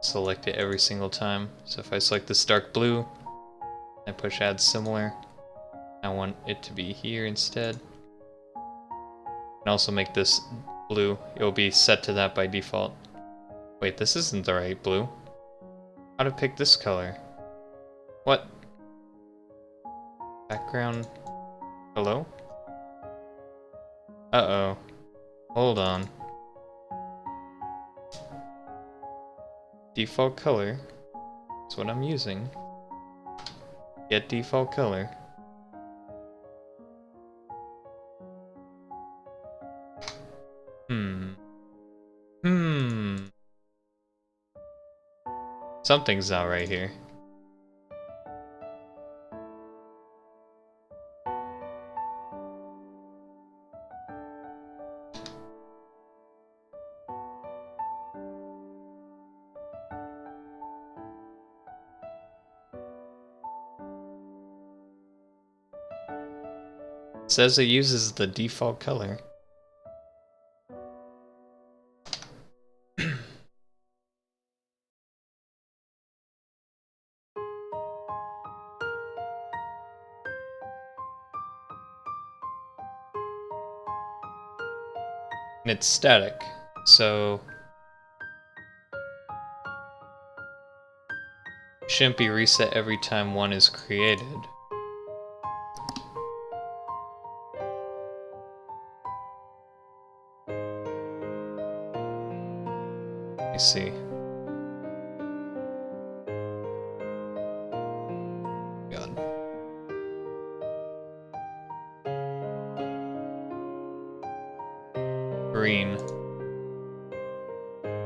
select it every single time. So if I select this dark blue, I push add similar, I want it to be here instead. And also make this blue, it will be set to that by default. Wait, this isn't the right blue. How to pick this color? What? Background? Hello? Uh-oh. Hold on. Default color is what I'm using. Get default color. Something's not right here. It says it uses the default color. And it's static, so it shouldn't be reset every time one is created. Let me see. God. Green.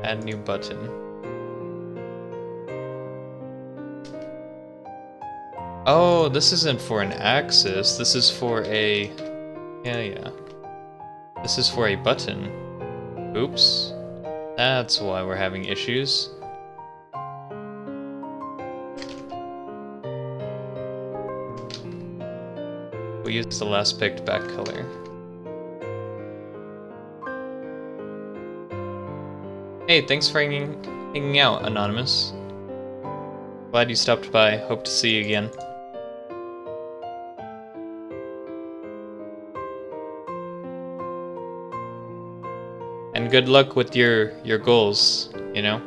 Add new button. Oh, this isn't for an axis. This is for a... Yeah. This is for a button. Oops. That's why we're having issues. We'll use the last picked back color. Hey, thanks for hanging out, Anonymous. Glad you stopped by. Hope to see you again. And good luck with your goals, you know?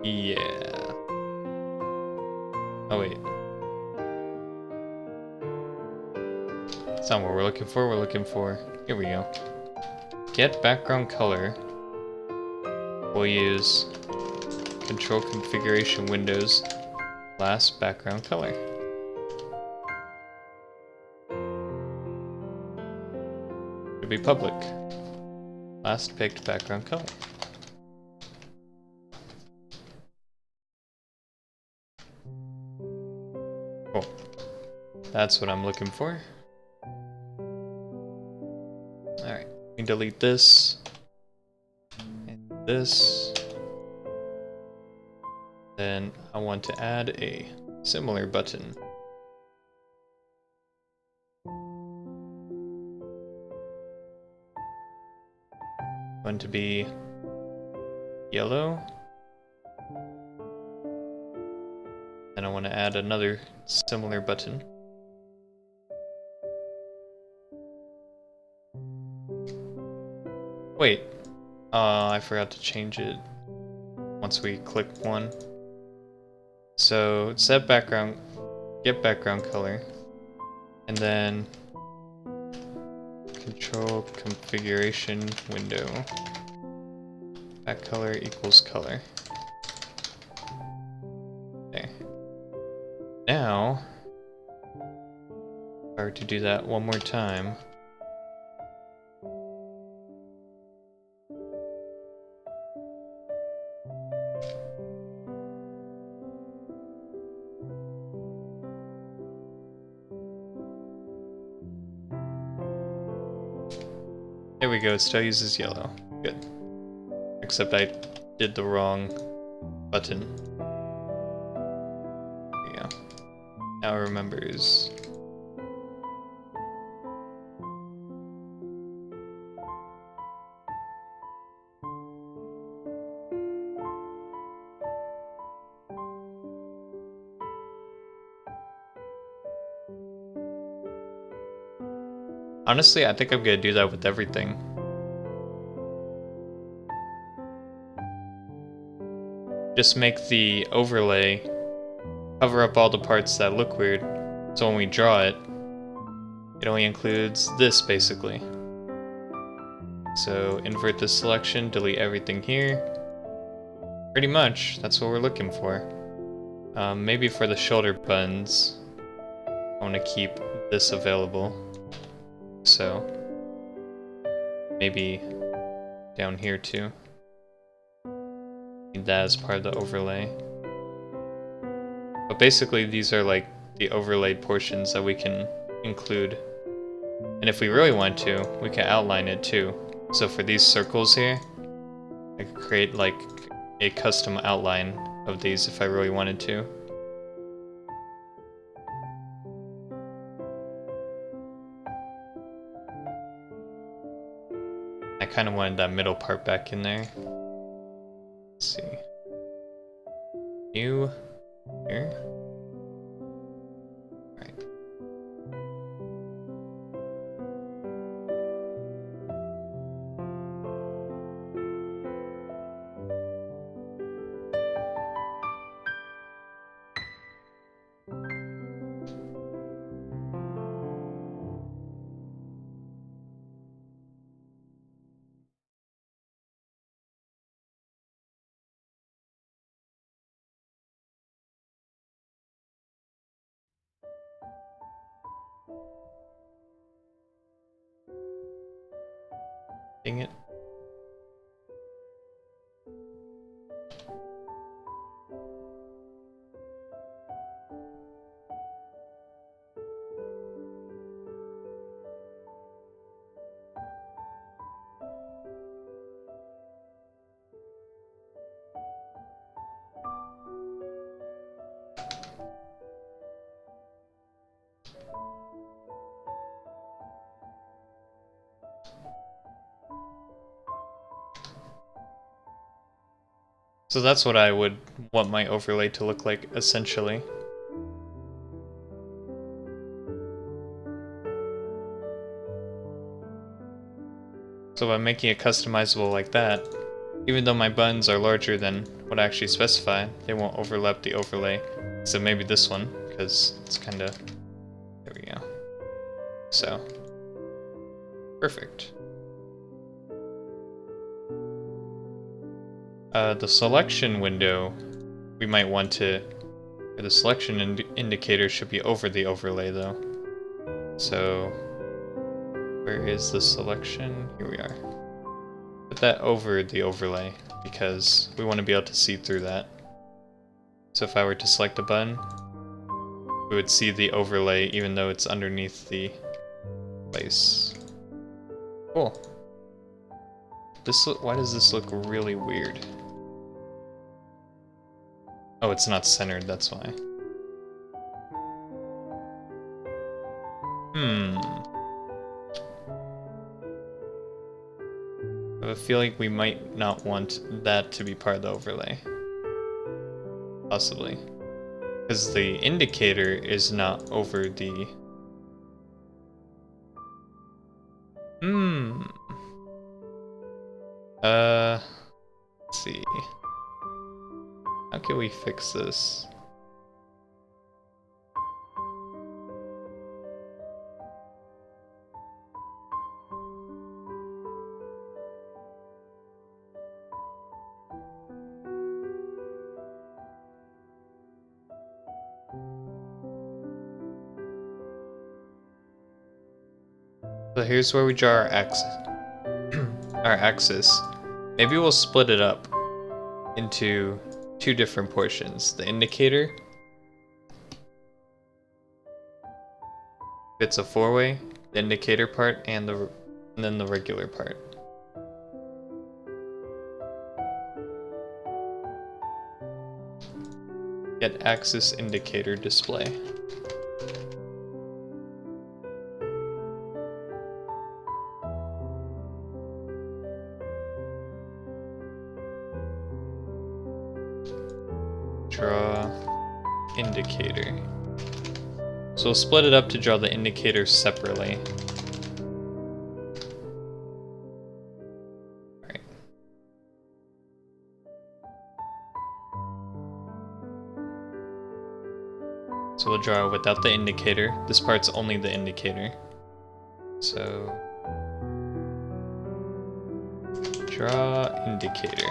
Yeah. Oh wait. That's not what we're looking for. We're looking for... Here we go. Get background color. We'll use control configuration windows, last background color. Should be public. Last picked background color. Cool. That's what I'm looking for. Alright, we delete this. And this. Then I want to add a similar button. Going to be yellow. Then I want to add another similar button. Wait, I forgot to change it once we click one. So set background, get background color, and then control configuration window. Back color equals color. There. Now, if I were to do that one more time, there we go, it still uses yellow. Good. Except I did the wrong button. There we go. Now it remembers. Honestly, I think I'm gonna do that with everything. Just make the overlay cover up all the parts that look weird, so when we draw it, it only includes this basically. So invert the selection, delete everything here. Pretty much, that's what we're looking for. Maybe for the shoulder buttons, I want to keep this available. So maybe down here too. Need that as part of the overlay. But basically these are like the overlaid portions that we can include. And if we really want to, we can outline it too. So for these circles here, I could create like a custom outline of these if I really wanted to. I kind of wanted that middle part back in there. Let's see. New here. Right. Dang it. So that's what I would want my overlay to look like, essentially. So by making it customizable like that, even though my buttons are larger than what I actually specify, they won't overlap the overlay. So maybe this one, because it's kinda... There we go. So. Perfect. The selection window, we might want to, or the selection indicator should be over the overlay though. So, where is the selection? Here we are. Put that over the overlay because we want to be able to see through that. So if I were to select a button, we would see the overlay even though it's underneath the place. Cool. Why does this look really weird? Oh, it's not centered, that's why. I feel like we might not want that to be part of the overlay. Possibly. Because the indicator is not over the... Let's see. How can we fix this? So here's where we draw our axis. Maybe we'll split it up into two different portions. The indicator, if it's a four-way, the indicator part, and then the regular part. Get axis indicator display. Draw indicator. So we'll split it up to draw the indicator separately. Alright. So we'll draw without the indicator. This part's only the indicator. So draw indicator.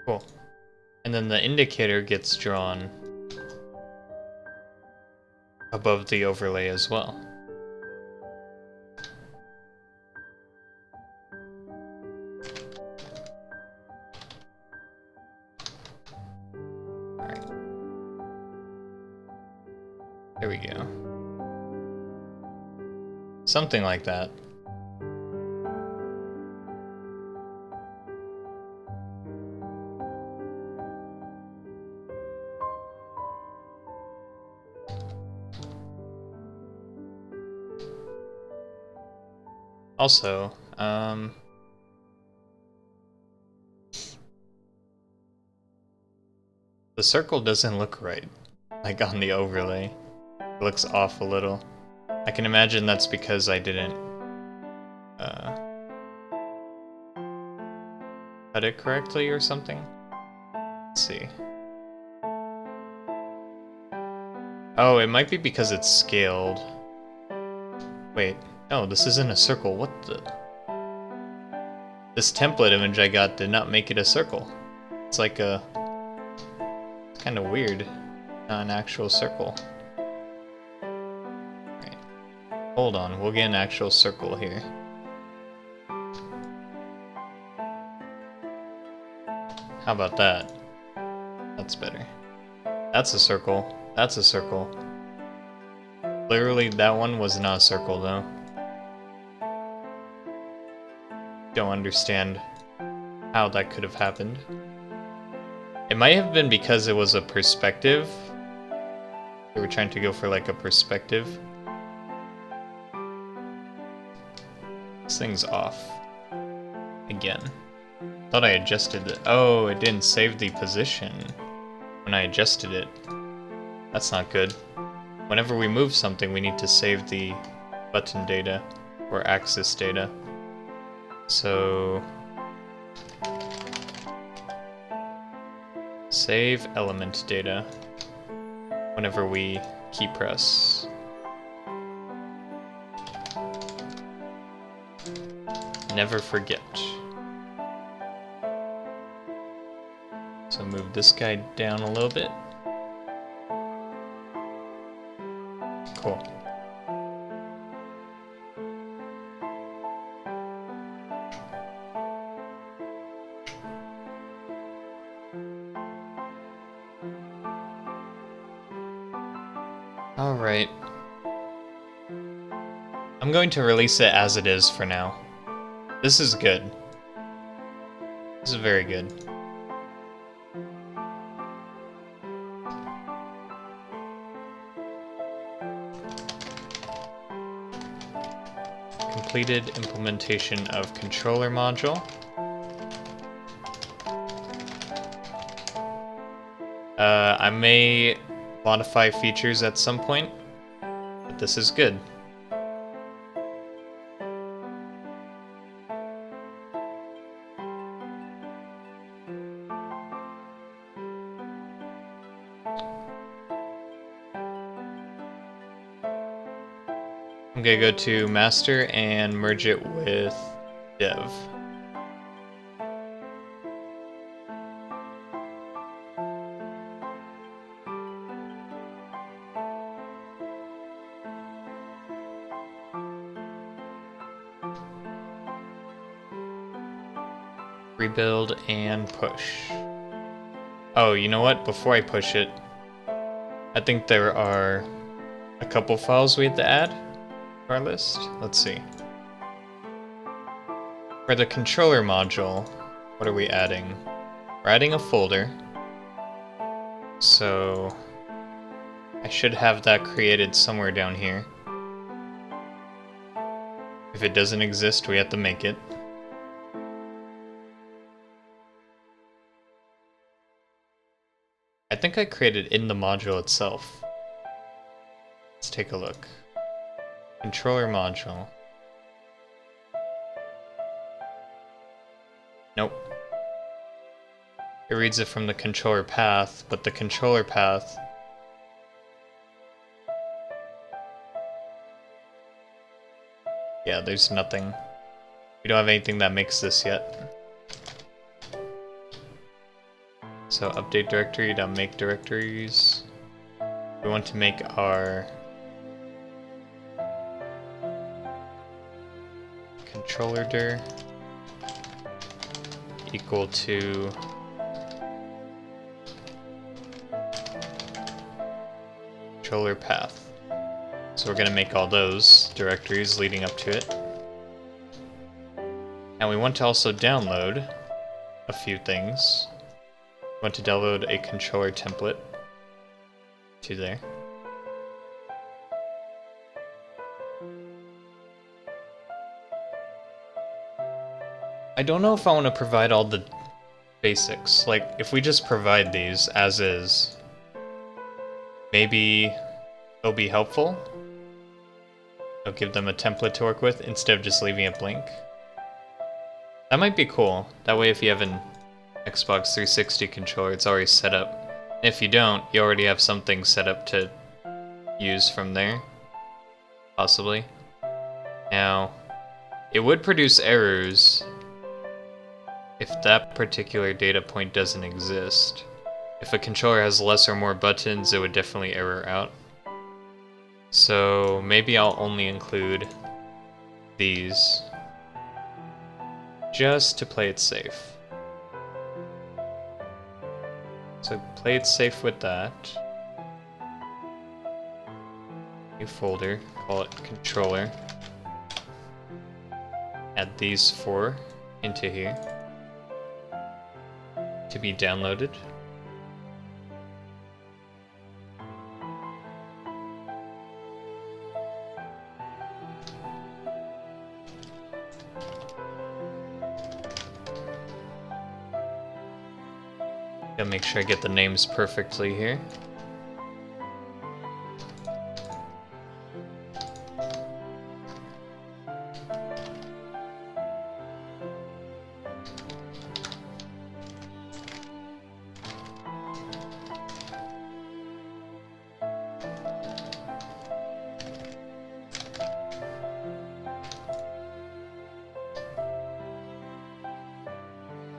Cool. And then the indicator gets drawn above the overlay as well. Alright. There we go. Something like that. Also, the circle doesn't look right, like on the overlay. It looks off a little. I can imagine that's because I didn't cut it correctly or something. Let's see. Oh, it might be because it's scaled. Wait. No, this isn't a circle. What the? This template image I got did not make it a circle. It's like a... It's kind of weird. Not an actual circle. Right. Hold on, we'll get an actual circle here. How about that? That's better. That's a circle. That's a circle. Literally, that one was not a circle, though. Don't understand how that could have happened. It might have been because it was a perspective. They were trying to go for like a perspective. This thing's off. Again. Thought I adjusted it. Oh, it didn't save the position when I adjusted it. That's not good. Whenever we move something, we need to save the button data or axis data. So save element data whenever we key press. Never forget. So move this guy down a little bit. Cool. Alright. I'm going to release it as it is for now. This is good. This is very good. Completed implementation of controller module. I may modify features at some point, but this is good. I'm gonna go to master and merge it with dev. Rebuild and push. Oh, you know what? Before I push it, I think there are a couple files we have to add to our list. Let's see. For the controller module, what are we adding? We're adding a folder. So I should have that created somewhere down here. If it doesn't exist, we have to make it. I think I created in the module itself. Let's take a look. Controller module. Nope. It reads it from the controller path, but the controller path yeah, there's nothing. We don't have anything that makes this yet. So update directory.make directories. We want to make our controller dir equal to controller path. So we're going to make all those directories leading up to it. And we want to also download a few things. We want to download a controller template to there. I don't know if I want to provide all the basics. Like, if we just provide these as is, maybe it'll be helpful. It'll give them a template to work with instead of just leaving it blank. That might be cool. That way if you have an Xbox 360 controller, it's already set up. If you don't, you already have something set up to use from there. Possibly. Now, it would produce errors if that particular data point doesn't exist. If a controller has less or more buttons, it would definitely error out. So maybe I'll only include these just to play it safe. So play it safe with that. New folder, call it controller. Add these 4 into here to be downloaded. Gotta make sure I get the names perfectly here.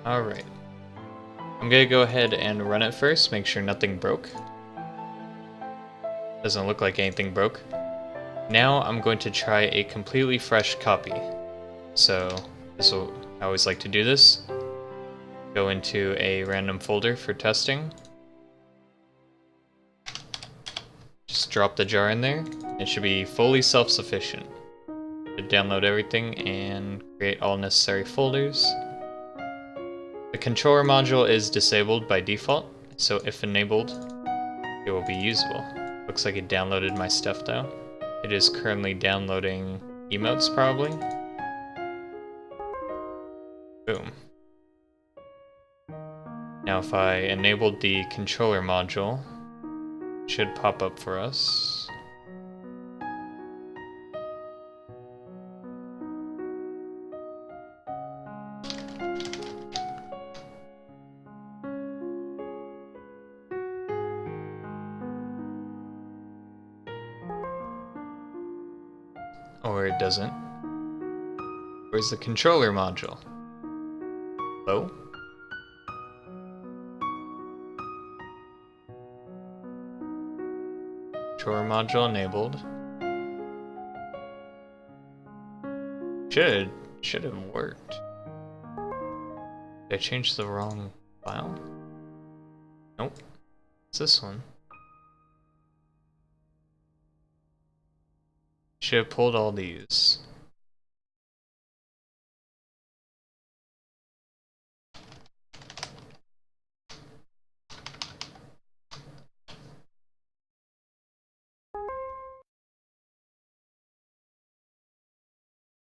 Alright. I'm gonna go ahead and run it first, make sure nothing broke. Doesn't look like anything broke. Now I'm going to try a completely fresh copy. So, I always like to do this. Go into a random folder for testing. Just drop the jar in there. It should be fully self-sufficient. Download everything and create all necessary folders. The controller module is disabled by default, so if enabled, it will be usable. Looks like it downloaded my stuff though. It is currently downloading emotes probably. Boom. Now if I enabled the controller module, it should pop up for us. Or it doesn't. Where's the controller module? Hello? Controller module enabled. Should have worked. Did I change the wrong file? Nope. It's this one. Should have pulled all these.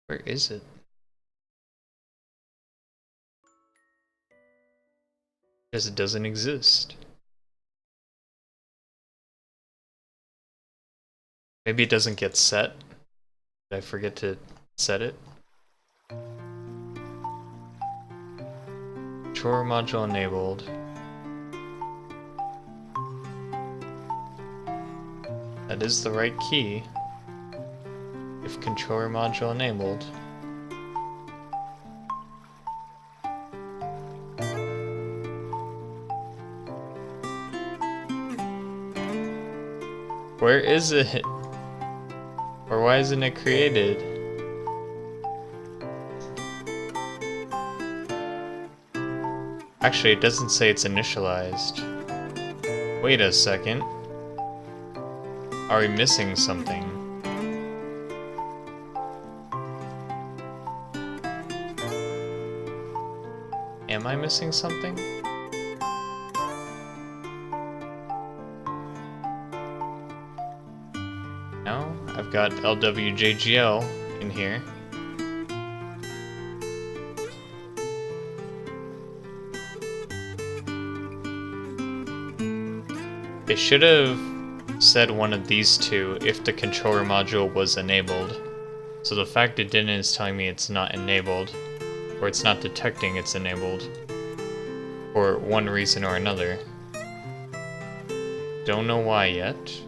Where is it? Because it doesn't exist. Maybe it doesn't get set. Did I forget to set it? Controller module enabled. That is the right key. If controller module enabled. Where is it? Or why isn't it created? Actually, it doesn't say it's initialized. Wait a second. Are we missing something? Am I missing something? No, I've got LWJGL in here. It should have said one of these two if the controller module was enabled. So the fact it didn't is telling me it's not enabled, or it's not detecting it's enabled, for one reason or another. Don't know why yet.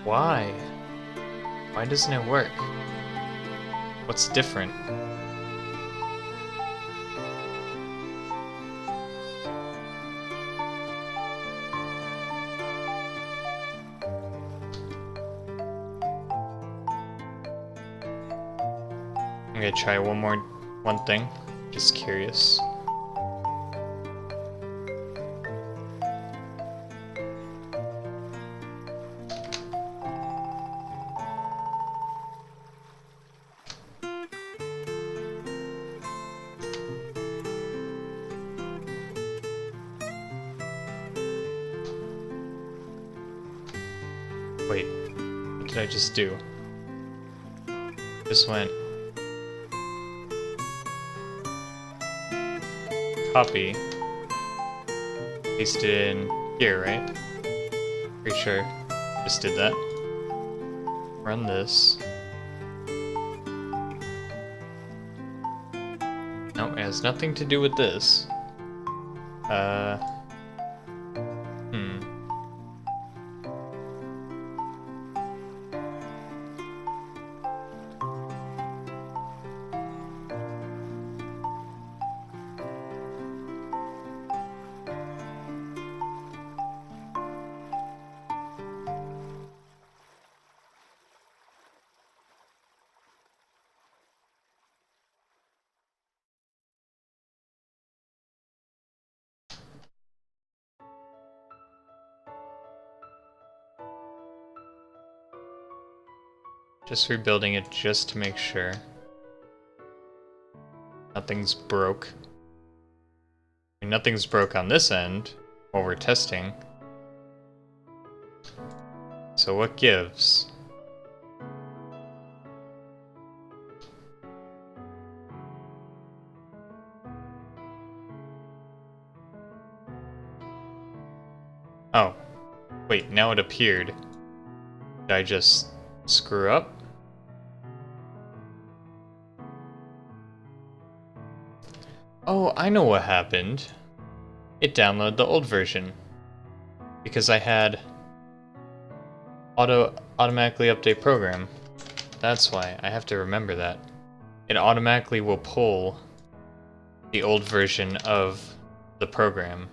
Why? Why doesn't it work? What's different? I'm gonna try one thing. Just curious. Wait, what did I just do? Just went copy, paste it in here, right? Pretty sure just did that. Run this. No, it has nothing to do with this. Just rebuilding it just to make sure nothing's broke. I mean, nothing's broke on this end while we're testing. So what gives? Oh, wait, now it appeared. Did I just screw up? Oh, I know what happened. It downloaded the old version. Because I had automatically update program. That's why. I have to remember that. It automatically will pull the old version of the program.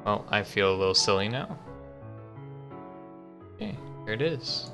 Well, I feel a little silly now. Okay, here it is.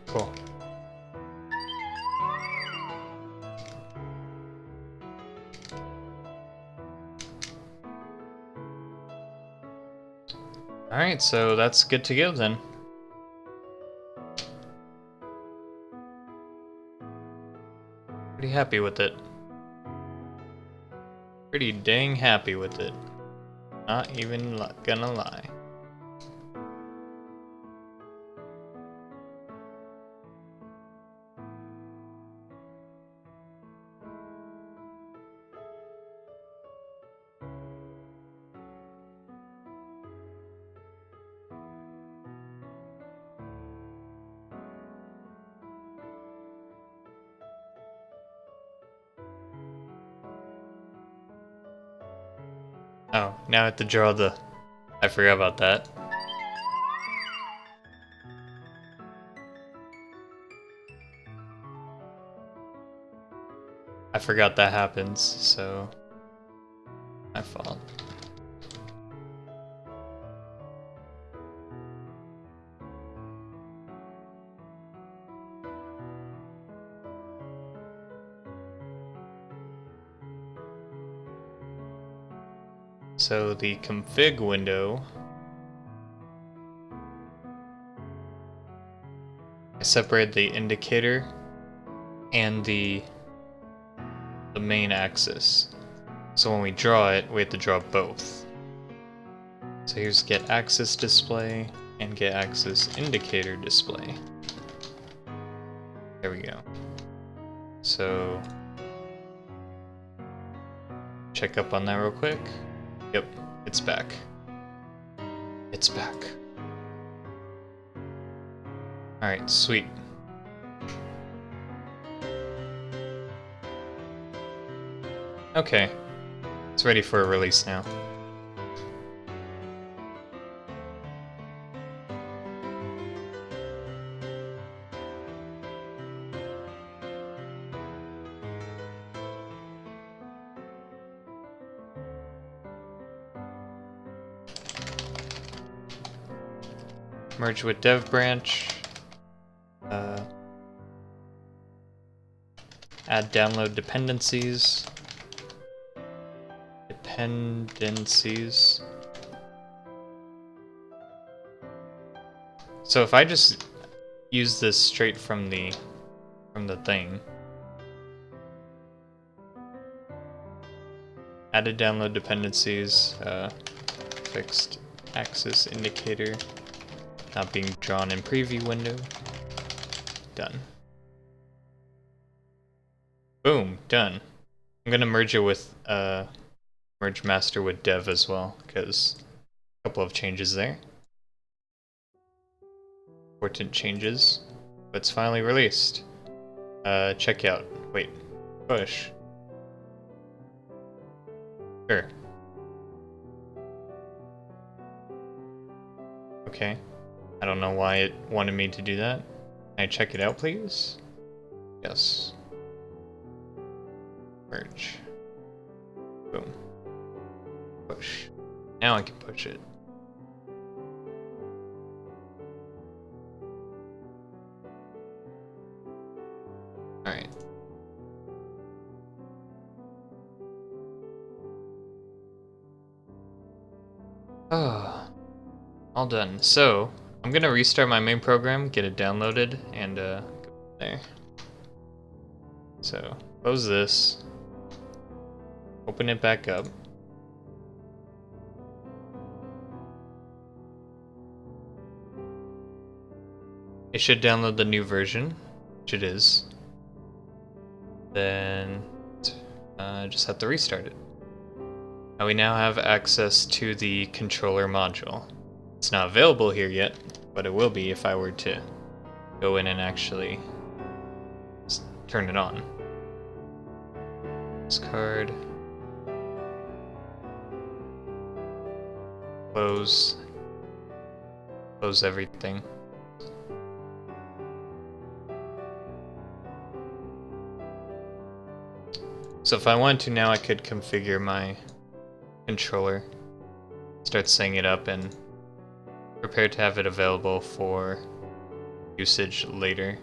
Cool. Alright, so that's good to go then. Pretty happy with it. Pretty dang happy with it. Not even gonna lie. Oh, now I have to draw the... I forgot about that. I forgot that happens, so... my fault. So the config window, I separate the indicator and the main axis. So when we draw it, we have to draw both. So here's get axis display and get axis indicator display. There we go. So check up on that real quick. Yep, it's back. It's back. Alright, sweet. Okay, it's ready for a release now. Merge with dev branch. Add download dependencies. So if I just use this straight from the thing. Added download dependencies, fixed axis indicator not being drawn in preview window. Done. Boom, done. I'm gonna merge it with merge master with dev as well, because a couple of changes there. Important changes. But it's finally released. Check out. Wait. Push. Sure. Okay. I don't know why it wanted me to do that. Can I check it out, please? Yes. Merge. Boom. Push. Now I can push it. Alright. Oh. All done. So, I'm gonna restart my main program, get it downloaded, and go there. So, close this. Open it back up. It should download the new version, which it is. Then just have to restart it. Now we now have access to the controller module. It's not available here yet, but it will be if I were to go in and actually turn it on. This card. Close. Close everything. So if I wanted to now, I could configure my controller, start setting it up, and prepare to have it available for usage later,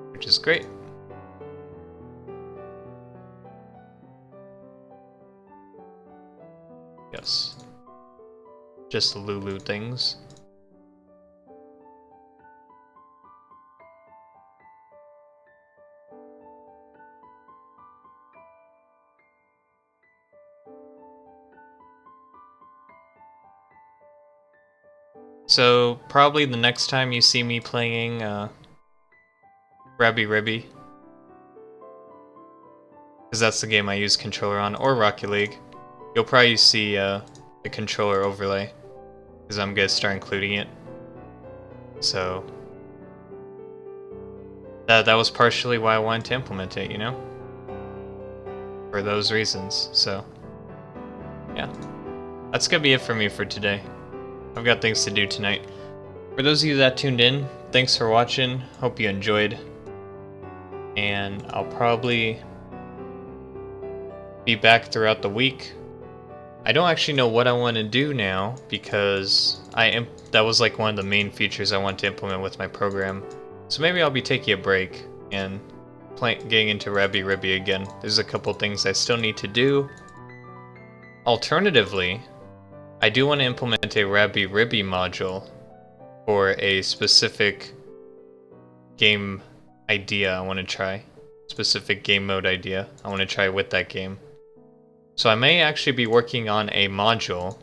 which is great. Yes. Just Lulu things. So, probably the next time you see me playing Rabby Ribby, because that's the game I use controller on, or Rocket League, you'll probably see the controller overlay, because I'm going to start including it. So, that was partially why I wanted to implement it, you know? For those reasons, so, yeah. That's going to be it for me for today. I've got things to do tonight. For those of you that tuned in, thanks for watching. Hope you enjoyed. And I'll probably be back throughout the week. I don't actually know what I want to do now, because that was like one of the main features I want to implement with my program. So maybe I'll be taking a break and getting into Rabby Ribby again. There's a couple things I still need to do. Alternatively, I do want to implement a Rabby Ribby module for a specific game idea I want to try. Specific game mode idea I want to try with that game. So I may actually be working on a module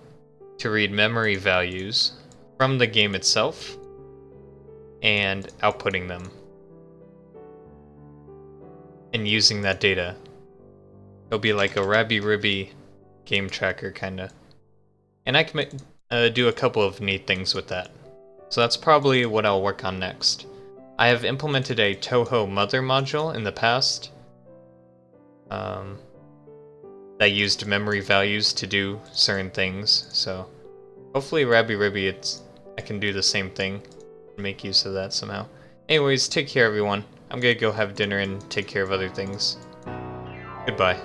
to read memory values from the game itself and outputting them and using that data It'll be like a Rabby Ribby game tracker kinda. And I can do a couple of neat things with that. So that's probably what I'll work on next. I have implemented a Toho Mother module in the past that used memory values to do certain things, so hopefully Rabby Ribby I can do the same thing and make use of that somehow. Anyways, take care everyone. I'm gonna go have dinner and take care of other things. Goodbye.